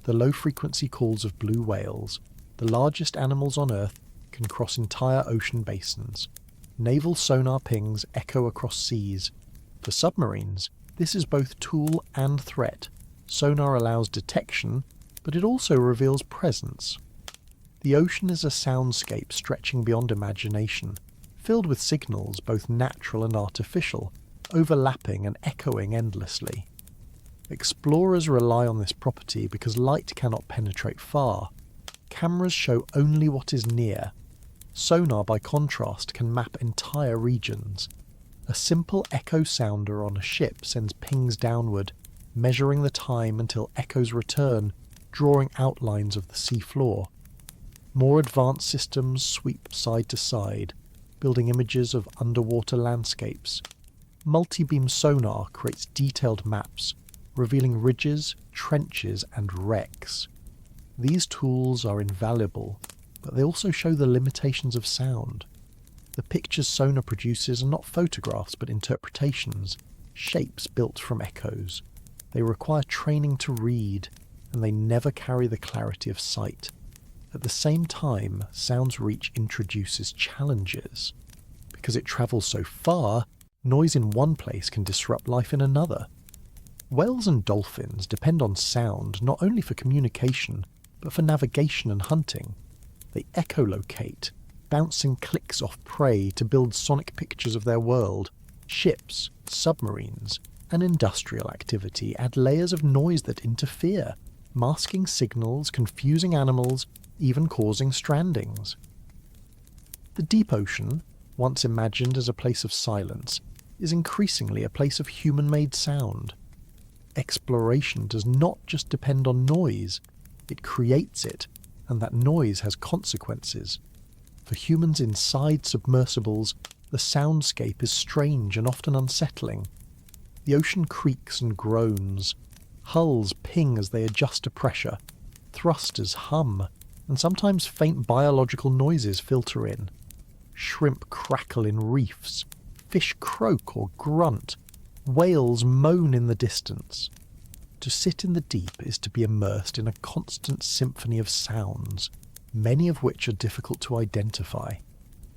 The low-frequency calls of blue whales, the largest animals on Earth, can cross entire ocean basins. naval sonar pings echo across seas. For submarines, this is both tool and threat. Sonar allows detection, but it also reveals presence. The ocean is a soundscape stretching beyond imagination, filled with signals both natural and artificial, overlapping and echoing endlessly. Explorers rely on this property because light cannot penetrate far. Cameras show only what is near. Sonar, by contrast, can map entire regions. A simple echo sounder on a ship sends pings downward, measuring the time until echoes return, drawing outlines of the seafloor. More advanced systems sweep side to side, building images of underwater landscapes. Multibeam sonar creates detailed maps, revealing ridges, trenches, and wrecks. These tools are invaluable, but they also show the limitations of sound. The pictures sonar produces are not photographs but interpretations, shapes built from echoes. They require training to read, and they never carry the clarity of sight. At the same time, sound's reach introduces challenges. Because it travels so far, noise in one place can disrupt life in another. Whales and dolphins depend on sound not only for communication, but for navigation and hunting. They echolocate, bouncing clicks off prey to build sonic pictures of their world. Ships, submarines, and industrial activity add layers of noise that interfere, masking signals, confusing animals, even causing strandings. The deep ocean, once imagined as a place of silence, is increasingly a place of human-made sound. Exploration does not just depend on noise, it creates it, and that noise has consequences. For humans inside submersibles, the soundscape is strange and often unsettling. The ocean creaks and groans. Hulls ping as they adjust to pressure. Thrusters hum, and sometimes faint biological noises filter in. Shrimp crackle in reefs. Fish croak or grunt. Whales moan in the distance. To sit in the deep is to be immersed in a constant symphony of sounds, many of which are difficult to identify.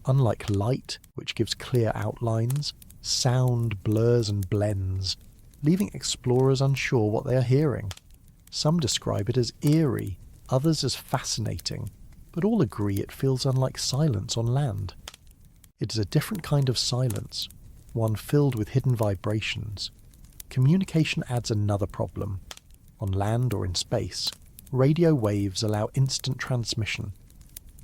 Unlike light, which gives clear outlines, sound blurs and blends, leaving explorers unsure what they are hearing. Some describe it as eerie, others as fascinating, but all agree it feels unlike silence on land. It is a different kind of silence, one filled with hidden vibrations. Communication adds another problem. On land or in space, radio waves allow instant transmission.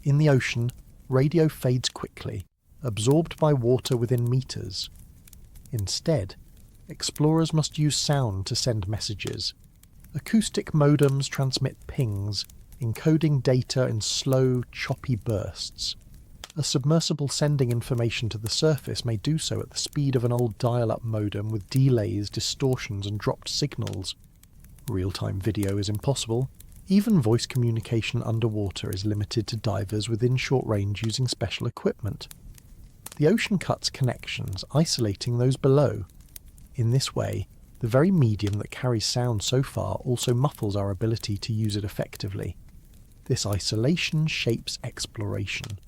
In the ocean, radio fades quickly, absorbed by water within meters. Instead, explorers must use sound to send messages. Acoustic modems transmit pings, encoding data in slow, choppy bursts. A submersible sending information to the surface may do so at the speed of an old dial-up modem with delays, distortions, and dropped signals. Real-time video is impossible. Even voice communication underwater is limited to divers within short range using special equipment. The ocean cuts connections, isolating those below. In this way, the very medium that carries sound so far also muffles our ability to use it effectively. This isolation shapes exploration.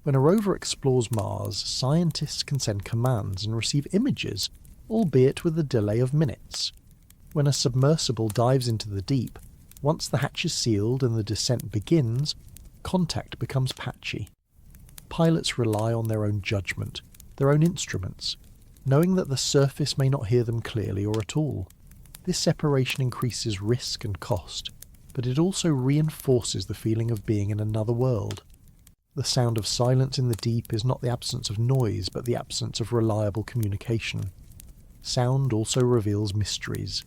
When a rover explores Mars, scientists can send commands and receive images, albeit with a delay of minutes. When a submersible dives into the deep, once the hatch is sealed and the descent begins, contact becomes patchy. Pilots rely on their own judgment, their own instruments, knowing that the surface may not hear them clearly or at all. This separation increases risk and cost, but it also reinforces the feeling of being in another world. The sound of silence in the deep is not the absence of noise, but the absence of reliable communication. Sound also reveals mysteries.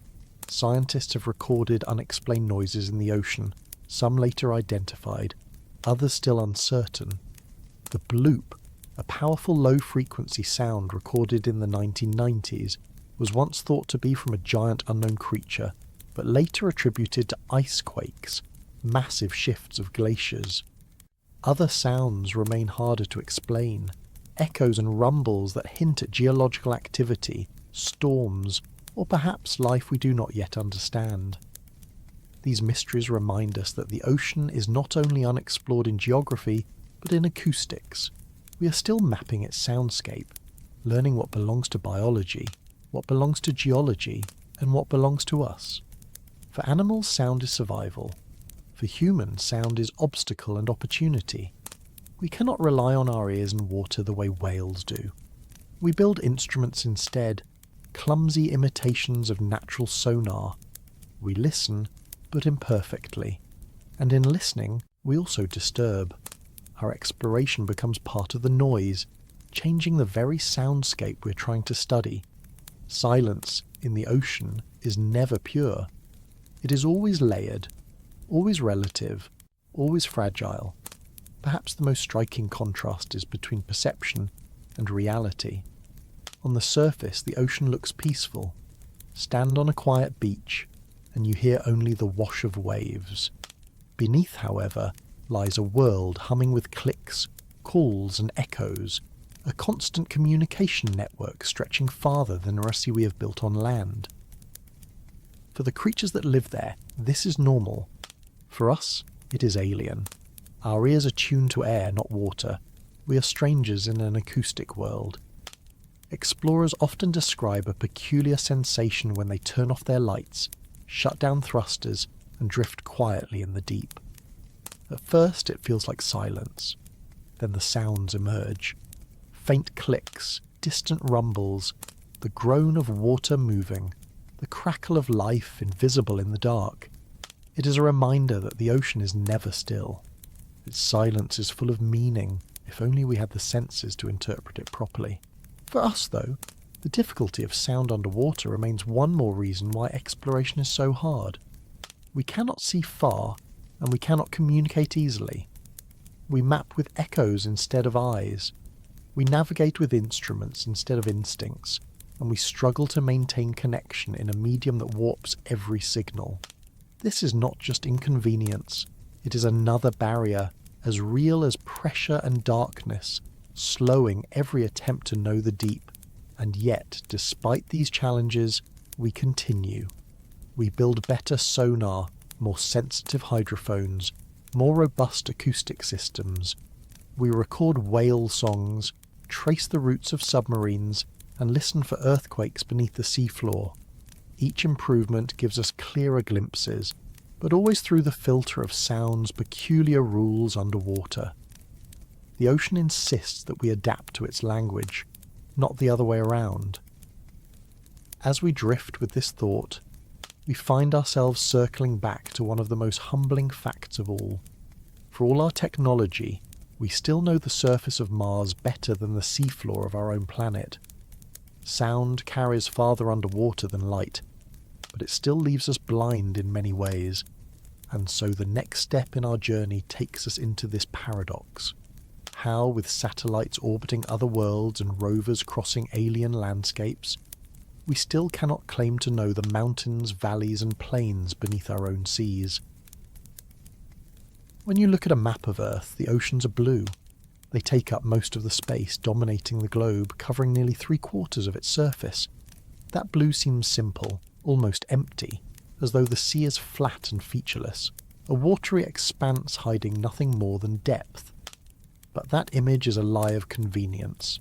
Scientists have recorded unexplained noises in the ocean, some later identified, others still uncertain. The bloop, a powerful low-frequency sound recorded in the 1990s, was once thought to be from a giant unknown creature, but later attributed to ice quakes, massive shifts of glaciers. Other sounds remain harder to explain, echoes and rumbles that hint at geological activity, storms, or perhaps life we do not yet understand. These mysteries remind us that the ocean is not only unexplored in geography, but in acoustics. we are still mapping its soundscape, learning what belongs to biology, what belongs to geology, and what belongs to us. For animals, sound is survival. For humans, sound is obstacle and opportunity. We cannot rely on our ears and water the way whales do. We build instruments instead, clumsy imitations of natural sonar. We listen, but imperfectly. And in listening, we also disturb. Our exploration becomes part of the noise, changing the very soundscape we're trying to study. Silence in the ocean is never pure. It is always layered, always relative, always fragile. Perhaps the most striking contrast is between perception and reality. On the surface, the ocean looks peaceful. Stand on a quiet beach, and you hear only the wash of waves. Beneath, however, lies a world humming with clicks, calls and echoes, a constant communication network stretching farther than the rest we have built on land. For the creatures that live there, this is normal. For us, it is alien. Our ears are tuned to air, not water. We are strangers in an acoustic world. Explorers often describe a peculiar sensation when they turn off their lights, shut down thrusters, and drift quietly in the deep. At first, it feels like silence. Then the sounds emerge. Faint clicks, distant rumbles, the groan of water moving, the crackle of life invisible in the dark. It is a reminder that the ocean is never still. Its silence is full of meaning, if only we had the senses to interpret it properly. For us, though, the difficulty of sound underwater remains one more reason why exploration is so hard. We cannot see far, and we cannot communicate easily. We map with echoes instead of eyes. We navigate with instruments instead of instincts, and we struggle to maintain connection in a medium that warps every signal. This is not just inconvenience, it is another barrier, as real as pressure and darkness, slowing every attempt to know the deep. And yet, despite these challenges, we continue. We build better sonar, more sensitive hydrophones, more robust acoustic systems. We record whale songs, trace the routes of submarines, and listen for earthquakes beneath the seafloor. Each improvement gives us clearer glimpses, but always through the filter of sound's peculiar rules underwater. The ocean insists that we adapt to its language, not the other way around. As we drift with this thought, we find ourselves circling back to one of the most humbling facts of all. For all our technology, we still know the surface of Mars better than the seafloor of our own planet. Sound carries farther underwater than light, but it still leaves us blind in many ways, and so the next step in our journey takes us into this paradox. How, with satellites orbiting other worlds and rovers crossing alien landscapes, we still cannot claim to know the mountains, valleys and plains beneath our own seas. When you look at a map of Earth, the oceans are blue. They take up most of the space, dominating the globe, covering nearly 3/4 of its surface. That blue seems simple, almost empty, as though the sea is flat and featureless, a watery expanse hiding nothing more than depth. But that image is a lie of convenience.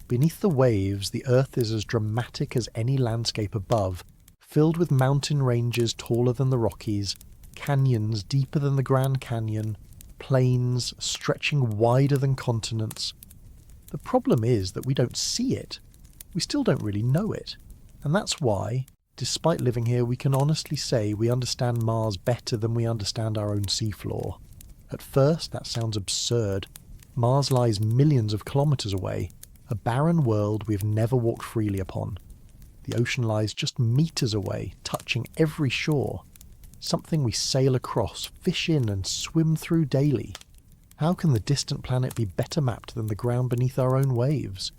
Beneath the waves, the Earth is as dramatic as any landscape above, filled with mountain ranges taller than the Rockies, canyons deeper than the Grand Canyon, plains stretching wider than continents. The problem is that we don't see it. We still don't really know it. And that's why, despite living here, we can honestly say we understand Mars better than we understand our own seafloor. At first, that sounds absurd. Mars lies millions of kilometres away, a barren world we've never walked freely upon. The ocean lies just meters away, touching every shore, something we sail across, fish in and swim through daily. How can the distant planet be better mapped than the ground beneath our own waves?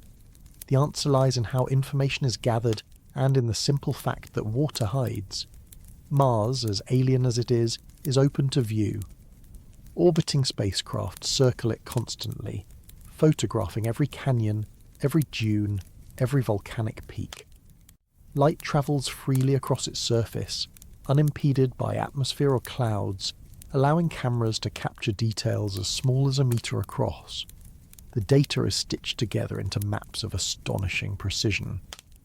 The answer lies in how information is gathered and in the simple fact that water hides. Mars, as alien as it is open to view. Orbiting spacecraft circle it constantly, photographing every canyon, every dune, every volcanic peak. Light travels freely across its surface, unimpeded by atmosphere or clouds, allowing cameras to capture details as small as a meter across. The data is stitched together into maps of astonishing precision.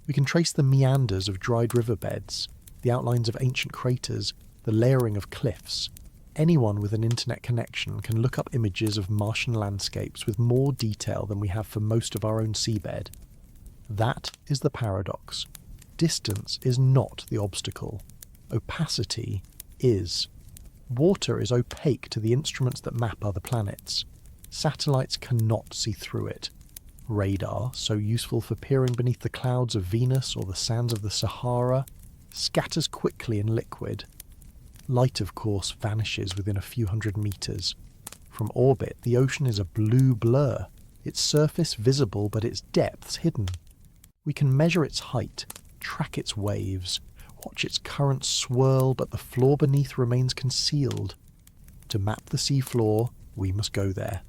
We can trace the meanders of dried riverbeds, the outlines of ancient craters, the layering of cliffs. Anyone with an internet connection can look up images of Martian landscapes with more detail than we have for most of our own seabed. That is the paradox. Distance is not the obstacle. Opacity is. Water is opaque to the instruments that map other planets. Satellites cannot see through it. Radar, so useful for peering beneath the clouds of Venus or the sands of the Sahara, scatters quickly in liquid. Light, of course, vanishes within a few hundred meters. From orbit, the ocean is a blue blur, its surface visible but its depths hidden. We can measure its height, track its waves, watch its currents swirl, but the floor beneath remains concealed. To map the seafloor, we must go there.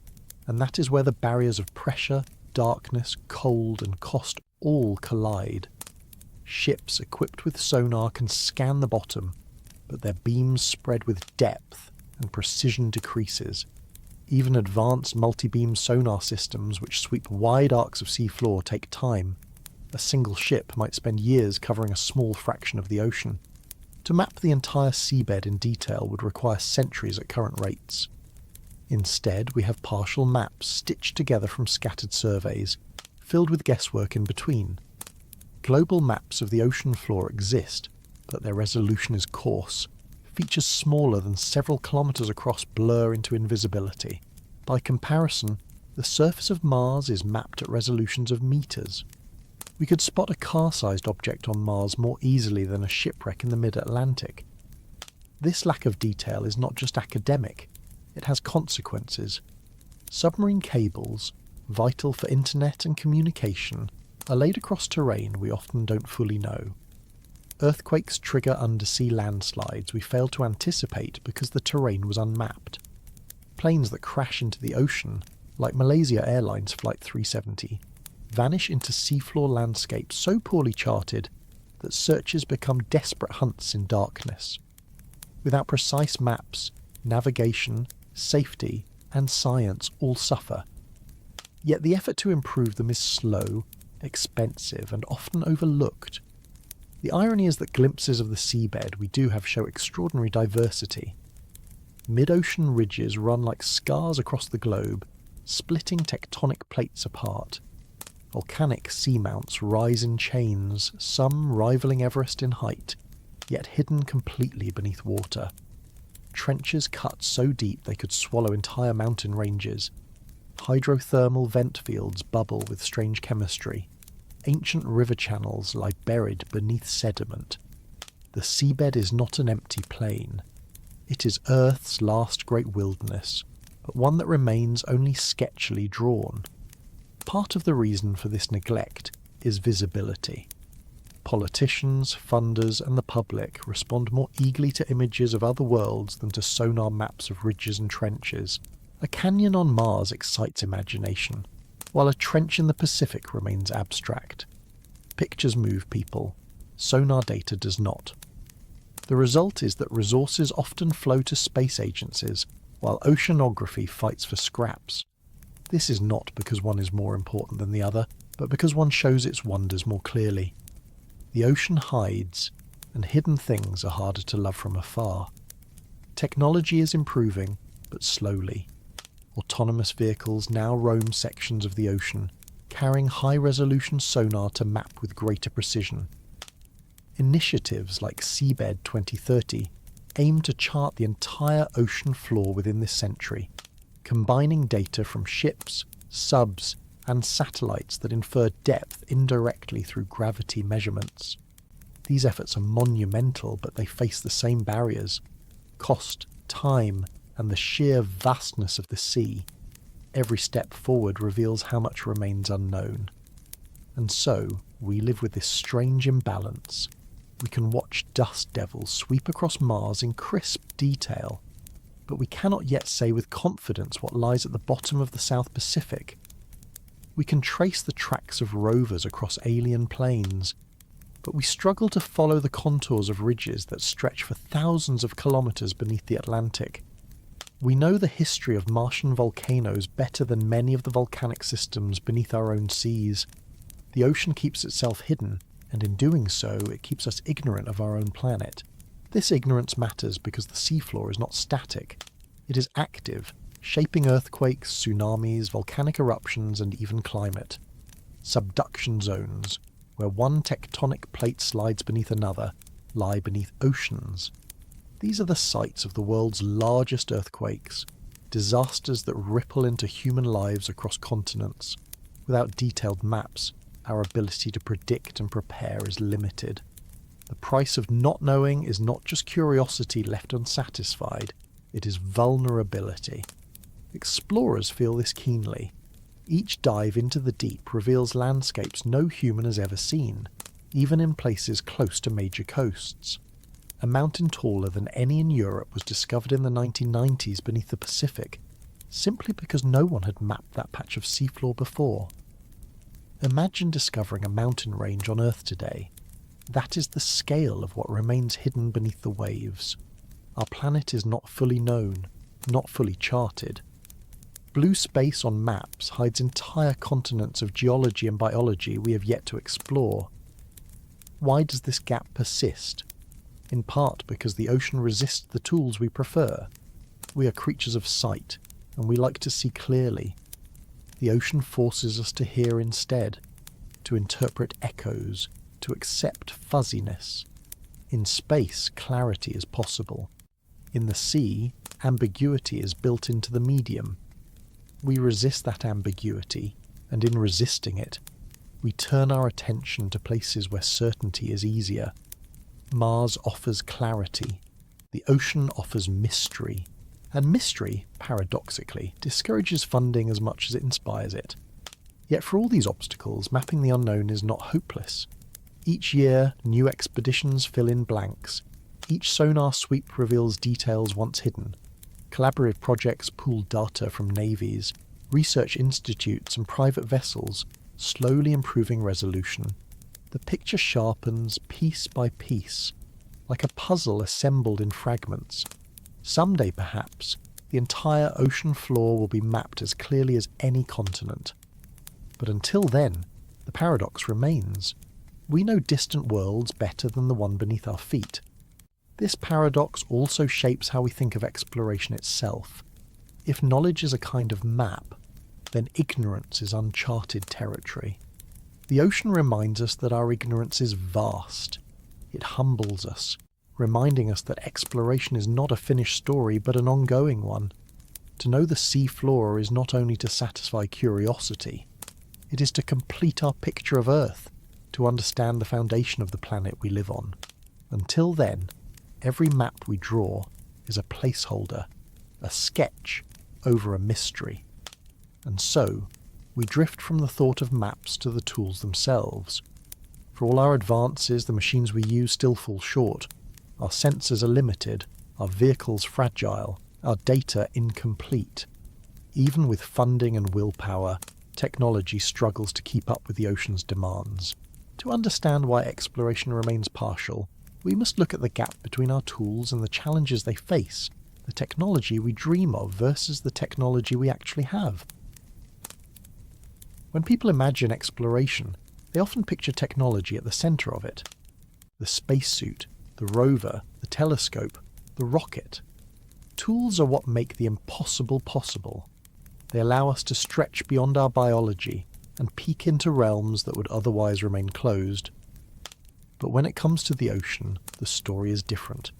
And that is where the barriers of pressure, darkness, cold, and cost all collide. Ships equipped with sonar can scan the bottom, but their beams spread with depth and precision decreases. Even advanced multibeam sonar systems which sweep wide arcs of seafloor take time. A single ship might spend years covering a small fraction of the ocean. To map the entire seabed in detail would require centuries at current rates. Instead, we have partial maps stitched together from scattered surveys, filled with guesswork in between. Global maps of the ocean floor exist, but their resolution is coarse. Features smaller than several kilometres across blur into invisibility. By comparison, the surface of Mars is mapped at resolutions of meters. We could spot a car-sized object on Mars more easily than a shipwreck in the mid-Atlantic. This lack of detail is not just academic, it has consequences. Submarine cables, vital for internet and communication, are laid across terrain we often don't fully know. Earthquakes trigger undersea landslides we failed to anticipate because the terrain was unmapped. Planes that crash into the ocean, like Malaysia Airlines Flight 370, vanish into seafloor landscapes so poorly charted that searchers become desperate hunts in darkness. Without precise maps, navigation, safety, and science all suffer. Yet the effort to improve them is slow, expensive, and often overlooked. The irony is that glimpses of the seabed we do have show extraordinary diversity. Mid-ocean ridges run like scars across the globe, splitting tectonic plates apart. Volcanic seamounts rise in chains, some rivaling Everest in height, yet hidden completely beneath water. Trenches cut so deep they could swallow entire mountain ranges. Hydrothermal vent fields bubble with strange chemistry. Ancient river channels lie buried beneath sediment. The seabed is not an empty plain. It is Earth's last great wilderness, but one that remains only sketchily drawn. Part of the reason for this neglect is visibility. Politicians, funders, and the public respond more eagerly to images of other worlds than to sonar maps of ridges and trenches. A canyon on Mars excites imagination, while a trench in the Pacific remains abstract. Pictures move people, sonar data does not. The result is that resources often flow to space agencies, while oceanography fights for scraps. This is not because one is more important than the other, but because one shows its wonders more clearly. The ocean hides, and hidden things are harder to love from afar. Technology is improving, but slowly. Autonomous vehicles now roam sections of the ocean, carrying high-resolution sonar to map with greater precision. Initiatives like Seabed 2030 aim to chart the entire ocean floor within this century, combining data from ships, subs, and satellites that infer depth indirectly through gravity measurements. These efforts are monumental, but they face the same barriers: cost, time, and the sheer vastness of the sea. Every step forward reveals how much remains unknown. And so, we live with this strange imbalance. We can watch dust devils sweep across Mars in crisp detail, but we cannot yet say with confidence what lies at the bottom of the South Pacific. We can trace the tracks of rovers across alien plains, but we struggle to follow the contours of ridges that stretch for thousands of kilometres beneath the Atlantic. We know the history of Martian volcanoes better than many of the volcanic systems beneath our own seas. The ocean keeps itself hidden, and in doing so, it keeps us ignorant of our own planet. This ignorance matters because the seafloor is not static. It is active, shaping earthquakes, tsunamis, volcanic eruptions, and even climate. Subduction zones, where one tectonic plate slides beneath another, lie beneath oceans. These are the sites of the world's largest earthquakes, disasters that ripple into human lives across continents. Without detailed maps, our ability to predict and prepare is limited. The price of not knowing is not just curiosity left unsatisfied, it is vulnerability. Explorers feel this keenly. Each dive into the deep reveals landscapes no human has ever seen, even in places close to major coasts. A mountain taller than any in Europe was discovered in the 1990s beneath the Pacific, simply because no one had mapped that patch of seafloor before. Imagine discovering a mountain range on Earth today. That is the scale of what remains hidden beneath the waves. Our planet is not fully known, not fully charted. Blue space on maps hides entire continents of geology and biology we have yet to explore. Why does this gap persist? In part because the ocean resists the tools we prefer. We are creatures of sight, and we like to see clearly. The ocean forces us to hear instead, to interpret echoes, to accept fuzziness. In space, clarity is possible. In the sea, ambiguity is built into the medium. We resist that ambiguity, and in resisting it, we turn our attention to places where certainty is easier. Mars offers clarity. The ocean offers mystery. And mystery, paradoxically, discourages funding as much as it inspires it. Yet for all these obstacles, mapping the unknown is not hopeless. Each year, new expeditions fill in blanks. Each sonar sweep reveals details once hidden. Collaborative projects pool data from navies, research institutes and private vessels, slowly improving resolution. The picture sharpens piece by piece, like a puzzle assembled in fragments. Someday, perhaps, the entire ocean floor will be mapped as clearly as any continent. But until then, the paradox remains. We know distant worlds better than the one beneath our feet. This paradox also shapes how we think of exploration itself. If knowledge is a kind of map, then ignorance is uncharted territory. The ocean reminds us that our ignorance is vast. It humbles us, reminding us that exploration is not a finished story but an ongoing one. To know the seafloor is not only to satisfy curiosity, it is to complete our picture of Earth, to understand the foundation of the planet we live on. Until then, every map we draw is a placeholder, a sketch over a mystery. And so, we drift from the thought of maps to the tools themselves. For all our advances, the machines we use still fall short. Our sensors are limited, our vehicles fragile, our data incomplete. Even with funding and willpower, technology struggles to keep up with the ocean's demands. To understand why exploration remains partial, we must look at the gap between our tools and the challenges they face, the technology we dream of versus the technology we actually have. When people imagine exploration, they often picture technology at the centre of it. The spacesuit, the rover, the telescope, the rocket. Tools are what make the impossible possible. They allow us to stretch beyond our biology and peek into realms that would otherwise remain closed. But when it comes to the ocean, the story is different.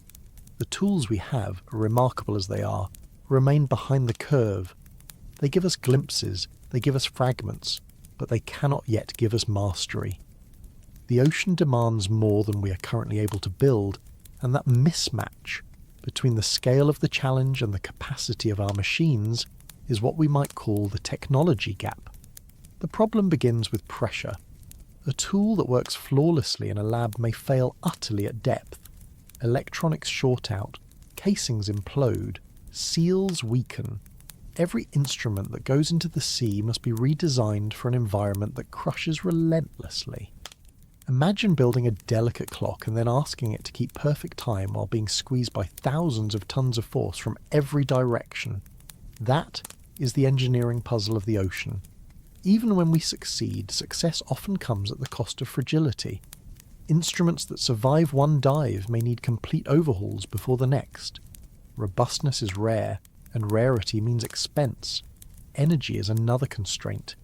The tools we have, remarkable as they are, remain behind the curve. They give us glimpses, they give us fragments, but they cannot yet give us mastery. The ocean demands more than we are currently able to build, and that mismatch between the scale of the challenge and the capacity of our machines is what we might call the technology gap. The problem begins with pressure. A tool that works flawlessly in a lab may fail utterly at depth. Electronics short out, casings implode, seals weaken. Every instrument that goes into the sea must be redesigned for an environment that crushes relentlessly. Imagine building a delicate clock and then asking it to keep perfect time while being squeezed by thousands of tons of force from every direction. That is the engineering puzzle of the ocean. Even when we succeed, success often comes at the cost of fragility. Instruments that survive one dive may need complete overhauls before the next. Robustness is rare, and rarity means expense. Energy is another constraint.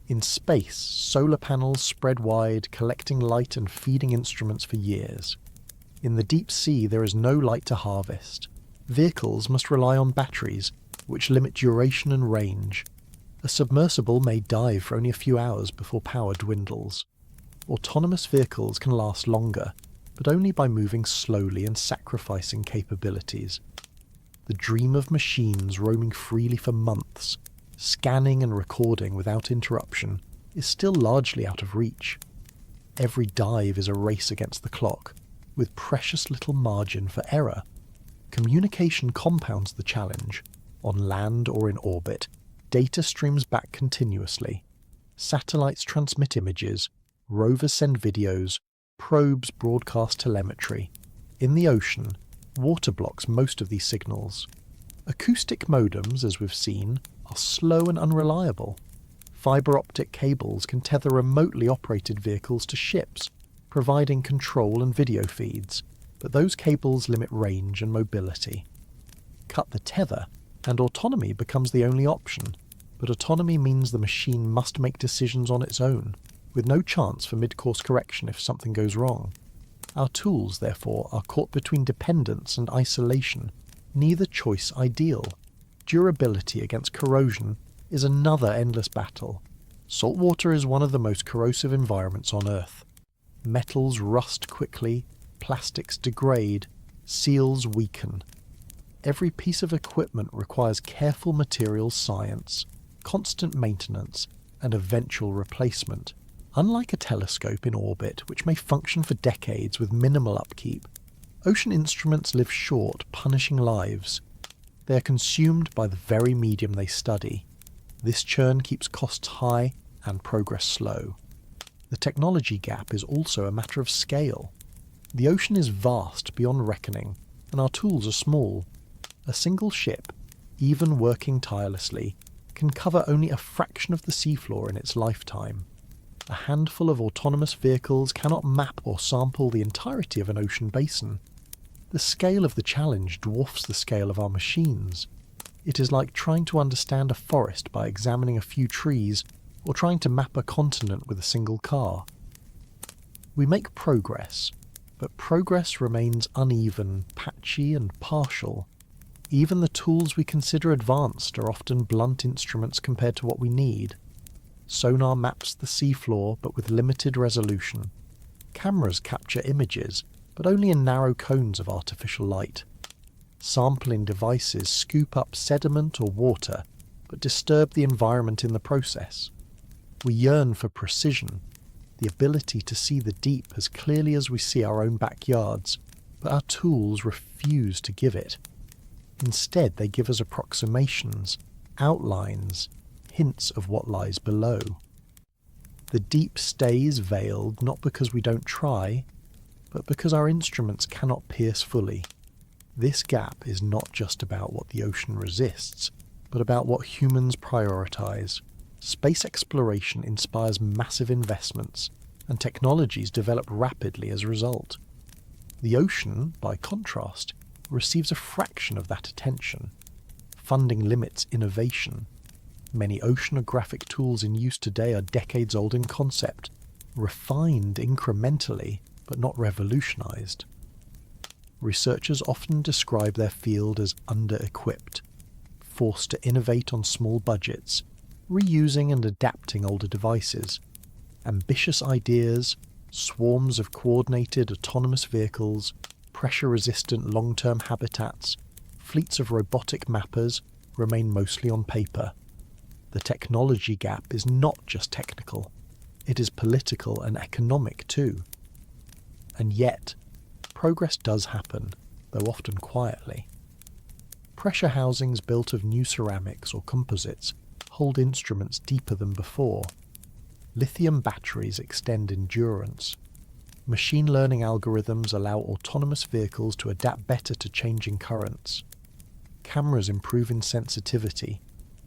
In space, solar panels spread wide, collecting light and feeding instruments for years. In the deep sea, there is no light to harvest. Vehicles must rely on batteries, which limit duration and range. A submersible may dive for only a few hours before power dwindles. Autonomous vehicles can last longer, but only by moving slowly and sacrificing capabilities. The dream of machines roaming freely for months, scanning and recording without interruption, is still largely out of reach. Every dive is a race against the clock, with precious little margin for error. Communication compounds the challenge. On land or in orbit, data streams back continuously. Satellites transmit images, rovers send videos, probes broadcast telemetry. In the ocean, water blocks most of these signals. Acoustic modems, as we've seen, are slow and unreliable. Fibre optic cables can tether remotely operated vehicles to ships, providing control and video feeds, but those cables limit range and mobility. Cut the tether, and autonomy becomes the only option, but autonomy means the machine must make decisions on its own, with no chance for mid-course correction if something goes wrong. Our tools, therefore, are caught between dependence and isolation, neither choice ideal. Durability against corrosion is another endless battle. Saltwater is one of the most corrosive environments on Earth. Metals rust quickly, plastics degrade, seals weaken. Every piece of equipment requires careful materials science, constant maintenance, and eventual replacement. Unlike a telescope in orbit, which may function for decades with minimal upkeep, ocean instruments live short, punishing lives. They are consumed by the very medium they study. This churn keeps costs high and progress slow. The technology gap is also a matter of scale. The ocean is vast beyond reckoning, and our tools are small. A single ship, even working tirelessly, can cover only a fraction of the seafloor in its lifetime. A handful of autonomous vehicles cannot map or sample the entirety of an ocean basin. The scale of the challenge dwarfs the scale of our machines. It is like trying to understand a forest by examining a few trees, or trying to map a continent with a single car. We make progress, but progress remains uneven, patchy, and partial. Even the tools we consider advanced are often blunt instruments compared to what we need. Sonar maps the seafloor, but with limited resolution. Cameras capture images, but only in narrow cones of artificial light. Sampling devices scoop up sediment or water, but disturb the environment in the process. We yearn for precision, the ability to see the deep as clearly as we see our own backyards, but our tools refuse to give it. Instead, they give us approximations, outlines, hints of what lies below. The deep stays veiled not because we don't try, but because our instruments cannot pierce fully. This gap is not just about what the ocean resists, but about what humans prioritize. Space exploration inspires massive investments, and technologies develop rapidly as a result. The ocean, by contrast, receives a fraction of that attention. Funding limits innovation. Many oceanographic tools in use today are decades old in concept, refined incrementally, but not revolutionized. Researchers often describe their field as under-equipped, forced to innovate on small budgets, reusing and adapting older devices. Ambitious ideas, swarms of coordinated autonomous vehicles, pressure-resistant long-term habitats, fleets of robotic mappers remain mostly on paper. The technology gap is not just technical, it is political and economic too. And yet, progress does happen, though often quietly. Pressure housings built of new ceramics or composites hold instruments deeper than before. Lithium batteries extend endurance, Machine learning algorithms allow autonomous vehicles to adapt better to changing currents. Cameras improve in sensitivity,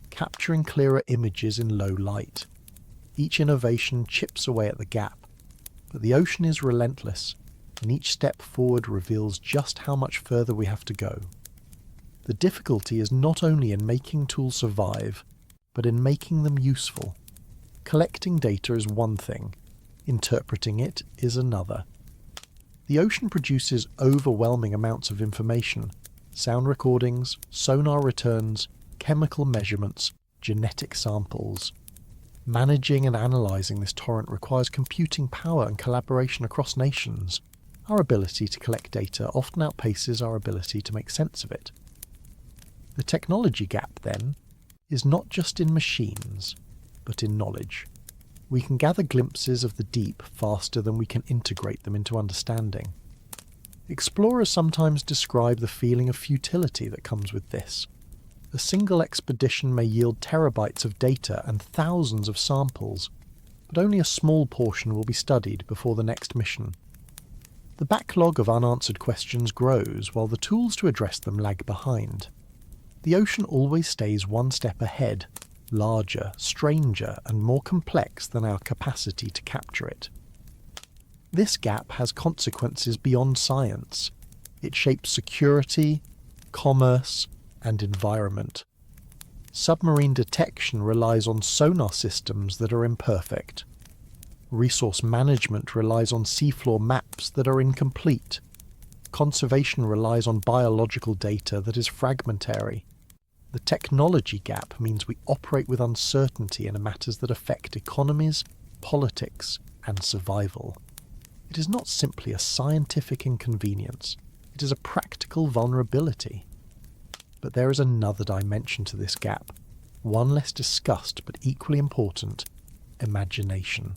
capturing clearer images in low light. Each innovation chips away at the gap, but the ocean is relentless, and each step forward reveals just how much further we have to go. The difficulty is not only in making tools survive, but in making them useful. Collecting data is one thing, interpreting it is another. The ocean produces overwhelming amounts of information: sound recordings, sonar returns, chemical measurements, genetic samples. Managing and analysing this torrent requires computing power and collaboration across nations. Our ability to collect data often outpaces our ability to make sense of it. The technology gap, then, is not just in machines, but in knowledge. We can gather glimpses of the deep faster than we can integrate them into understanding. Explorers sometimes describe the feeling of futility that comes with this. A single expedition may yield terabytes of data and thousands of samples, but only a small portion will be studied before the next mission. The backlog of unanswered questions grows while the tools to address them lag behind. The ocean always stays one step ahead, larger, stranger, and more complex than our capacity to capture it. This gap has consequences beyond science. It shapes security, commerce, and environment. Submarine detection relies on sonar systems that are imperfect. Resource management relies on seafloor maps that are incomplete. Conservation relies on biological data that is fragmentary. The technology gap means we operate with uncertainty in matters that affect economies, politics, and survival. It is not simply a scientific inconvenience, it is a practical vulnerability. But there is another dimension to this gap, one less discussed but equally important: imagination.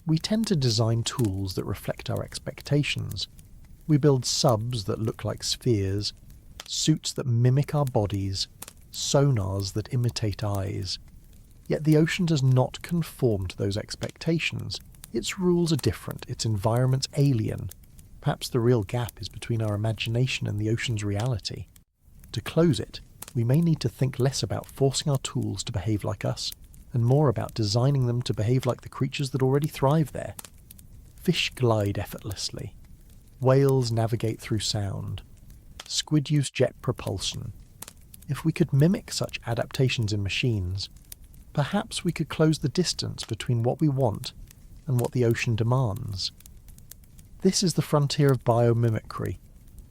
We tend to design tools that reflect our expectations. We build subs that look like spheres, suits that mimic our bodies, sonars that imitate eyes. Yet the ocean does not conform to those expectations. Its rules are different, its environment's alien. Perhaps the real gap is between our imagination and the ocean's reality. To close it, we may need to think less about forcing our tools to behave like us, and more about designing them to behave like the creatures that already thrive there. Fish glide effortlessly. Whales navigate through sound. Squid use jet propulsion. If we could mimic such adaptations in machines, perhaps we could close the distance between what we want and what the ocean demands. This is the frontier of biomimicry,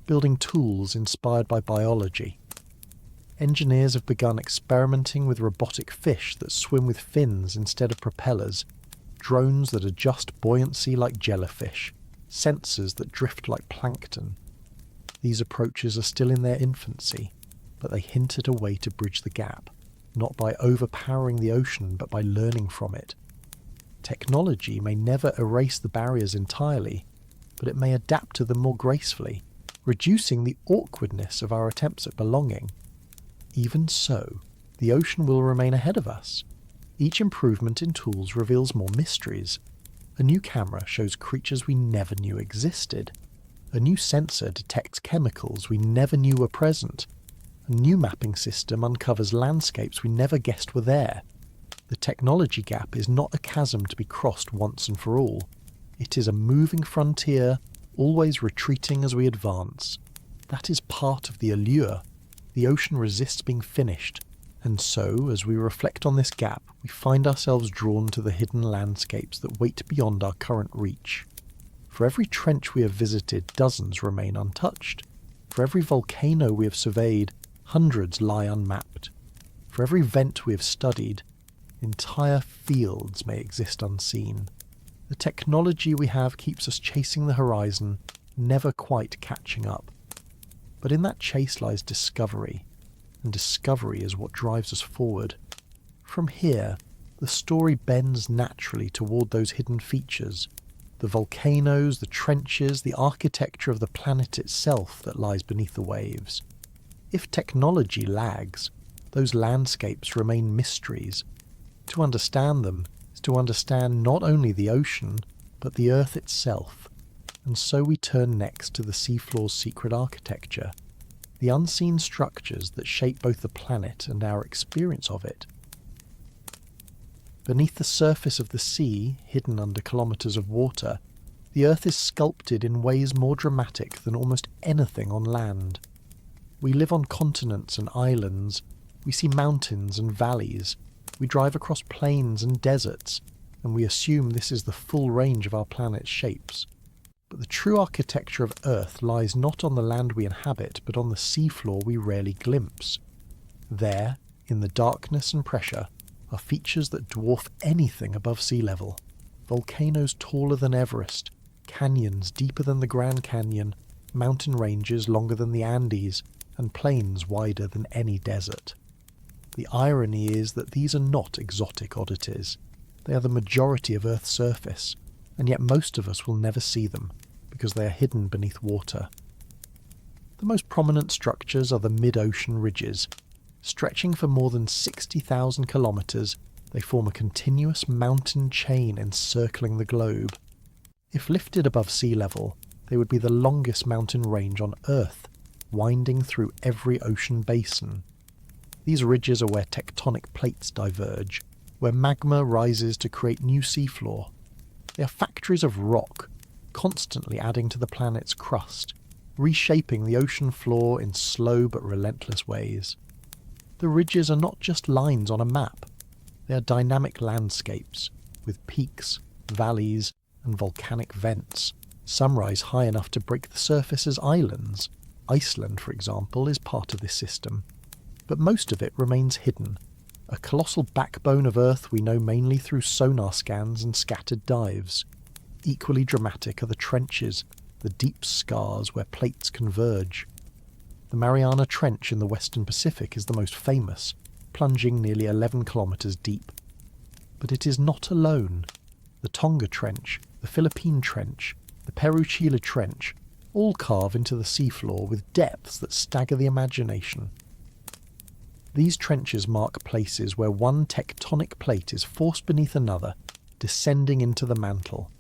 building tools inspired by biology. Engineers have begun experimenting with robotic fish that swim with fins instead of propellers, drones that adjust buoyancy like jellyfish, sensors that drift like plankton. These approaches are still in their infancy, but they hint at a way to bridge the gap, not by overpowering the ocean but by learning from it. Technology may never erase the barriers entirely, but it may adapt to them more gracefully, reducing the awkwardness of our attempts at belonging. Even so, the ocean will remain ahead of us. Each improvement in tools reveals more mysteries. A new camera shows creatures we never knew existed. A new sensor detects chemicals we never knew were present. A new mapping system uncovers landscapes we never guessed were there. The technology gap is not a chasm to be crossed once and for all. It is a moving frontier, always retreating as we advance. That is part of the allure. The ocean resists being finished, and so, as we reflect on this gap, we find ourselves drawn to the hidden landscapes that wait beyond our current reach. For every trench we have visited, dozens remain untouched. For every volcano we have surveyed, hundreds lie unmapped. For every vent we have studied, entire fields may exist unseen. The technology we have keeps us chasing the horizon, never quite catching up. But in that chase lies discovery, and discovery is what drives us forward. From here, the story bends naturally toward those hidden features, the volcanoes, the trenches, the architecture of the planet itself that lies beneath the waves. If technology lags, those landscapes remain mysteries. To understand them is to understand not only the ocean, but the Earth itself, and so we turn next to the seafloor's secret architecture, the unseen structures that shape both the planet and our experience of it. Beneath the surface of the sea, hidden under kilometres of water, the Earth is sculpted in ways more dramatic than almost anything on land. We live on continents and islands, we see mountains and valleys, we drive across plains and deserts, and we assume this is the full range of our planet's shapes. But the true architecture of Earth lies not on the land we inhabit, but on the seafloor we rarely glimpse. There, in the darkness and pressure, are features that dwarf anything above sea level. Volcanoes taller than Everest, canyons deeper than the Grand Canyon, mountain ranges longer than the Andes, and plains wider than any desert. The irony is that these are not exotic oddities. They are the majority of Earth's surface, and yet most of us will never see them, because they are hidden beneath water. The most prominent structures are the mid-ocean ridges. Stretching for more than 60,000 kilometres, they form a continuous mountain chain encircling the globe. If lifted above sea level, they would be the longest mountain range on Earth, winding through every ocean basin. These ridges are where tectonic plates diverge, where magma rises to create new seafloor. They are factories of rock, constantly adding to the planet's crust, reshaping the ocean floor in slow but relentless ways. The ridges are not just lines on a map. They are dynamic landscapes, with peaks, valleys, and volcanic vents. Some rise high enough to break the surface as islands. Iceland, for example, is part of this system. But most of it remains hidden, a colossal backbone of Earth we know mainly through sonar scans and scattered dives. Equally dramatic are the trenches, the deep scars where plates converge. The Mariana Trench in the Western Pacific is the most famous, plunging nearly 11 kilometres deep. But it is not alone. The Tonga Trench, the Philippine Trench, the Peru-Chile Trench all carve into the seafloor with depths that stagger the imagination. These trenches mark places where one tectonic plate is forced beneath another, descending into the mantle.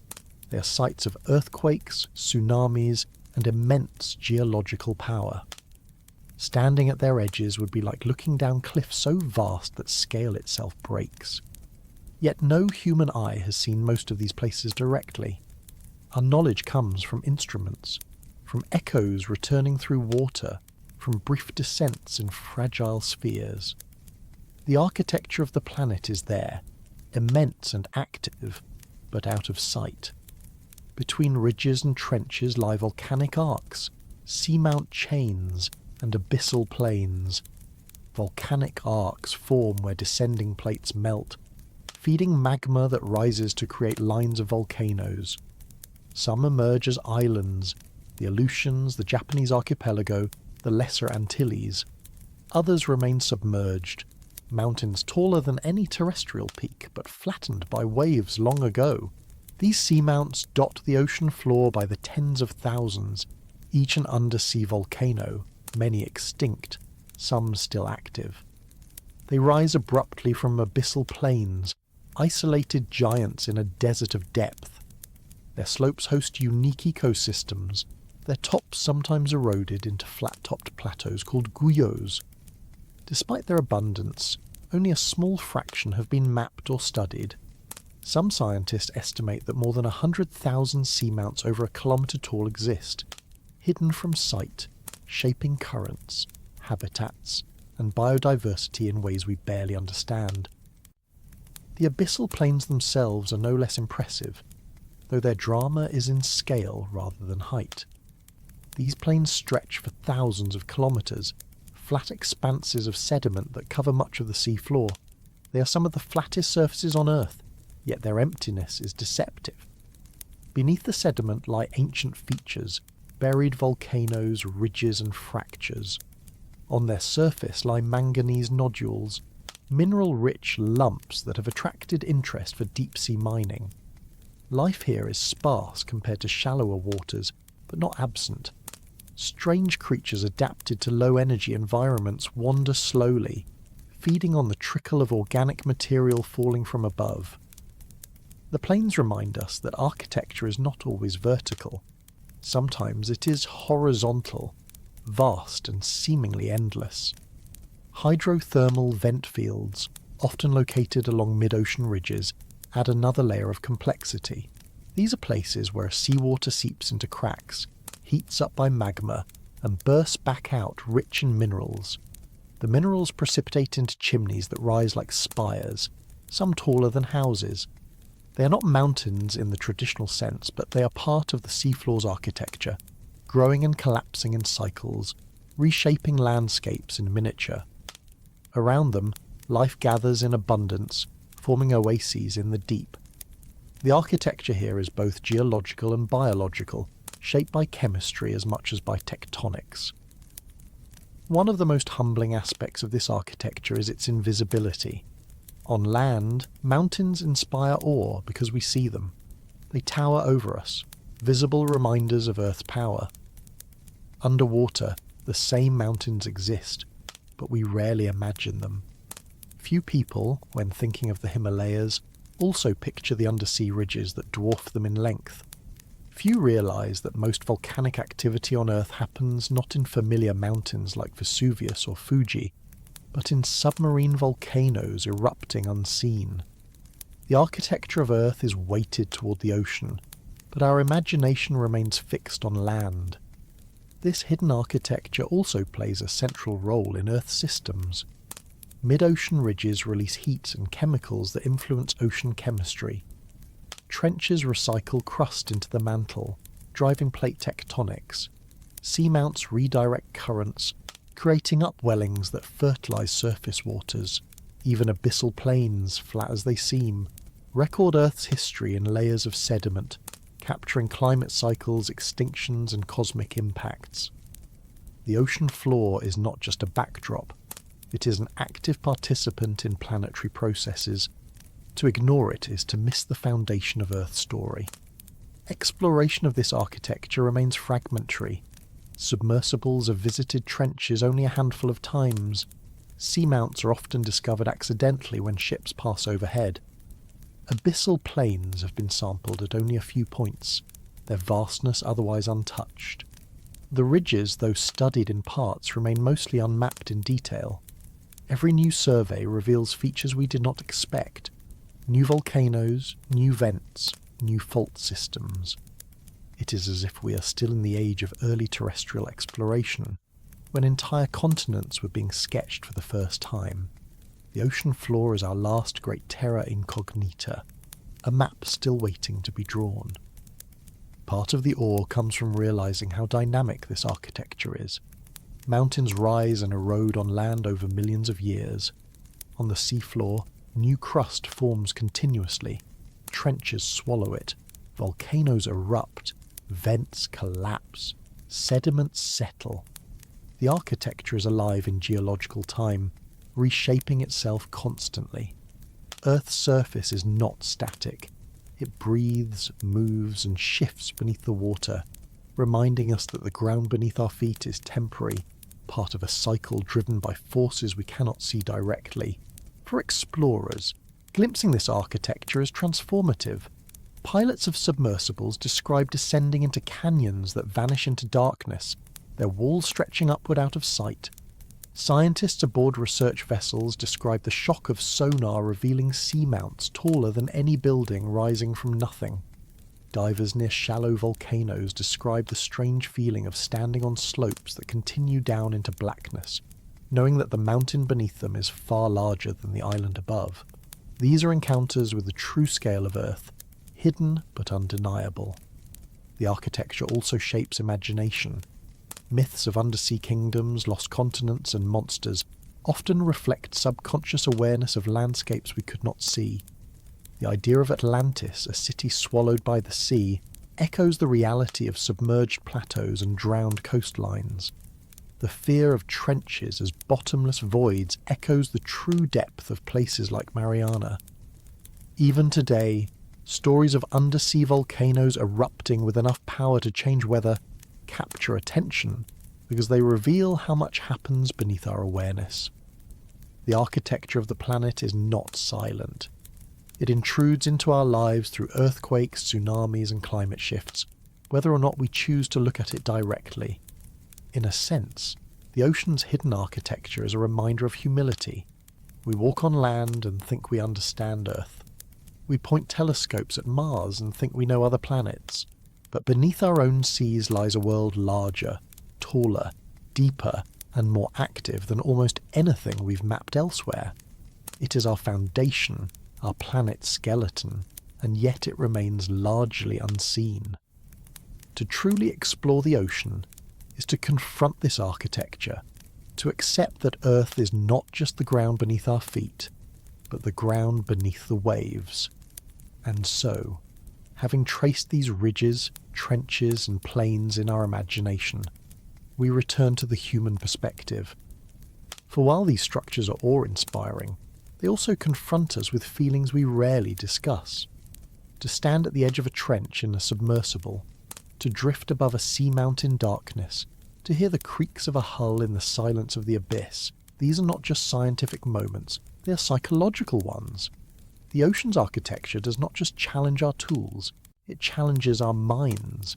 They are sites of earthquakes, tsunamis, and immense geological power. Standing at their edges would be like looking down cliffs so vast that scale itself breaks. Yet no human eye has seen most of these places directly. Our knowledge comes from instruments, from echoes returning through water, from brief descents in fragile spheres. The architecture of the planet is there, immense and active, but out of sight. Between ridges and trenches lie volcanic arcs, seamount chains, and abyssal plains. Volcanic arcs form where descending plates melt, feeding magma that rises to create lines of volcanoes. Some emerge as islands, the Aleutians, the Japanese archipelago, the Lesser Antilles. Others remain submerged, mountains taller than any terrestrial peak, but flattened by waves long ago. These seamounts dot the ocean floor by the tens of thousands, each an undersea volcano, many extinct, some still active. They rise abruptly from abyssal plains, isolated giants in a desert of depth. Their slopes host unique ecosystems, their tops sometimes eroded into flat-topped plateaus called guyos. Despite their abundance, only a small fraction have been mapped or studied. Some scientists estimate that more than 100,000 seamounts over a kilometre tall exist, hidden from sight, shaping currents, habitats, and biodiversity in ways we barely understand. The abyssal plains themselves are no less impressive, though their drama is in scale rather than height. These plains stretch for thousands of kilometres, flat expanses of sediment that cover much of the sea floor. They are some of the flattest surfaces on Earth, yet their emptiness is deceptive. Beneath the sediment lie ancient features, buried volcanoes, ridges and fractures. On their surface lie manganese nodules, mineral-rich lumps that have attracted interest for deep-sea mining. Life here is sparse compared to shallower waters, but not absent. Strange creatures adapted to low-energy environments wander slowly, feeding on the trickle of organic material falling from above. The plains remind us that architecture is not always vertical. Sometimes it is horizontal, vast and seemingly endless. Hydrothermal vent fields, often located along mid-ocean ridges, add another layer of complexity. These are places where seawater seeps into cracks, heats up by magma, and bursts back out rich in minerals. The minerals precipitate into chimneys that rise like spires, some taller than houses. They are not mountains in the traditional sense, but they are part of the seafloors architecture, growing and collapsing in cycles, reshaping landscapes in miniature. Around them, life gathers in abundance, forming oases in the deep. The architecture here is both geological and biological, shaped by chemistry as much as by tectonics. One of the most humbling aspects of this architecture is its invisibility. On land, mountains inspire awe because we see them. They tower over us, visible reminders of Earth's power. Underwater, the same mountains exist, but we rarely imagine them. Few people, when thinking of the Himalayas, also picture the undersea ridges that dwarf them in length. Few realise that most volcanic activity on Earth happens not in familiar mountains like Vesuvius or Fuji, but in submarine volcanoes erupting unseen. The architecture of Earth is weighted toward the ocean, but our imagination remains fixed on land. This hidden architecture also plays a central role in Earth's systems. Mid-ocean ridges release heat and chemicals that influence ocean chemistry. Trenches recycle crust into the mantle, driving plate tectonics. Seamounts redirect currents, creating upwellings that fertilise surface waters. Even abyssal plains, flat as they seem, record Earth's history in layers of sediment, capturing climate cycles, extinctions and cosmic impacts. The ocean floor is not just a backdrop, it is an active participant in planetary processes. To ignore it is to miss the foundation of Earth's story. Exploration of this architecture remains fragmentary. Submersibles have visited trenches only a handful of times. Seamounts are often discovered accidentally when ships pass overhead. Abyssal plains have been sampled at only a few points, their vastness otherwise untouched. The ridges, though studied in parts, remain mostly unmapped in detail. Every new survey reveals features we did not expect. New volcanoes, new vents, new fault systems. It is as if we are still in the age of early terrestrial exploration, when entire continents were being sketched for the first time. The ocean floor is our last great terra incognita, a map still waiting to be drawn. Part of the awe comes from realizing how dynamic this architecture is. Mountains rise and erode on land over millions of years. On the seafloor, new crust forms continuously, trenches swallow it, volcanoes erupt, vents collapse, sediments settle. The architecture is alive in geological time, reshaping itself constantly. Earth's surface is not static. It breathes, moves, and shifts beneath the water, reminding us that the ground beneath our feet is temporary, part of a cycle driven by forces we cannot see directly. For explorers, glimpsing this architecture is transformative. Pilots of submersibles describe descending into canyons that vanish into darkness, their walls stretching upward out of sight. Scientists aboard research vessels describe the shock of sonar revealing seamounts taller than any building rising from nothing. Divers near shallow volcanoes describe the strange feeling of standing on slopes that continue down into blackness, knowing that the mountain beneath them is far larger than the island above. These are encounters with the true scale of Earth, hidden but undeniable. The architecture also shapes imagination. Myths of undersea kingdoms, lost continents, and monsters often reflect subconscious awareness of landscapes we could not see. The idea of Atlantis, a city swallowed by the sea, echoes the reality of submerged plateaus and drowned coastlines. The fear of trenches as bottomless voids echoes the true depth of places like Mariana. Even today, stories of undersea volcanoes erupting with enough power to change weather capture attention because they reveal how much happens beneath our awareness. The architecture of the planet is not silent. It intrudes into our lives through earthquakes, tsunamis, and climate shifts, whether or not we choose to look at it directly. In a sense, the ocean's hidden architecture is a reminder of humility. We walk on land and think we understand Earth. We point telescopes at Mars and think we know other planets. But beneath our own seas lies a world larger, taller, deeper, and more active than almost anything we've mapped elsewhere. It is our foundation, our planet's skeleton, and yet it remains largely unseen. To truly explore the ocean is to confront this architecture, to accept that Earth is not just the ground beneath our feet, but the ground beneath the waves. And so, having traced these ridges, trenches, and plains in our imagination, we return to the human perspective. For while these structures are awe-inspiring, they also confront us with feelings we rarely discuss. To stand at the edge of a trench in a submersible, to drift above a seamount in darkness, to hear the creaks of a hull in the silence of the abyss, these are not just scientific moments, they are psychological ones. The ocean's architecture does not just challenge our tools, it challenges our minds.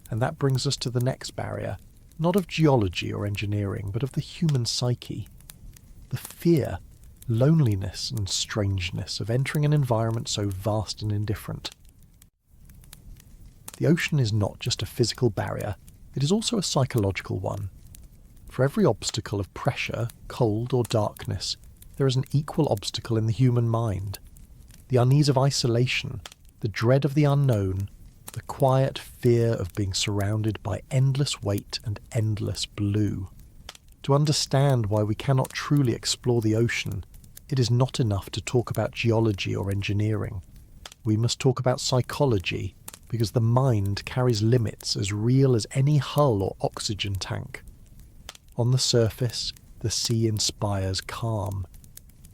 And that brings us to the next barrier, not of geology or engineering, but of the human psyche. The fear, loneliness, and strangeness of entering an environment so vast and indifferent. The ocean is not just a physical barrier, it is also a psychological one. For every obstacle of pressure, cold, or darkness, there is an equal obstacle in the human mind. The unease of isolation, the dread of the unknown, the quiet fear of being surrounded by endless weight and endless blue. To understand why we cannot truly explore the ocean, it is not enough to talk about geology or engineering. We must talk about psychology, because the mind carries limits as real as any hull or oxygen tank. On the surface, the sea inspires calm.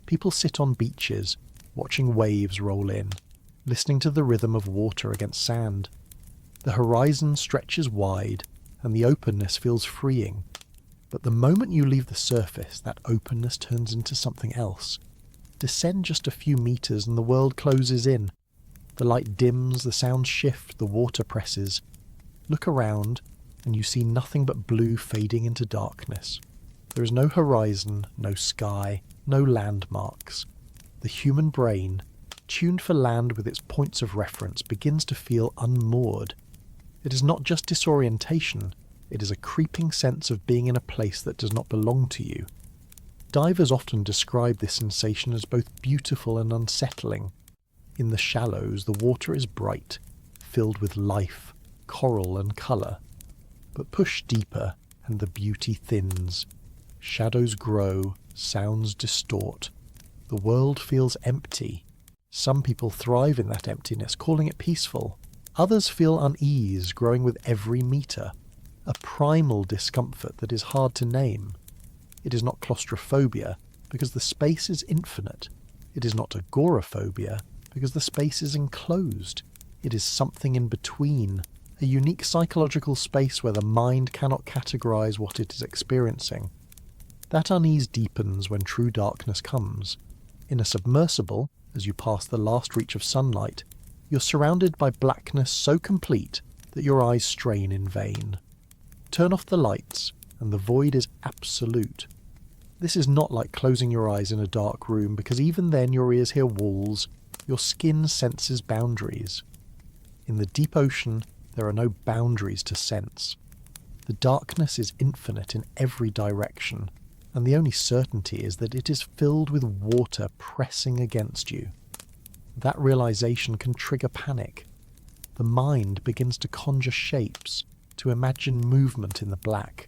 People sit on beaches, watching waves roll in, listening to the rhythm of water against sand. The horizon stretches wide, and the openness feels freeing. But the moment you leave the surface, that openness turns into something else. Descend just a few meters and the world closes in. The light dims, the sounds shift, the water presses. Look around, and you see nothing but blue fading into darkness. There is no horizon, no sky, no landmarks. The human brain, tuned for land with its points of reference, begins to feel unmoored. It is not just disorientation, it is a creeping sense of being in a place that does not belong to you. Divers often describe this sensation as both beautiful and unsettling. In the shallows, the water is bright, filled with life, coral and colour. But push deeper, and the beauty thins. Shadows grow, sounds distort. The world feels empty. Some people thrive in that emptiness, calling it peaceful. Others feel unease, growing with every metre. A primal discomfort that is hard to name. It is not claustrophobia, because the space is infinite. It is not agoraphobia, because the space is enclosed. It is something in between, a unique psychological space where the mind cannot categorize what it is experiencing. That unease deepens when true darkness comes. In a submersible, as you pass the last reach of sunlight, you're surrounded by blackness so complete that your eyes strain in vain. Turn off the lights, and the void is absolute. This is not like closing your eyes in a dark room, because even then your ears hear walls, your skin senses boundaries. In the deep ocean, there are no boundaries to sense. The darkness is infinite in every direction, and the only certainty is that it is filled with water pressing against you. That realization can trigger panic. The mind begins to conjure shapes, to imagine movement in the black.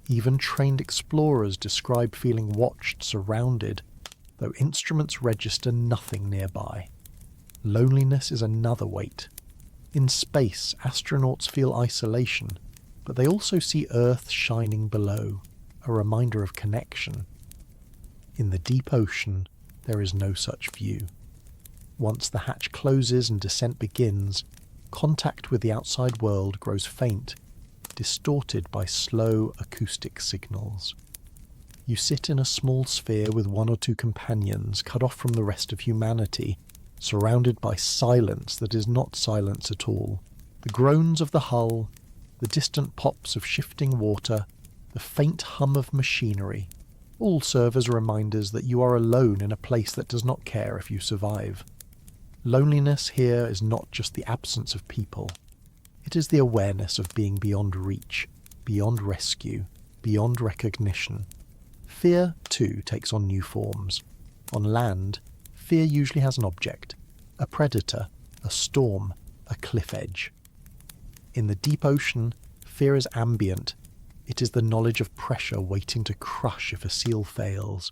Even trained explorers describe feeling watched, surrounded, though instruments register nothing nearby. Loneliness is another weight. In space, astronauts feel isolation, but they also see Earth shining below, a reminder of connection. In the deep ocean, there is no such view. Once the hatch closes and descent begins, contact with the outside world grows faint, distorted by slow acoustic signals. You sit in a small sphere with one or two companions, cut off from the rest of humanity, surrounded by silence that is not silence at all. The groans of the hull, the distant pops of shifting water, the faint hum of machinery, all serve as reminders that you are alone in a place that does not care if you survive. Loneliness here is not just the absence of people. It is the awareness of being beyond reach, beyond rescue, beyond recognition. Fear, too, takes on new forms. On land, fear usually has an object, a predator, a storm, a cliff edge. In the deep ocean, fear is ambient. It is the knowledge of pressure waiting to crush if a seal fails.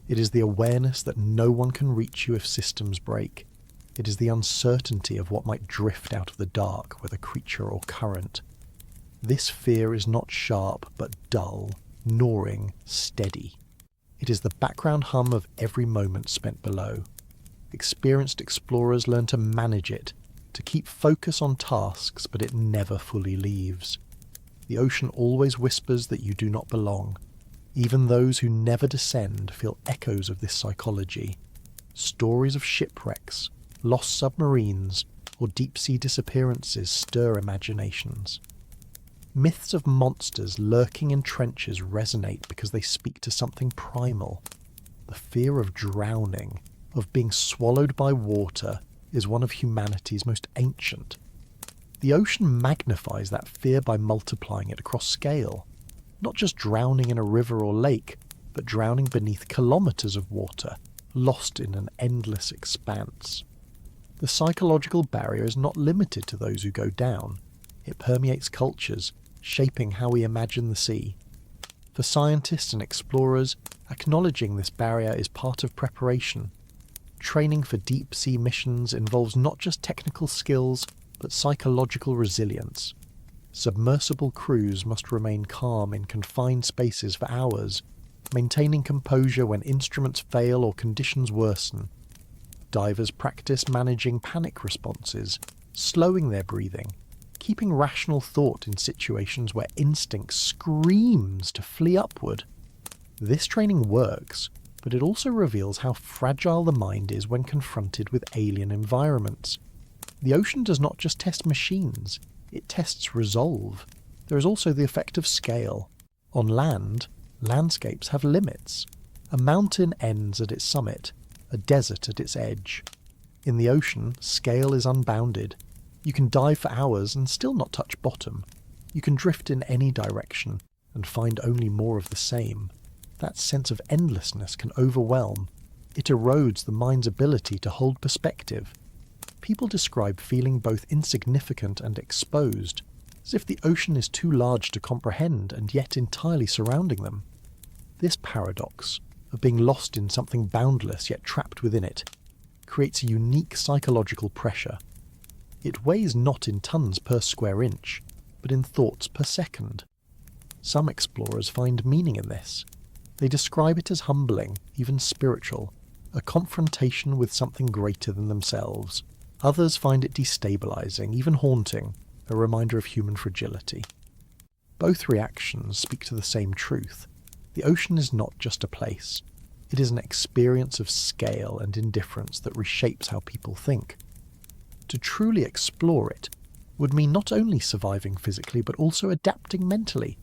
It is the awareness that no one can reach you if systems break. It is the uncertainty of what might drift out of the dark, whether creature or current. This fear is not sharp, but dull, gnawing, steady. It is the background hum of every moment spent below. Experienced explorers learn to manage it, to keep focus on tasks, but it never fully leaves. The ocean always whispers that you do not belong. Even those who never descend feel echoes of this psychology. Stories of shipwrecks, lost submarines, or deep-sea disappearances stir imaginations. Myths of monsters lurking in trenches resonate because they speak to something primal. The fear of drowning, of being swallowed by water, is one of humanity's most ancient. The ocean magnifies that fear by multiplying it across scale. Not just drowning in a river or lake, but drowning beneath kilometres of water, lost in an endless expanse. The psychological barrier is not limited to those who go down. It permeates cultures, shaping how we imagine the sea. For scientists and explorers, acknowledging this barrier is part of preparation. Training for deep-sea missions involves not just technical skills, but psychological resilience. Submersible crews must remain calm in confined spaces for hours, maintaining composure when instruments fail or conditions worsen. Divers practice managing panic responses, slowing their breathing, keeping rational thought in situations where instinct screams to flee upward. This training works, but it also reveals how fragile the mind is when confronted with alien environments. The ocean does not just test machines, it tests resolve. There is also the effect of scale. On land, landscapes have limits. A mountain ends at its summit, a desert at its edge. In the ocean, scale is unbounded. You can dive for hours and still not touch bottom. You can drift in any direction and find only more of the same. That sense of endlessness can overwhelm. It erodes the mind's ability to hold perspective. People describe feeling both insignificant and exposed, as if the ocean is too large to comprehend and yet entirely surrounding them. This paradox, of being lost in something boundless yet trapped within it, creates a unique psychological pressure. It weighs not in tons per square inch, but in thoughts per second. Some explorers find meaning in this. They describe it as humbling, even spiritual, a confrontation with something greater than themselves. Others find it destabilizing, even haunting, a reminder of human fragility. Both reactions speak to the same truth. The ocean is not just a place. It is an experience of scale and indifference that reshapes how people think. To truly explore it would mean not only surviving physically but also adapting mentally,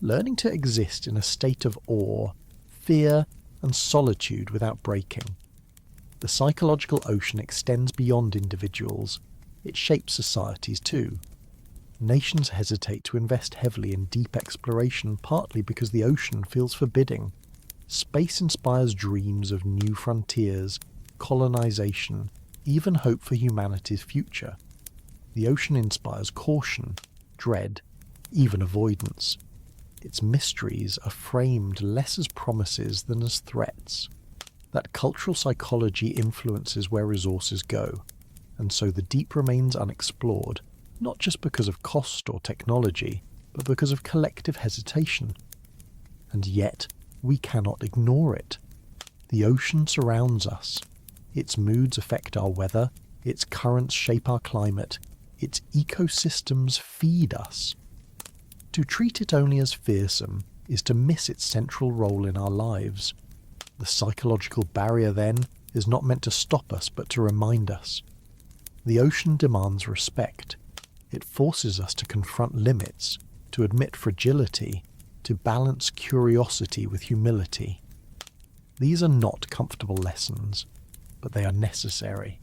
learning to exist in a state of awe, fear, and solitude without breaking. The psychological ocean extends beyond individuals. It shapes societies too. Nations hesitate to invest heavily in deep exploration partly because the ocean feels forbidding. Space inspires dreams of new frontiers, colonization, even hope for humanity's future. The ocean inspires caution, dread, even avoidance. Its mysteries are framed less as promises than as threats. That cultural psychology influences where resources go, and so the deep remains unexplored, not just because of cost or technology, but because of collective hesitation. And yet, we cannot ignore it. The ocean surrounds us. Its moods affect our weather, its currents shape our climate, its ecosystems feed us. To treat it only as fearsome is to miss its central role in our lives. The psychological barrier, then, is not meant to stop us but to remind us. The ocean demands respect. It forces us to confront limits, to admit fragility, to balance curiosity with humility. These are not comfortable lessons, but they are necessary.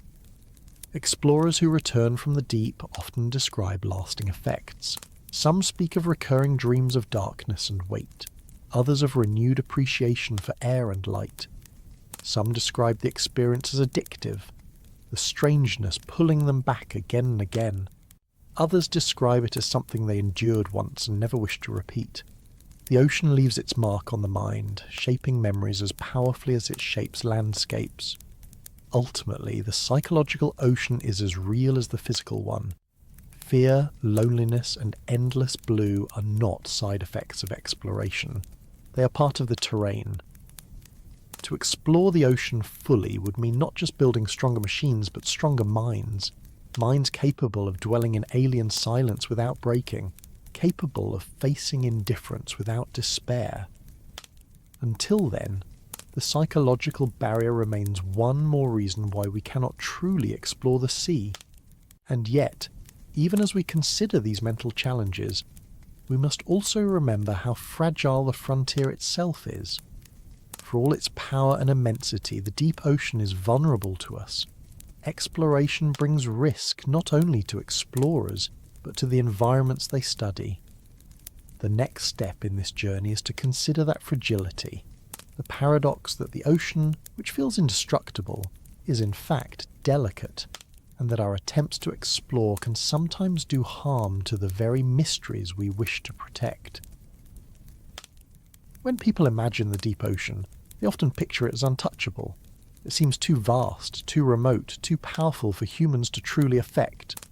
Explorers who return from the deep often describe lasting effects. Some speak of recurring dreams of darkness and weight, others of renewed appreciation for air and light. Some describe the experience as addictive, the strangeness pulling them back again and again. Others describe it as something they endured once and never wish to repeat. The ocean leaves its mark on the mind, shaping memories as powerfully as it shapes landscapes. Ultimately, the psychological ocean is as real as the physical one. Fear, loneliness, and endless blue are not side effects of exploration. They are part of the terrain. To explore the ocean fully would mean not just building stronger machines, but stronger minds. Minds capable of dwelling in alien silence without breaking, capable of facing indifference without despair. Until then, the psychological barrier remains one more reason why we cannot truly explore the sea. And yet, even as we consider these mental challenges, we must also remember how fragile the frontier itself is. For all its power and immensity, the deep ocean is vulnerable to us. Exploration brings risk not only to explorers, but to the environments they study. The next step in this journey is to consider that fragility, the paradox that the ocean, which feels indestructible, is in fact delicate, and that our attempts to explore can sometimes do harm to the very mysteries we wish to protect. When people imagine the deep ocean, they often picture it as untouchable. It seems too vast, too remote, too powerful for humans to truly affect.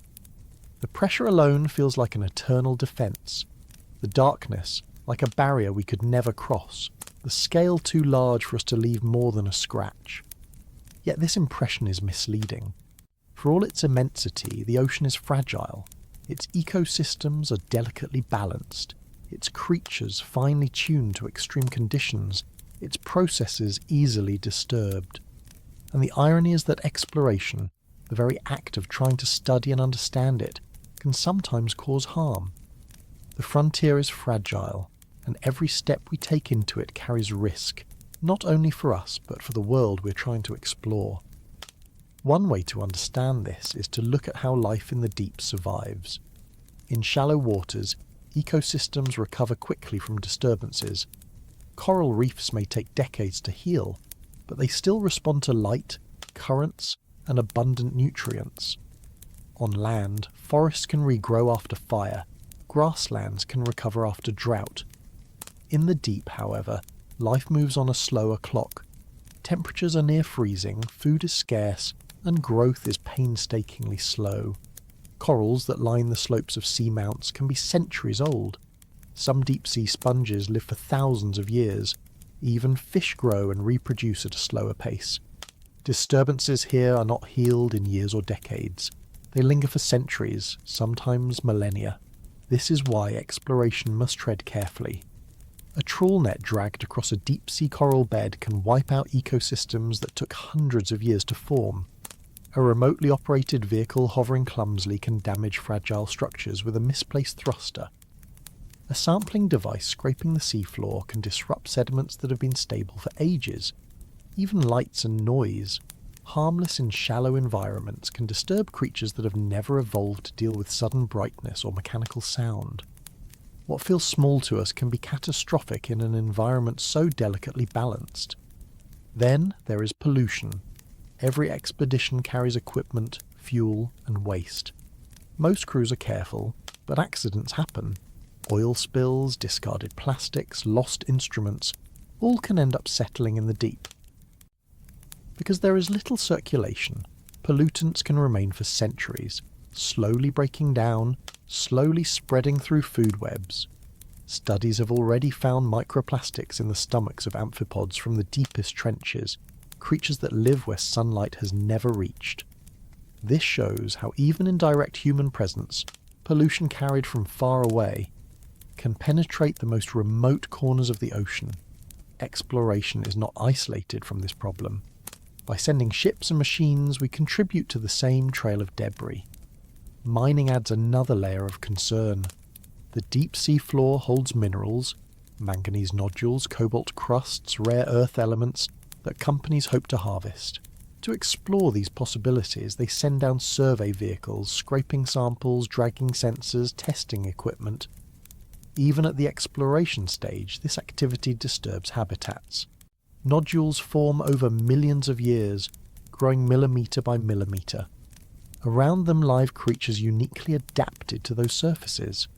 The pressure alone feels like an eternal defence. The darkness, like a barrier we could never cross. The scale too large for us to leave more than a scratch. Yet this impression is misleading. For all its immensity, the ocean is fragile. Its ecosystems are delicately balanced, its creatures finely tuned to extreme conditions, its processes easily disturbed. And the irony is that exploration, the very act of trying to study and understand it, can sometimes cause harm. The frontier is fragile, and every step we take into it carries risk, not only for us, but for the world we're trying to explore. One way to understand this is to look at how life in the deep survives. In shallow waters, ecosystems recover quickly from disturbances. Coral reefs may take decades to heal, but they still respond to light, currents, and abundant nutrients. On land, forests can regrow after fire, grasslands can recover after drought. In the deep, however, life moves on a slower clock. Temperatures are near freezing, food is scarce, and growth is painstakingly slow. Corals that line the slopes of seamounts can be centuries old. Some deep-sea sponges live for thousands of years. Even fish grow and reproduce at a slower pace. Disturbances here are not healed in years or decades. They linger for centuries, sometimes millennia. This is why exploration must tread carefully. A trawl net dragged across a deep-sea coral bed can wipe out ecosystems that took hundreds of years to form. A remotely operated vehicle hovering clumsily can damage fragile structures with a misplaced thruster. A sampling device scraping the seafloor can disrupt sediments that have been stable for ages. Even lights and noise, harmless in shallow environments, can disturb creatures that have never evolved to deal with sudden brightness or mechanical sound. What feels small to us can be catastrophic in an environment so delicately balanced. Then there is pollution. Every expedition carries equipment, fuel, and waste. Most crews are careful, but accidents happen. Oil spills, discarded plastics, lost instruments, all can end up settling in the deep. Because there is little circulation, pollutants can remain for centuries, slowly breaking down, slowly spreading through food webs. Studies have already found microplastics in the stomachs of amphipods from the deepest trenches, creatures that live where sunlight has never reached. This shows how even in direct human presence, pollution carried from far away can penetrate the most remote corners of the ocean. Exploration is not isolated from this problem. By sending ships and machines, we contribute to the same trail of debris. Mining adds another layer of concern. The deep sea floor holds minerals, manganese nodules, cobalt crusts, rare earth elements that companies hope to harvest. To explore these possibilities, they send down survey vehicles, scraping samples, dragging sensors, testing equipment. Even at the exploration stage, this activity disturbs habitats. Nodules form over millions of years, growing millimetre by millimetre. Around them live creatures uniquely adapted to those surfaces.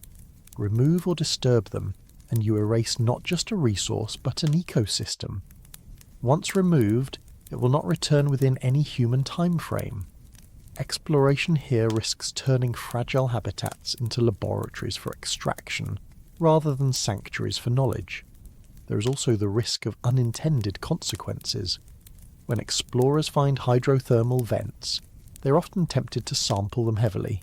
Remove or disturb them, and you erase not just a resource but an ecosystem. Once removed, it will not return within any human time frame. Exploration here risks turning fragile habitats into laboratories for extraction, rather than sanctuaries for knowledge. There is also the risk of unintended consequences. When explorers find hydrothermal vents, they are often tempted to sample them heavily.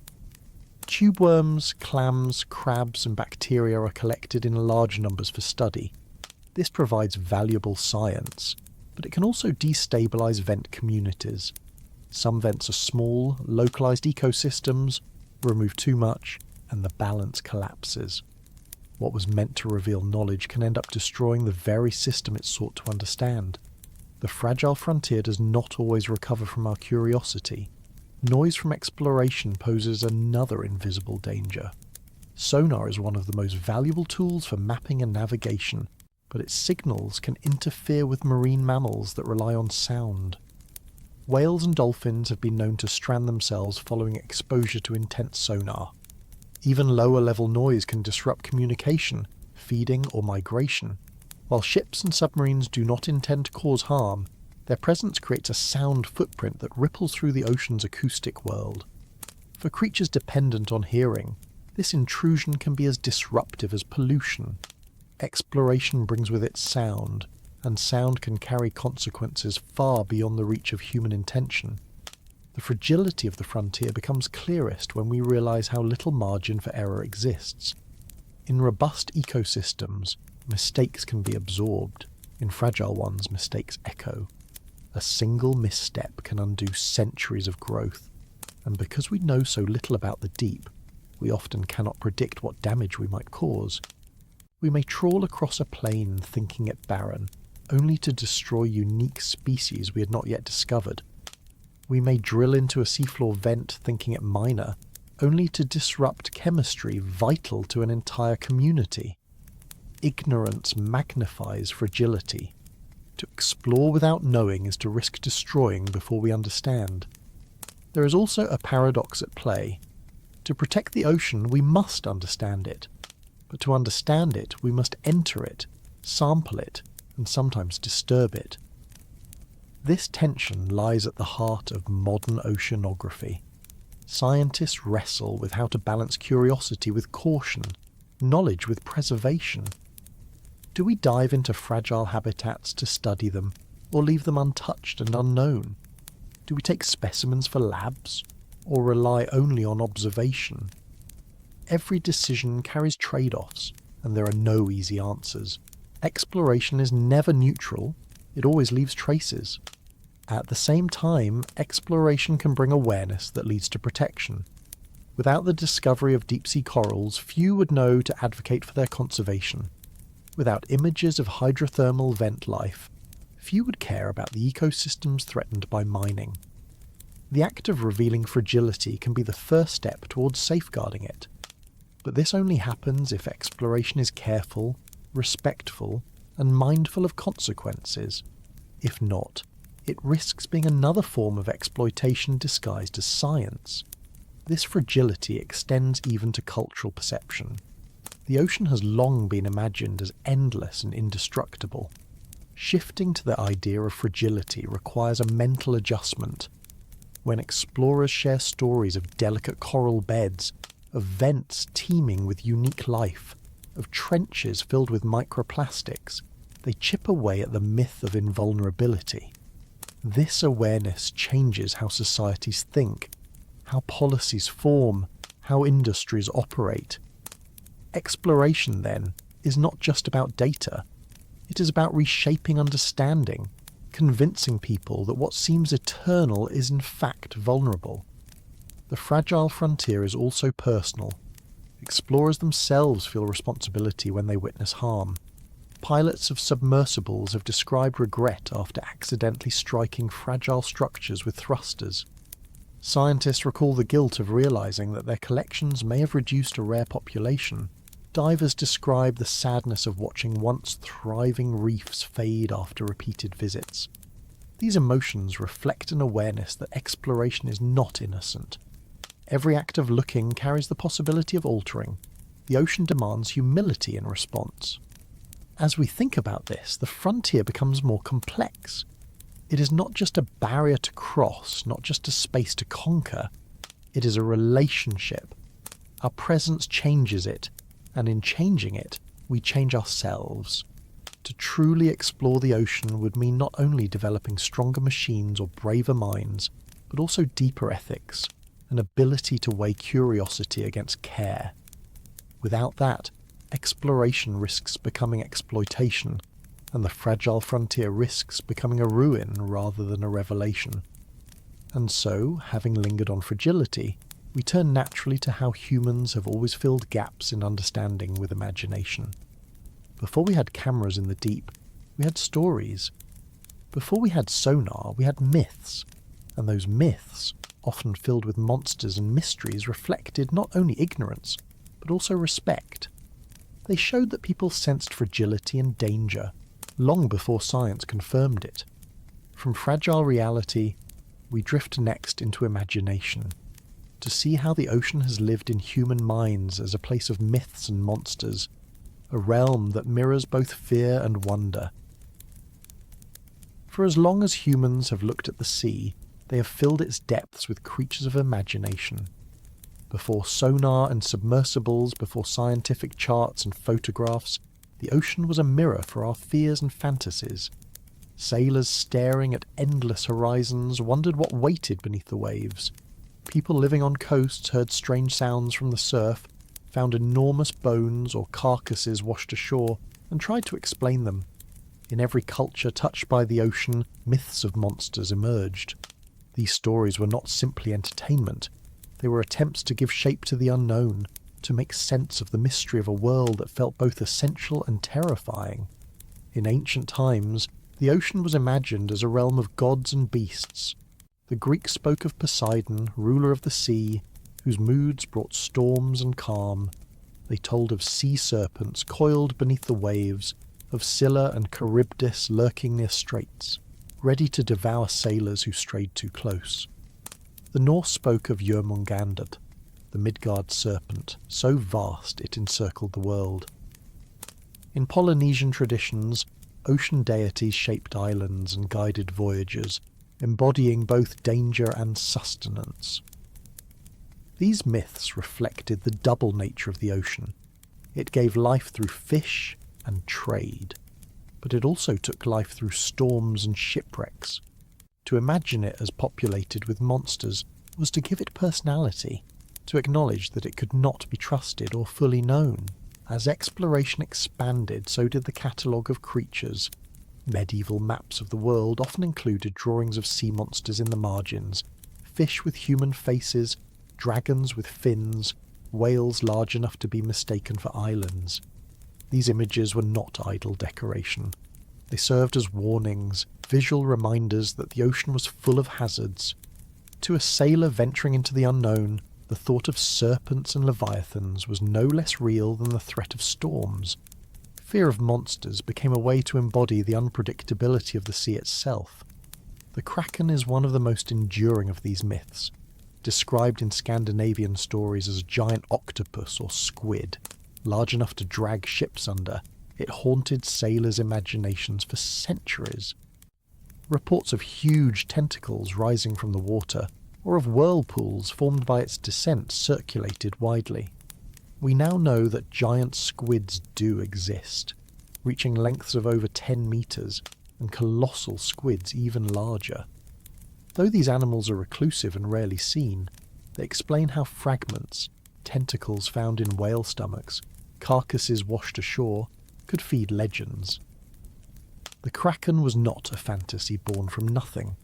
Tube worms, clams, crabs and bacteria are collected in large numbers for study. This provides valuable science, but it can also destabilize vent communities. Some vents are small, localized ecosystems, remove too much, and the balance collapses. What was meant to reveal knowledge can end up destroying the very system it sought to understand. The fragile frontier does not always recover from our curiosity. Noise from exploration poses another invisible danger. Sonar is one of the most valuable tools for mapping and navigation, but its signals can interfere with marine mammals that rely on sound. Whales and dolphins have been known to strand themselves following exposure to intense sonar. Even lower-level noise can disrupt communication, feeding or migration. While ships and submarines do not intend to cause harm, their presence creates a sound footprint that ripples through the ocean's acoustic world. For creatures dependent on hearing, this intrusion can be as disruptive as pollution. Exploration brings with it sound, and sound can carry consequences far beyond the reach of human intention. The fragility of the frontier becomes clearest when we realize how little margin for error exists. In robust ecosystems, mistakes can be absorbed. In fragile ones, mistakes echo. A single misstep can undo centuries of growth, and because we know so little about the deep, we often cannot predict what damage we might cause. We may trawl across a plain thinking it barren, only to destroy unique species we had not yet discovered. We may drill into a seafloor vent thinking it minor, only to disrupt chemistry vital to an entire community. Ignorance magnifies fragility. To explore without knowing is to risk destroying before we understand. There is also a paradox at play. To protect the ocean, we must understand it. But to understand it, we must enter it, sample it, and sometimes disturb it. This tension lies at the heart of modern oceanography. Scientists wrestle with how to balance curiosity with caution, knowledge with preservation. Do we dive into fragile habitats to study them, or leave them untouched and unknown? Do we take specimens for labs, or rely only on observation? Every decision carries trade-offs, and there are no easy answers. Exploration is never neutral, it always leaves traces. At the same time, exploration can bring awareness that leads to protection. Without the discovery of deep-sea corals, few would know to advocate for their conservation. Without images of hydrothermal vent life, few would care about the ecosystems threatened by mining. The act of revealing fragility can be the first step towards safeguarding it. But this only happens if exploration is careful, respectful, and mindful of consequences. If not, it risks being another form of exploitation disguised as science. This fragility extends even to cultural perception. The ocean has long been imagined as endless and indestructible. Shifting to the idea of fragility requires a mental adjustment. When explorers share stories of delicate coral beds, of vents teeming with unique life, of trenches filled with microplastics, they chip away at the myth of invulnerability. This awareness changes how societies think, how policies form, how industries operate. Exploration, then, is not just about data. It is about reshaping understanding, convincing people that what seems eternal is in fact vulnerable. The fragile frontier is also personal. Explorers themselves feel responsibility when they witness harm. Pilots of submersibles have described regret after accidentally striking fragile structures with thrusters. Scientists recall the guilt of realizing that their collections may have reduced a rare population. Divers describe the sadness of watching once thriving reefs fade after repeated visits. These emotions reflect an awareness that exploration is not innocent. Every act of looking carries the possibility of altering. The ocean demands humility in response. As we think about this, the frontier becomes more complex. It is not just a barrier to cross, not just a space to conquer. It is a relationship. Our presence changes it, and in changing it, we change ourselves. To truly explore the ocean would mean not only developing stronger machines or braver minds, but also deeper ethics, an ability to weigh curiosity against care. Without that, exploration risks becoming exploitation, and the fragile frontier risks becoming a ruin rather than a revelation. And so, having lingered on fragility, we turn naturally to how humans have always filled gaps in understanding with imagination. Before we had cameras in the deep, we had stories. Before we had sonar, we had myths, and those myths, often filled with monsters and mysteries, reflected not only ignorance, but also respect. They showed that people sensed fragility and danger, long before science confirmed it. From fragile reality, we drift next into imagination, to see how the ocean has lived in human minds as a place of myths and monsters, a realm that mirrors both fear and wonder. For as long as humans have looked at the sea, they have filled its depths with creatures of imagination. Before sonar and submersibles, before scientific charts and photographs, the ocean was a mirror for our fears and fantasies. Sailors staring at endless horizons wondered what waited beneath the waves. People living on coasts heard strange sounds from the surf, found enormous bones or carcasses washed ashore, and tried to explain them. In every culture touched by the ocean, myths of monsters emerged. These stories were not simply entertainment. They were attempts to give shape to the unknown, to make sense of the mystery of a world that felt both essential and terrifying. In ancient times, the ocean was imagined as a realm of gods and beasts. The Greeks spoke of Poseidon, ruler of the sea, whose moods brought storms and calm. They told of sea serpents coiled beneath the waves, of Scylla and Charybdis lurking near straits, ready to devour sailors who strayed too close. The Norse spoke of Jörmungandr, the Midgard serpent, so vast it encircled the world. In Polynesian traditions, ocean deities shaped islands and guided voyagers, embodying both danger and sustenance. These myths reflected the double nature of the ocean. It gave life through fish and trade, but it also took life through storms and shipwrecks. To imagine it as populated with monsters was to give it personality, to acknowledge that it could not be trusted or fully known. As exploration expanded, so did the catalogue of creatures. Medieval maps of the world often included drawings of sea monsters in the margins, fish with human faces, dragons with fins, whales large enough to be mistaken for islands. These images were not idle decoration. They served as warnings, visual reminders that the ocean was full of hazards. To a sailor venturing into the unknown, the thought of serpents and leviathans was no less real than the threat of storms. Fear of monsters became a way to embody the unpredictability of the sea itself. The kraken is one of the most enduring of these myths, described in Scandinavian stories as a giant octopus or squid, large enough to drag ships under. It haunted sailors' imaginations for centuries. Reports of huge tentacles rising from the water, or of whirlpools formed by its descent, circulated widely. We now know that giant squids do exist, reaching lengths of over 10 metres, and colossal squids even larger. Though these animals are reclusive and rarely seen, they explain how fragments, tentacles found in whale stomachs, carcasses washed ashore, could feed legends. The The Kraken was not a fantasy born from nothing.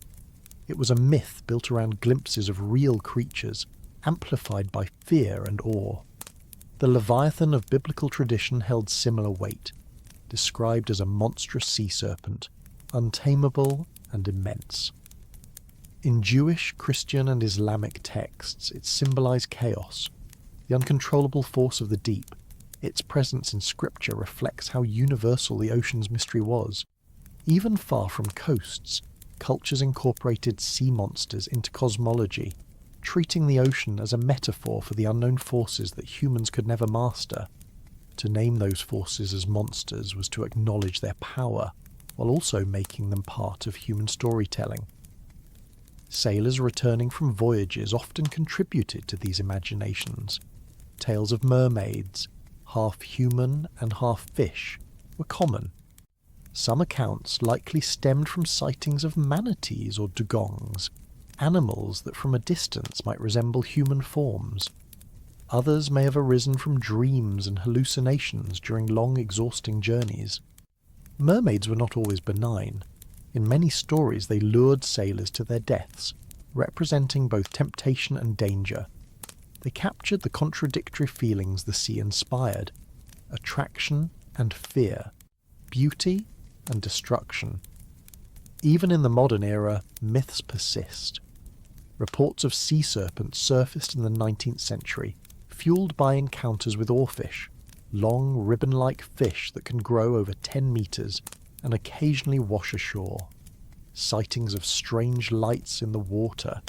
It was a myth built around glimpses of real creatures, amplified by fear and awe. The Leviathan of biblical tradition held similar weight, described as a monstrous sea serpent, untamable and immense. In Jewish, Christian and Islamic texts, it symbolized chaos, the uncontrollable force of the deep. Its presence in scripture reflects how universal the ocean's mystery was. Even far from coasts, cultures incorporated sea monsters into cosmology, treating the ocean as a metaphor for the unknown forces that humans could never master. To name those forces as monsters was to acknowledge their power, while also making them part of human storytelling. Sailors returning from voyages often contributed to these imaginations. Tales of mermaids, half human and half fish, were common. Some accounts likely stemmed from sightings of manatees or dugongs, animals that from a distance might resemble human forms. Others may have arisen from dreams and hallucinations during long, exhausting journeys. Mermaids were not always benign. In many stories they lured sailors to their deaths, representing both temptation and danger. They captured the contradictory feelings the sea inspired: attraction and fear, beauty and destruction. Even in the modern era, myths persist. Reports of sea serpents surfaced in the 19th century, fueled by encounters with oarfish, long ribbon-like fish that can grow over 10 meters and occasionally wash ashore. Sightings of strange lights in the water,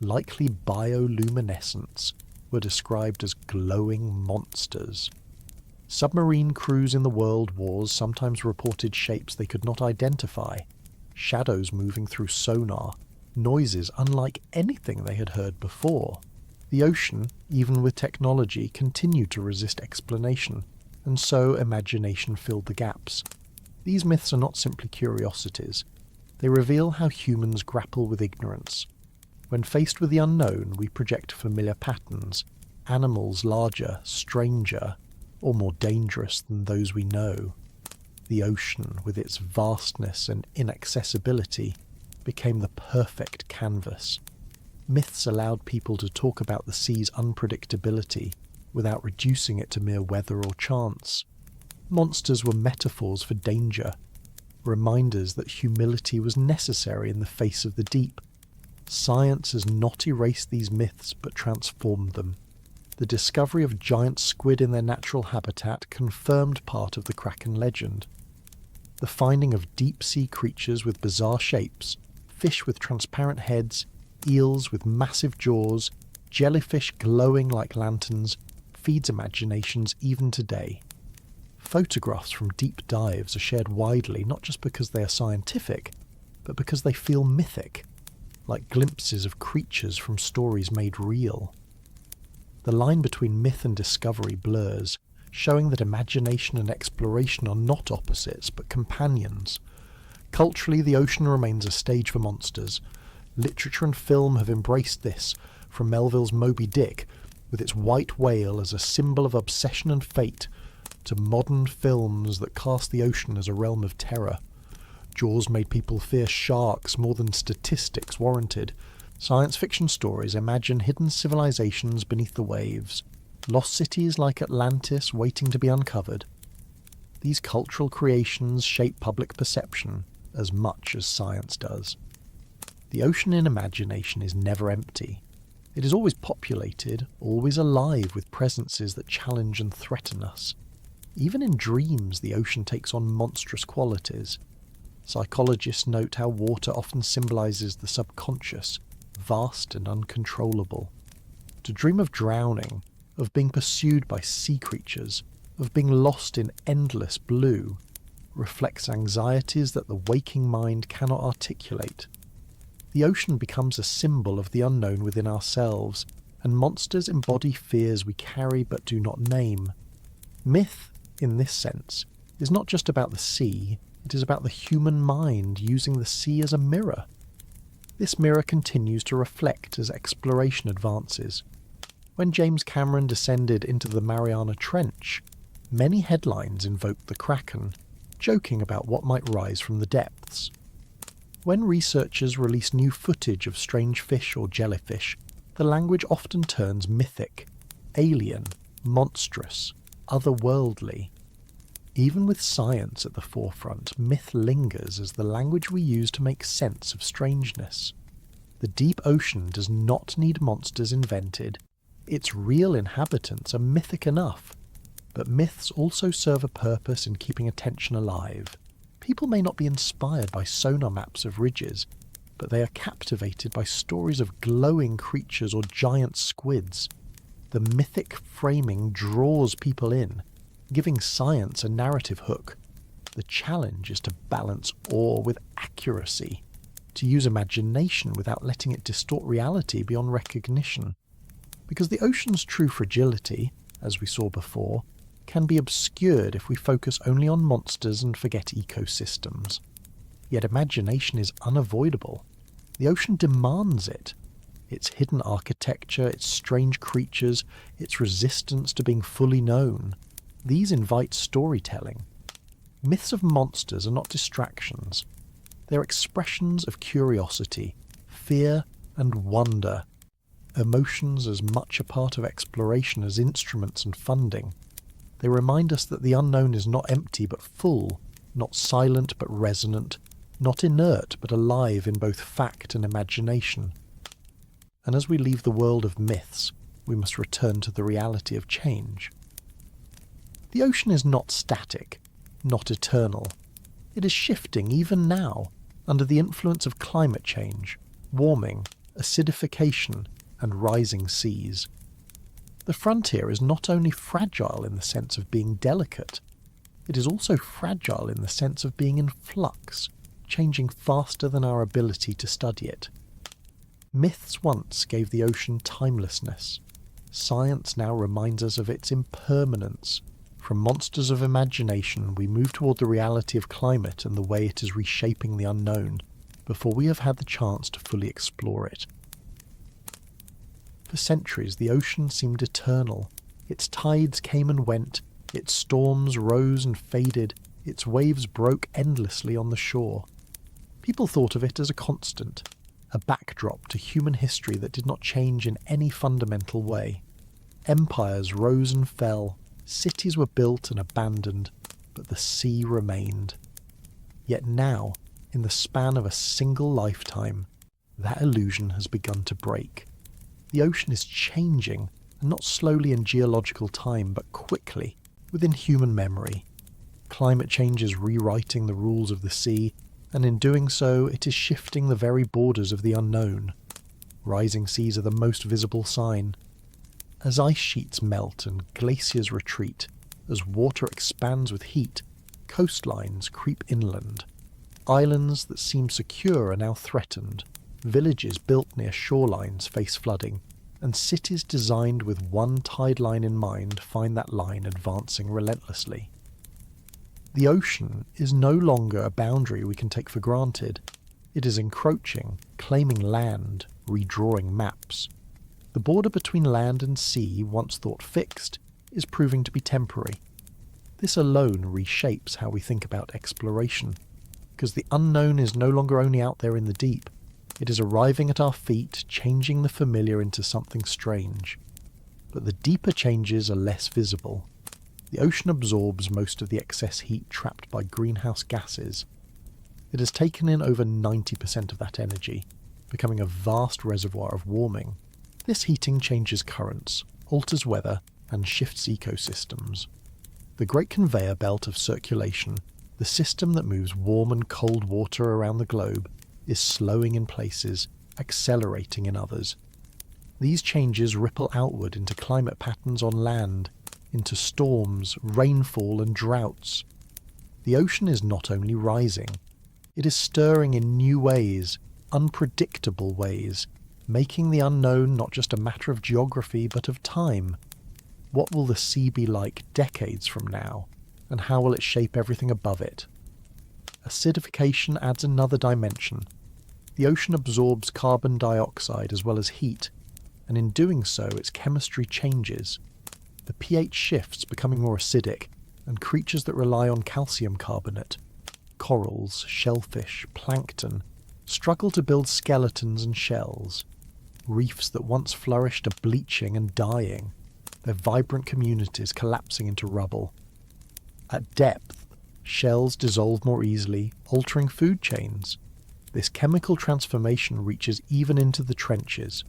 likely bioluminescence, were described as glowing monsters. Submarine crews in the world wars sometimes reported shapes they could not identify, shadows moving through sonar, noises unlike anything they had heard before. The ocean, even with technology, continued to resist explanation, and so imagination filled the gaps. These myths are not simply curiosities. They reveal how humans grapple with ignorance. When faced with the unknown, we project familiar patterns, animals larger, stranger, or more dangerous than those we know. The ocean, with its vastness and inaccessibility, became the perfect canvas. Myths allowed people to talk about the sea's unpredictability without reducing it to mere weather or chance. Monsters were metaphors for danger, reminders that humility was necessary in the face of the deep. Science has not erased these myths but transformed them. The discovery of giant squid in their natural habitat confirmed part of the Kraken legend. The finding of deep-sea creatures with bizarre shapes, fish with transparent heads, eels with massive jaws, jellyfish glowing like lanterns, feeds imaginations even today. Photographs from deep dives are shared widely not just because they are scientific, but because they feel mythic, like glimpses of creatures from stories made real. The line between myth and discovery blurs, showing that imagination and exploration are not opposites but companions. Culturally, the ocean remains a stage for monsters. Literature and film have embraced this, from Melville's Moby Dick, with its white whale as a symbol of obsession and fate, to modern films that cast the ocean as a realm of terror. Jaws made people fear sharks more than statistics warranted. Science fiction stories imagine hidden civilizations beneath the waves, lost cities like Atlantis waiting to be uncovered. These cultural creations shape public perception as much as science does. The ocean in imagination is never empty. It is always populated, always alive with presences that challenge and threaten us. Even in dreams, the ocean takes on monstrous qualities. Psychologists note how water often symbolizes the subconscious, vast and uncontrollable. To dream of drowning, of being pursued by sea creatures, of being lost in endless blue, reflects anxieties that the waking mind cannot articulate. The ocean becomes a symbol of the unknown within ourselves, and monsters embody fears we carry but do not name. Myth, in this sense, is not just about the sea, it is about the human mind using the sea as a mirror. This mirror continues to reflect as exploration advances. When James Cameron descended into the Mariana Trench, many headlines invoked the Kraken, joking about what might rise from the depths. When researchers release new footage of strange fish or jellyfish, the language often turns mythic, alien, monstrous, otherworldly. Even with science at the forefront, myth lingers as the language we use to make sense of strangeness. The deep ocean does not need monsters invented. Its real inhabitants are mythic enough. But myths also serve a purpose in keeping attention alive. People may not be inspired by sonar maps of ridges, but they are captivated by stories of glowing creatures or giant squids. The mythic framing draws people in, giving science a narrative hook. The challenge is to balance awe with accuracy, to use imagination without letting it distort reality beyond recognition. Because the ocean's true fragility, as we saw before, can be obscured if we focus only on monsters and forget ecosystems. Yet imagination is unavoidable. The ocean demands it. Its hidden architecture, its strange creatures, its resistance to being fully known. These invite storytelling. Myths of monsters are not distractions. They're expressions of curiosity, fear, and wonder. Emotions as much a part of exploration as instruments and funding. They remind us that the unknown is not empty but full, not silent but resonant, not inert but alive in both fact and imagination. And as we leave the world of myths, we must return to the reality of change. The ocean is not static, not eternal. It is shifting even now, under the influence of climate change, warming, acidification, and rising seas. The frontier is not only fragile in the sense of being delicate, it is also fragile in the sense of being in flux, changing faster than our ability to study it. Myths once gave the ocean timelessness. Science now reminds us of its impermanence. From monsters of imagination, we move toward the reality of climate and the way it is reshaping the unknown, before we have had the chance to fully explore it. For centuries, the ocean seemed eternal. Its tides came and went, its storms rose and faded, its waves broke endlessly on the shore. People thought of it as a constant, a backdrop to human history that did not change in any fundamental way. Empires rose and fell, cities were built and abandoned, but the sea remained. Yet now, in the span of a single lifetime, that illusion has begun to break. The ocean is changing, and not slowly in geological time, but quickly, within human memory. Climate change is rewriting the rules of the sea, and in doing so, it is shifting the very borders of the unknown. Rising seas are the most visible sign. As ice sheets melt and glaciers retreat, as water expands with heat, coastlines creep inland. Islands that seem secure are now threatened. Villages built near shorelines face flooding, and cities designed with one tide line in mind find that line advancing relentlessly. The ocean is no longer a boundary we can take for granted. It is encroaching, claiming land, redrawing maps. The border between land and sea, once thought fixed, is proving to be temporary. This alone reshapes how we think about exploration, because the unknown is no longer only out there in the deep. It is arriving at our feet, changing the familiar into something strange. But the deeper changes are less visible. The ocean absorbs most of the excess heat trapped by greenhouse gases. It has taken in over 90% of that energy, becoming a vast reservoir of warming. This heating changes currents, alters weather, and shifts ecosystems. The great conveyor belt of circulation, the system that moves warm and cold water around the globe, is slowing in places, accelerating in others. These changes ripple outward into climate patterns on land, into storms, rainfall, and droughts. The ocean is not only rising, it is stirring in new ways, unpredictable ways, making the unknown not just a matter of geography but of time. What will the sea be like decades from now, and how will it shape everything above it? Acidification adds another dimension. The ocean absorbs carbon dioxide as well as heat, and in doing so its chemistry changes. The pH shifts, becoming more acidic, and creatures that rely on calcium carbonate, corals, shellfish, plankton, struggle to build skeletons and shells. Reefs that once flourished are bleaching and dying, their vibrant communities collapsing into rubble. At depth, shells dissolve more easily, altering food chains. This chemical transformation reaches even into the trenches.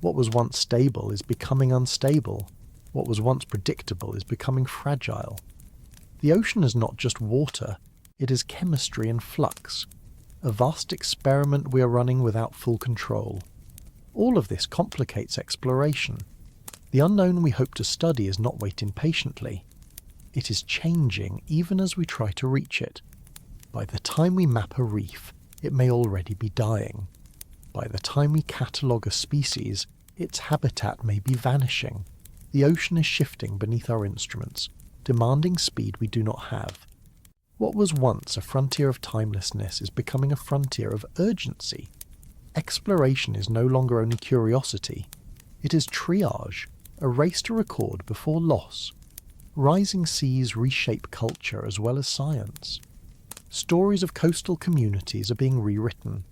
What was once stable is becoming unstable. What was once predictable is becoming fragile. The ocean is not just water, it is chemistry in flux. A vast experiment we are running without full control. All of this complicates exploration. The unknown we hope to study is not waiting patiently. It is changing even as we try to reach it. By the time we map a reef, it may already be dying. By the time we catalogue a species, its habitat may be vanishing. The ocean is shifting beneath our instruments, demanding speed we do not have. What was once a frontier of timelessness is becoming a frontier of urgency. Exploration is no longer only curiosity. It is triage, a race to record before loss. Rising seas reshape culture as well as science. Stories of coastal communities are being rewritten.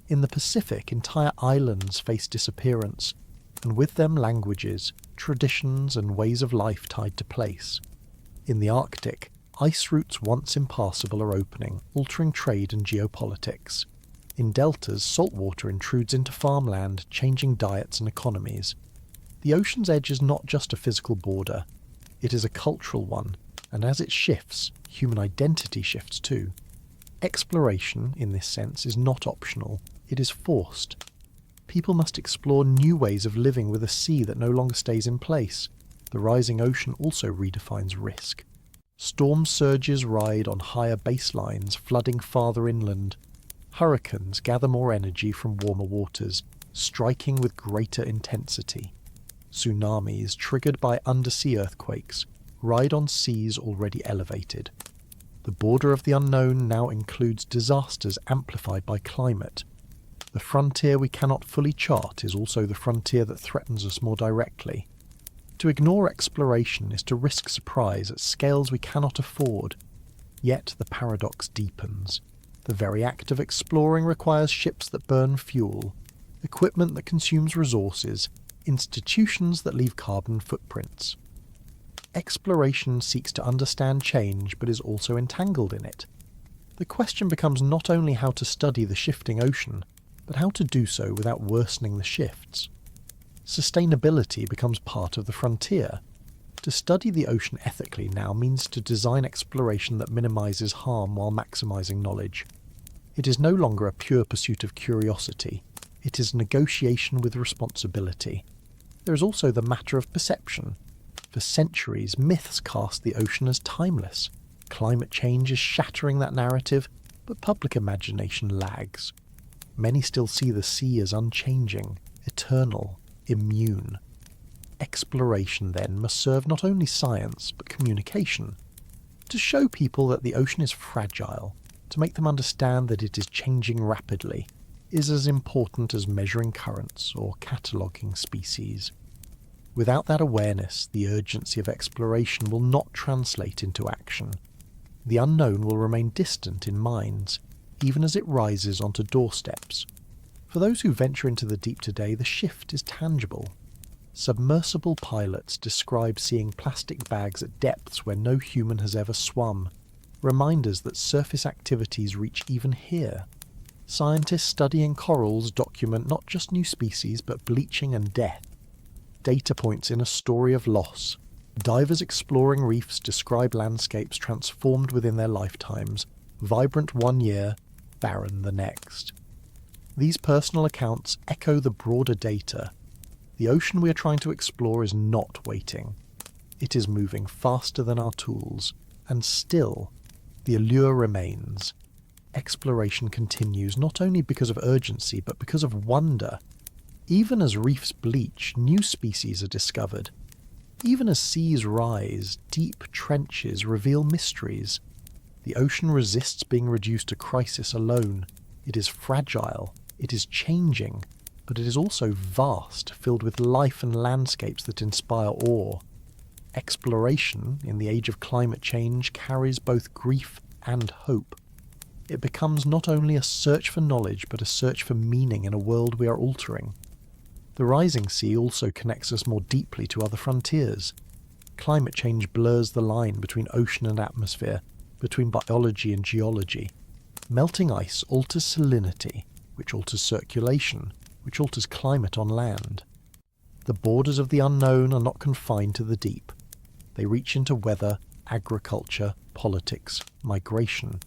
In the Pacific, entire islands face disappearance, and with them languages, traditions, and ways of life tied to place. In the Arctic, ice routes once impassable are opening, altering trade and geopolitics. In deltas, saltwater intrudes into farmland, changing diets and economies. The ocean's edge is not just a physical border, it is a cultural one, and as it shifts, human identity shifts too. Exploration, in this sense, is not optional, it is forced. People must explore new ways of living with a sea that no longer stays in place. The rising ocean also redefines risk. Storm surges ride on higher baselines, flooding farther inland. Hurricanes gather more energy from warmer waters, striking with greater intensity. Tsunamis, triggered by undersea earthquakes, ride on seas already elevated. The border of the unknown now includes disasters amplified by climate. The frontier we cannot fully chart is also the frontier that threatens us more directly. To ignore exploration is to risk surprise at scales we cannot afford. Yet the paradox deepens. The very act of exploring requires ships that burn fuel, equipment that consumes resources, institutions that leave carbon footprints. Exploration seeks to understand change but is also entangled in it. The question becomes not only how to study the shifting ocean, but how to do so without worsening the shifts. Sustainability becomes part of the frontier. To study the ocean ethically now means to design exploration that minimizes harm while maximizing knowledge. It is no longer a pure pursuit of curiosity. It is negotiation with responsibility. There is also the matter of perception. For centuries, myths cast the ocean as timeless. Climate change is shattering that narrative, but public imagination lags. Many still see the sea as unchanging, eternal, immune. Exploration, then, must serve not only science, but communication. To show people that the ocean is fragile, to make them understand that it is changing rapidly, is as important as measuring currents or cataloguing species. Without that awareness, the urgency of exploration will not translate into action. The unknown will remain distant in minds, even as it rises onto doorsteps. For those who venture into the deep today, the shift is tangible. Submersible pilots describe seeing plastic bags at depths where no human has ever swum, reminders that surface activities reach even here. Scientists studying corals document not just new species but bleaching and death. Data points in a story of loss. Divers exploring reefs describe landscapes transformed within their lifetimes, vibrant one year, barren the next. These personal accounts echo the broader data. The ocean we are trying to explore is not waiting. It is moving faster than our tools, and still, the allure remains. Exploration continues not only because of urgency, but because of wonder. Even as reefs bleach, new species are discovered. Even as seas rise, deep trenches reveal mysteries. The ocean resists being reduced to crisis alone. It is fragile, it is changing, but it is also vast, filled with life and landscapes that inspire awe. Exploration, in the age of climate change, carries both grief and hope. It becomes not only a search for knowledge, but a search for meaning in a world we are altering. The rising sea also connects us more deeply to other frontiers. Climate change blurs the line between ocean and atmosphere, between biology and geology. Melting ice alters salinity, which alters circulation, which alters climate on land. The borders of the unknown are not confined to the deep. They reach into weather, agriculture, politics, migration.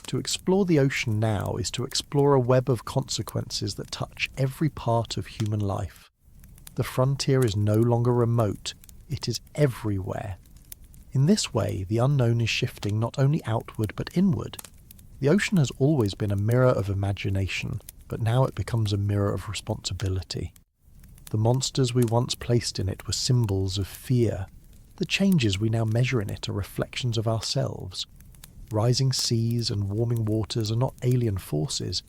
To explore the ocean now is to explore a web of consequences that touch every part of human life. The frontier is no longer remote, it is everywhere. In this way, the unknown is shifting not only outward but inward. The ocean has always been a mirror of imagination, but now it becomes a mirror of responsibility. The monsters we once placed in it were symbols of fear. The changes we now measure in it are reflections of ourselves. Rising seas and warming waters are not alien forces,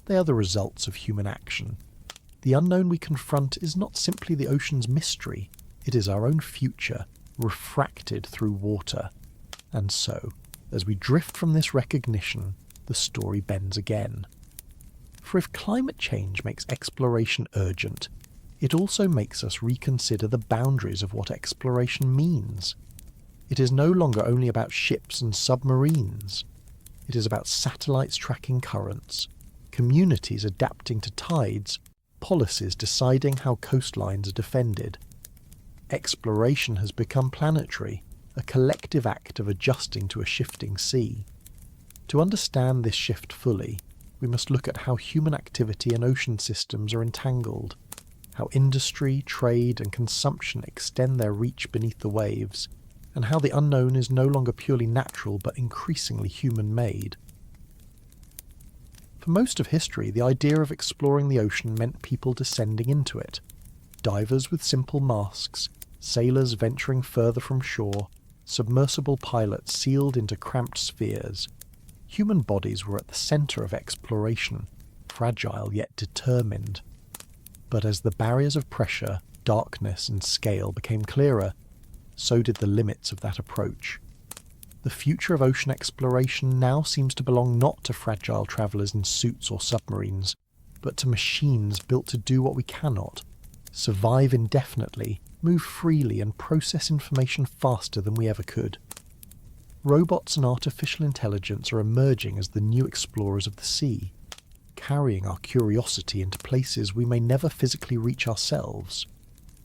they are the results of human action. The unknown we confront is not simply the ocean's mystery, it is our own future, refracted through water. And so, as we drift from this recognition, the story bends again. For if climate change makes exploration urgent, it also makes us reconsider the boundaries of what exploration means. It is no longer only about ships and submarines. It is about satellites tracking currents, communities adapting to tides, policies deciding how coastlines are defended. Exploration has become planetary, a collective act of adjusting to a shifting sea. To understand this shift fully, we must look at how human activity and ocean systems are entangled, how industry, trade and consumption extend their reach beneath the waves, and how the unknown is no longer purely natural but increasingly human-made. For most of history, the idea of exploring the ocean meant people descending into it. Divers with simple masks, sailors venturing further from shore, submersible pilots sealed into cramped spheres. Human bodies were at the centre of exploration, fragile yet determined. But as the barriers of pressure, darkness and scale became clearer, so did the limits of that approach. The future of ocean exploration now seems to belong not to fragile travellers in suits or submarines, but to machines built to do what we cannot: survive indefinitely, move freely and process information faster than we ever could. Robots and artificial intelligence are emerging as the new explorers of the sea, carrying our curiosity into places we may never physically reach ourselves.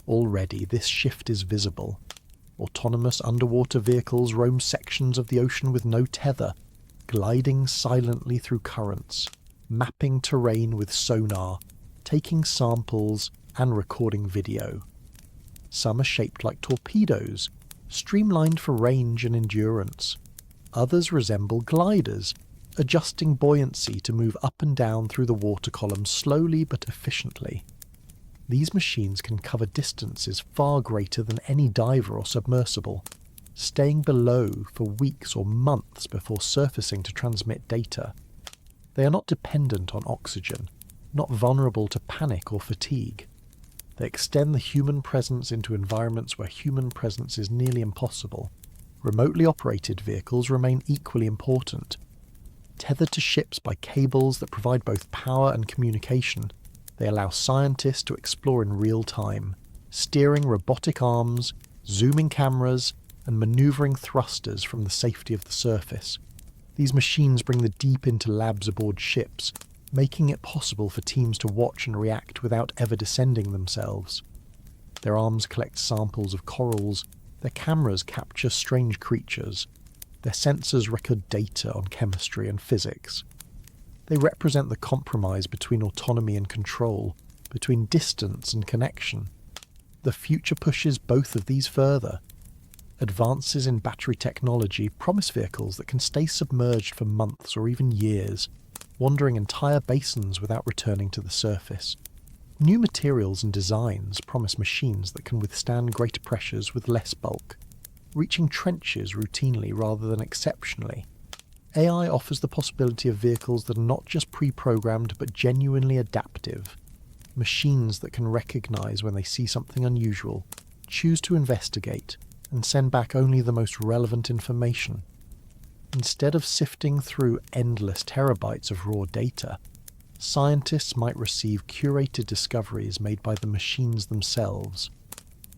Already this shift is visible. Autonomous underwater vehicles roam sections of the ocean with no tether, gliding silently through currents, mapping terrain with sonar, taking samples and recording video. Some are shaped like torpedoes, streamlined for range and endurance. Others resemble gliders, adjusting buoyancy to move up and down through the water column slowly but efficiently. These machines can cover distances far greater than any diver or submersible, staying below for weeks or months before surfacing to transmit data. They are not dependent on oxygen, not vulnerable to panic or fatigue. They extend the human presence into environments where human presence is nearly impossible. Remotely operated vehicles remain equally important. Tethered to ships by cables that provide both power and communication, they allow scientists to explore in real time, steering robotic arms, zooming cameras, and manoeuvring thrusters from the safety of the surface. These machines bring the deep into labs aboard ships, making it possible for teams to watch and react without ever descending themselves. Their arms collect samples of corals, their cameras capture strange creatures, their sensors record data on chemistry and physics. They represent the compromise between autonomy and control, between distance and connection. The future pushes both of these further. Advances in battery technology promise vehicles that can stay submerged for months or even years, wandering entire basins without returning to the surface. New materials and designs promise machines that can withstand greater pressures with less bulk, reaching trenches routinely rather than exceptionally. AI offers the possibility of vehicles that are not just pre-programmed but genuinely adaptive. Machines that can recognize when they see something unusual, choose to investigate, and send back only the most relevant information. Instead of sifting through endless terabytes of raw data, scientists might receive curated discoveries made by the machines themselves.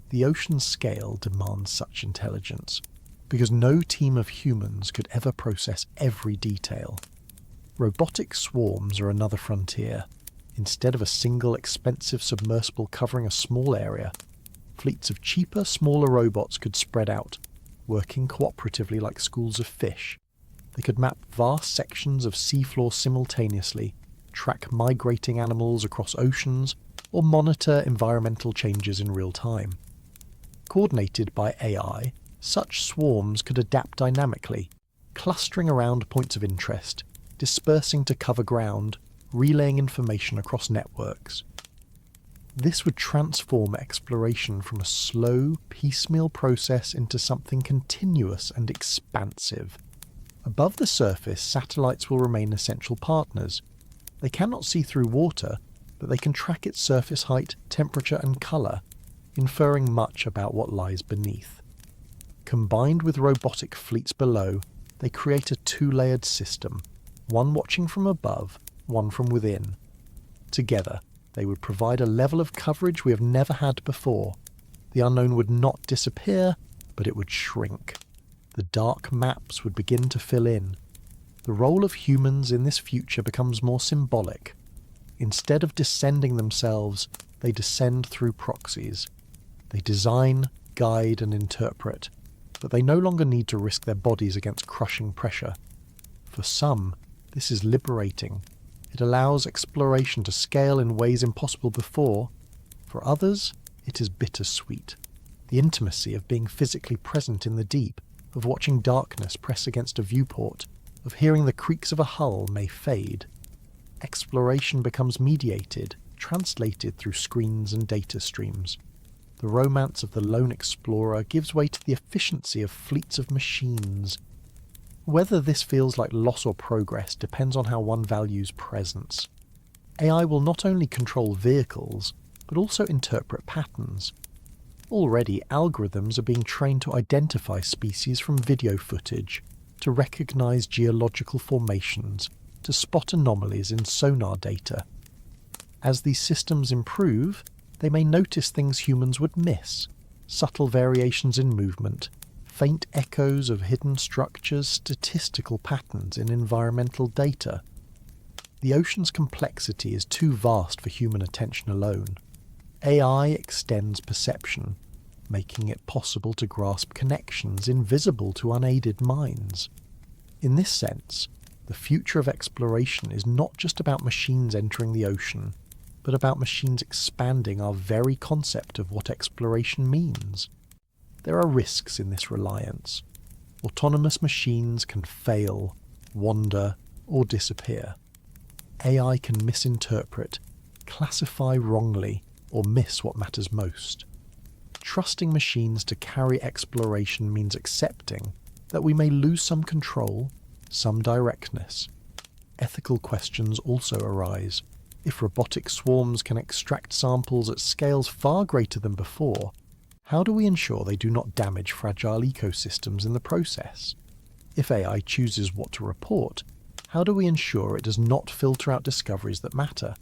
The ocean's scale demands such intelligence, because no team of humans could ever process every detail. Robotic swarms are another frontier. Instead of a single expensive submersible covering a small area, fleets of cheaper, smaller robots could spread out, working cooperatively like schools of fish. They could map vast sections of seafloor simultaneously, track migrating animals across oceans, or monitor environmental changes in real time. Coordinated by AI, such swarms could adapt dynamically, clustering around points of interest, dispersing to cover ground, relaying information across networks. This would transform exploration from a slow, piecemeal process into something continuous and expansive. Above the surface, satellites will remain essential partners. They cannot see through water, but they can track its surface height, temperature and colour, inferring much about what lies beneath. Combined with robotic fleets below, they create a two-layered system, one watching from above, one from within. Together, they would provide a level of coverage we have never had before. The unknown would not disappear, but it would shrink. The dark maps would begin to fill in. The role of humans in this future becomes more symbolic. Instead of descending themselves, they descend through proxies. They design, guide and interpret, but they no longer need to risk their bodies against crushing pressure. For some, this is liberating. It allows exploration to scale in ways impossible before. For others, it is bittersweet. The intimacy of being physically present in the deep, of watching darkness press against a viewport, of hearing the creaks of a hull may fade. Exploration becomes mediated, translated through screens and data streams. The romance of the lone explorer gives way to the efficiency of fleets of machines. Whether this feels like loss or progress depends on how one values presence. AI will not only control vehicles, but also interpret patterns. Already, algorithms are being trained to identify species from video footage, to recognize geological formations, to spot anomalies in sonar data. As these systems improve, they may notice things humans would miss: subtle variations in movement, faint echoes of hidden structures, statistical patterns in environmental data. The ocean's complexity is too vast for human attention alone. AI extends perception, making it possible to grasp connections invisible to unaided minds. In this sense, the future of exploration is not just about machines entering the ocean, but about machines expanding our very concept of what exploration means. There are risks in this reliance. Autonomous machines can fail, wander, or disappear. AI can misinterpret, classify wrongly, or miss what matters most. Trusting machines to carry exploration means accepting that we may lose some control, some directness. Ethical questions also arise. If robotic swarms can extract samples at scales far greater than before, how do we ensure they do not damage fragile ecosystems in the process? If AI chooses what to report, how do we ensure it does not filter out discoveries that matter?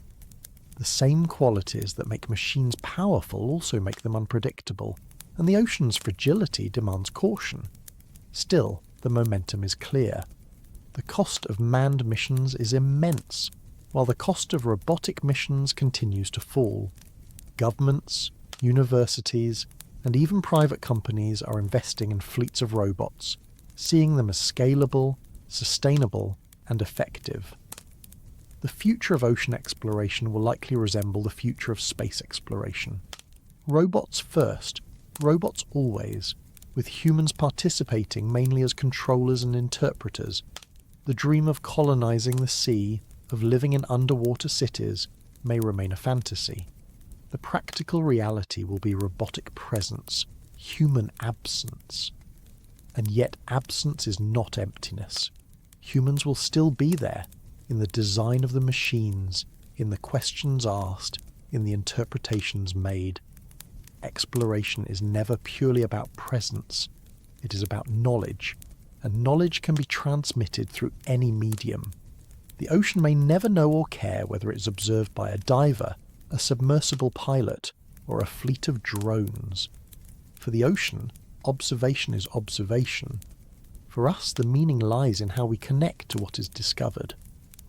The same qualities that make machines powerful also make them unpredictable, and the ocean's fragility demands caution. Still, the momentum is clear. The cost of manned missions is immense, while the cost of robotic missions continues to fall. Governments, universities, and even private companies are investing in fleets of robots, seeing them as scalable, sustainable, and effective. The future of ocean exploration will likely resemble the future of space exploration. Robots first, robots always, with humans participating mainly as controllers and interpreters. The dream of colonizing the sea, of living in underwater cities, may remain a fantasy. The practical reality will be robotic presence, human absence. And yet absence is not emptiness. Humans will still be there, in the design of the machines, in the questions asked, in the interpretations made. exploration is never purely about presence. It is about knowledge, and knowledge can be transmitted through any medium. The ocean may never know or care whether it is observed by a diver, a submersible pilot, or a fleet of drones. For the ocean, observation is observation. For us, the meaning lies in how we connect to what is discovered.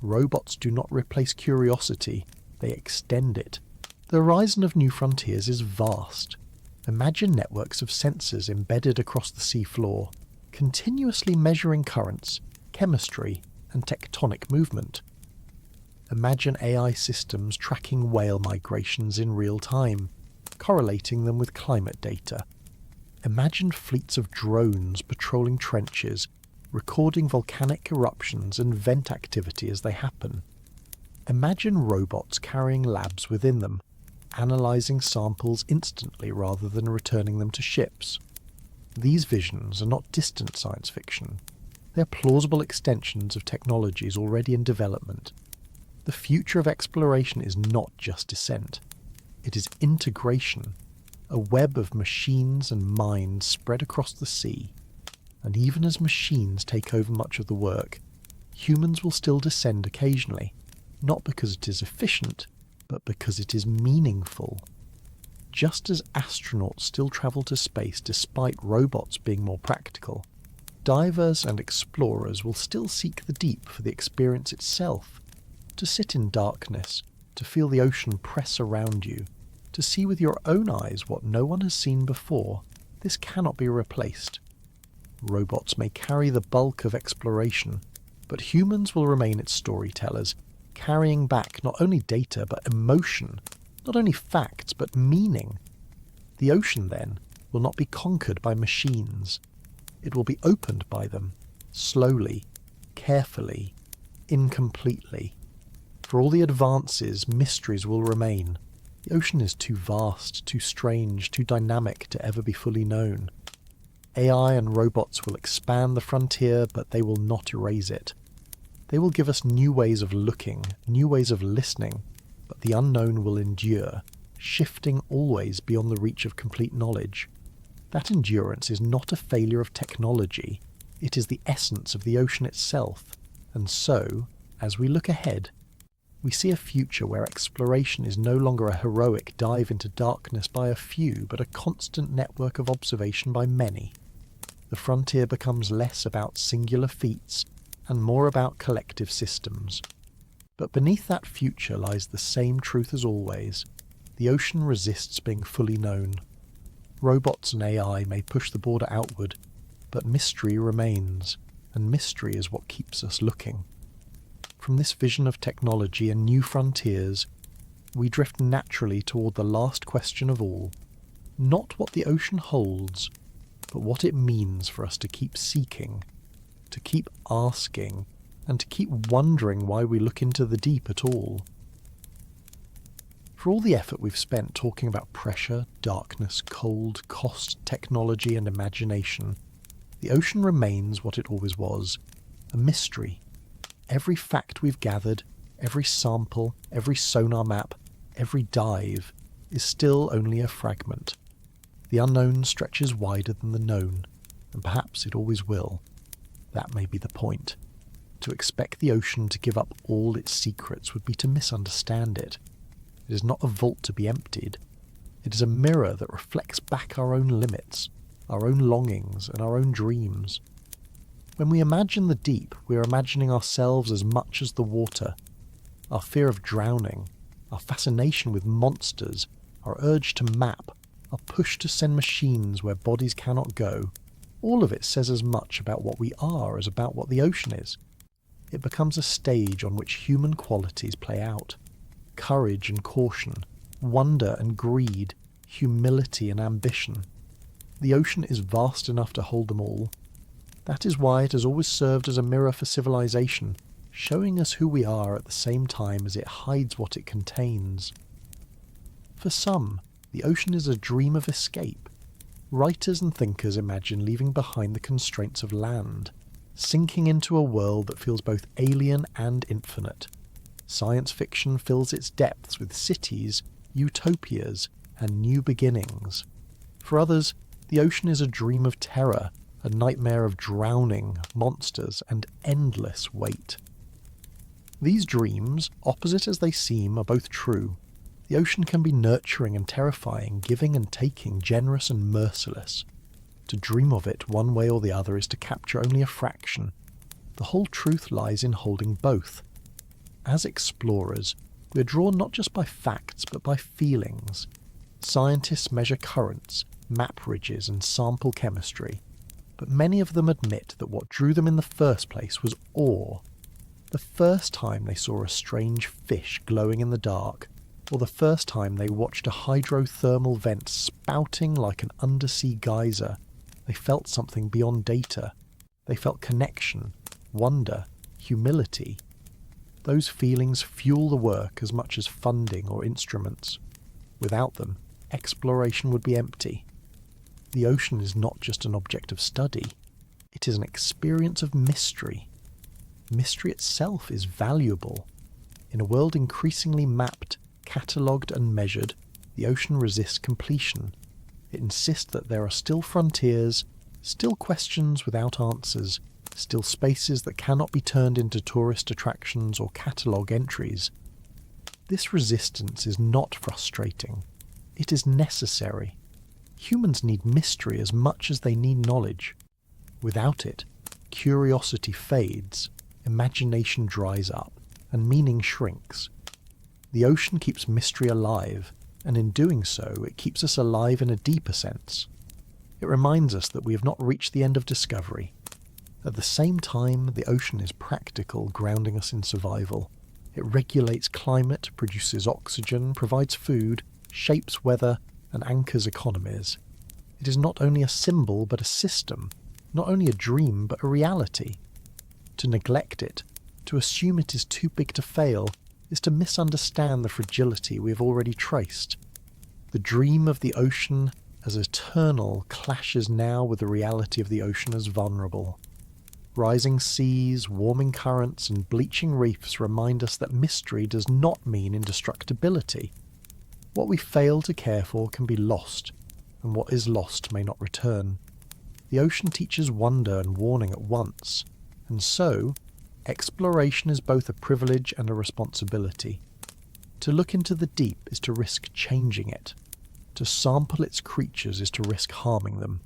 Robots do not replace curiosity, they extend it. The horizon of new frontiers is vast. Imagine networks of sensors embedded across the seafloor, continuously measuring currents, chemistry, and tectonic movement. Imagine AI systems tracking whale migrations in real time, correlating them with climate data. Imagine fleets of drones patrolling trenches, recording volcanic eruptions and vent activity as they happen. Imagine robots carrying labs within them, analysing samples instantly rather than returning them to ships. These visions are not distant science fiction. They are plausible extensions of technologies already in development. The future of exploration is not just descent. It is integration, a web of machines and minds spread across the sea. And even as machines take over much of the work, humans will still descend occasionally, not because it is efficient, but because it is meaningful. Just as astronauts still travel to space despite robots being more practical, divers and explorers will still seek the deep for the experience itself. To sit in darkness, to feel the ocean press around you, to see with your own eyes what no one has seen before, this cannot be replaced. Robots may carry the bulk of exploration, but humans will remain its storytellers, carrying back not only data but emotion, not only facts but meaning. The ocean, then, will not be conquered by machines. It will be opened by them, slowly, carefully, incompletely. For all the advances, mysteries will remain. The ocean is too vast, too strange, too dynamic to ever be fully known. AI and robots will expand the frontier, but they will not erase it. They will give us new ways of looking, new ways of listening, but the unknown will endure, shifting always beyond the reach of complete knowledge. That endurance is not a failure of technology, it is the essence of the ocean itself. And so, as we look ahead, we see a future where exploration is no longer a heroic dive into darkness by a few, but a constant network of observation by many. The frontier becomes less about singular feats and more about collective systems. But beneath that future lies the same truth as always. The ocean resists being fully known. Robots and AI may push the border outward, but mystery remains, and mystery is what keeps us looking. From this vision of technology and new frontiers, we drift naturally toward the last question of all, not what the ocean holds, but what it means for us to keep seeking, to keep asking, and to keep wondering why we look into the deep at all. For all the effort we've spent talking about pressure, darkness, cold, cost, technology, and imagination, the ocean remains what it always was, a mystery. Every fact we've gathered, every sample, every sonar map, every dive, is still only a fragment. The unknown stretches wider than the known, and perhaps it always will. That may be the point. To expect the ocean to give up all its secrets would be to misunderstand it. It is not a vault to be emptied. It is a mirror that reflects back our own limits, our own longings, and our own dreams. When we imagine the deep, we are imagining ourselves as much as the water. Our fear of drowning, our fascination with monsters, our urge to map, our push to send machines where bodies cannot go, all of it says as much about what we are as about what the ocean is. It becomes a stage on which human qualities play out. Courage and caution, wonder and greed, humility and ambition. The ocean is vast enough to hold them all. That is why it has always served as a mirror for civilization, showing us who we are at the same time as it hides what it contains. For some, the ocean is a dream of escape. Writers and thinkers imagine leaving behind the constraints of land, sinking into a world that feels both alien and infinite. Science fiction fills its depths with cities, utopias, and new beginnings. For others, the ocean is a dream of terror, a nightmare of drowning, monsters, and endless weight. These dreams, opposite as they seem, are both true. The ocean can be nurturing and terrifying, giving and taking, generous and merciless. To dream of it one way or the other is to capture only a fraction. The whole truth lies in holding both. As explorers, we are drawn not just by facts but by feelings. Scientists measure currents, map ridges, and sample chemistry. But many of them admit that what drew them in the first place was awe. The first time they saw a strange fish glowing in the dark, or the first time they watched a hydrothermal vent spouting like an undersea geyser, they felt something beyond data. They felt connection, wonder, humility. Those feelings fuel the work as much as funding or instruments. Without them, exploration would be empty. The ocean is not just an object of study. It is an experience of mystery. Mystery itself is valuable. In a world increasingly mapped, catalogued and measured, the ocean resists completion. It insists that there are still frontiers, still questions without answers, still spaces that cannot be turned into tourist attractions or catalogue entries. This resistance is not frustrating. It is necessary. Humans need mystery as much as they need knowledge. Without it, curiosity fades, imagination dries up, and meaning shrinks. The ocean keeps mystery alive, and in doing so, it keeps us alive in a deeper sense. It reminds us that we have not reached the end of discovery. At the same time, the ocean is practical, grounding us in survival. It regulates climate, produces oxygen, provides food, shapes weather, and anchors economies. It is not only a symbol but a system, not only a dream but a reality. To neglect it, to assume it is too big to fail, is to misunderstand the fragility we have already traced. The dream of the ocean as eternal clashes now with the reality of the ocean as vulnerable. Rising seas, warming currents, and bleaching reefs remind us that mystery does not mean indestructibility. What we fail to care for can be lost, and what is lost may not return. The ocean teaches wonder and warning at once, and so, exploration is both a privilege and a responsibility. To look into the deep is to risk changing it. To sample its creatures is to risk harming them.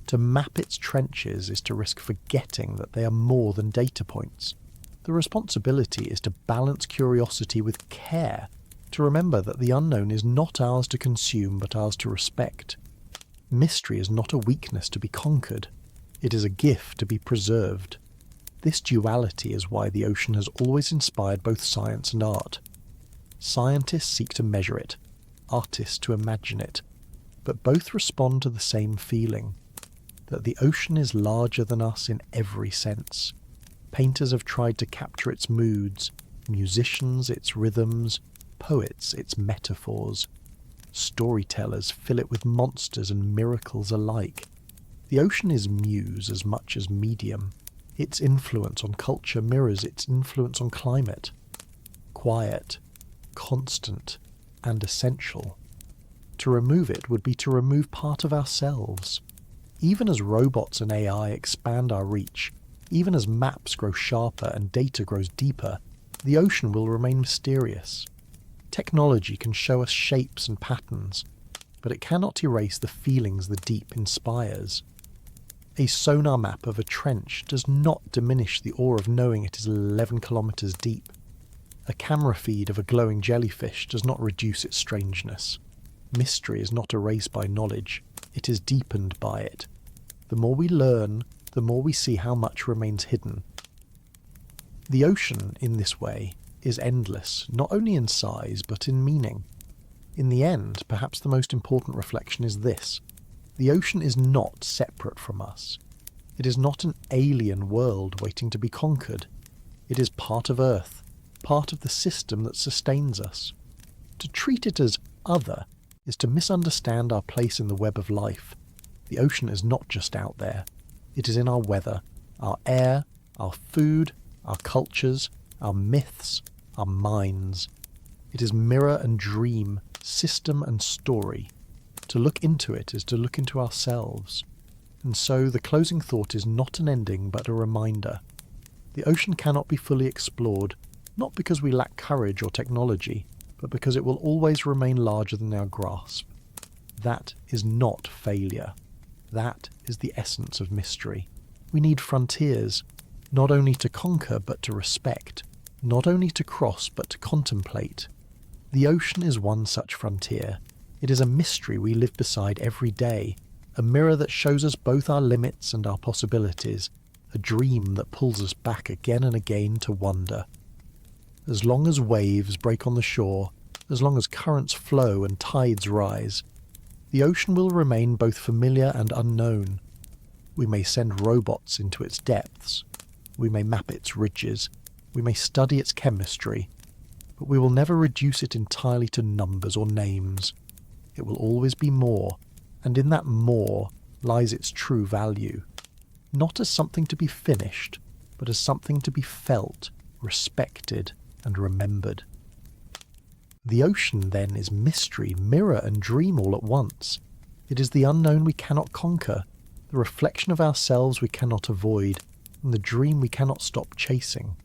To map its trenches is to risk forgetting that they are more than data points. The responsibility is to balance curiosity with care, to remember that the unknown is not ours to consume but ours to respect. Mystery is not a weakness to be conquered. It is a gift to be preserved. This duality is why the ocean has always inspired both science and art. Scientists seek to measure it, artists to imagine it, but both respond to the same feeling, that the ocean is larger than us in every sense. Painters have tried to capture its moods, musicians its rhythms, poets its metaphors. Storytellers fill it with monsters and miracles alike. The ocean is muse as much as medium. Its influence on culture mirrors its influence on climate. Quiet, constant, and essential. To remove it would be to remove part of ourselves. Even as robots and AI expand our reach, even as maps grow sharper and data grows deeper, the ocean will remain mysterious. Technology can show us shapes and patterns, but it cannot erase the feelings the deep inspires. A sonar map of a trench does not diminish the awe of knowing it is 11 kilometers deep. A camera feed of a glowing jellyfish does not reduce its strangeness. Mystery is not erased by knowledge, it is deepened by it. The more we learn, the more we see how much remains hidden. The ocean, in this way, is endless, not only in size, but in meaning. In the end, perhaps the most important reflection is this: the ocean is not separate from us. It is not an alien world waiting to be conquered. It is part of Earth, part of the system that sustains us. To treat it as other is to misunderstand our place in the web of life. The ocean is not just out there. It is in our weather, our air, our food, our cultures, our myths, our minds. It is mirror and dream, system and story. To look into it is to look into ourselves. And so the closing thought is not an ending but a reminder. The ocean cannot be fully explored, not because we lack courage or technology, but because it will always remain larger than our grasp. That is not failure. That is the essence of mystery. We need frontiers, not only to conquer but to respect, not only to cross but to contemplate. The ocean is one such frontier. It is a mystery we live beside every day, a mirror that shows us both our limits and our possibilities, a dream that pulls us back again and again to wonder. As long as waves break on the shore, as long as currents flow and tides rise, the ocean will remain both familiar and unknown. We may send robots into its depths, we may map its ridges, we may study its chemistry, but we will never reduce it entirely to numbers or names. It will always be more, and in that more lies its true value. Not as something to be finished, but as something to be felt, respected, and remembered. The ocean, then, is mystery, mirror, and dream all at once. It is the unknown we cannot conquer, the reflection of ourselves we cannot avoid, and the dream we cannot stop chasing.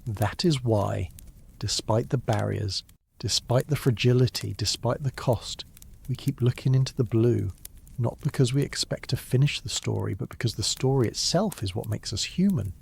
That is why, despite the barriers, despite the fragility, despite the cost, we keep looking into the blue, not because we expect to finish the story, but because the story itself is what makes us human.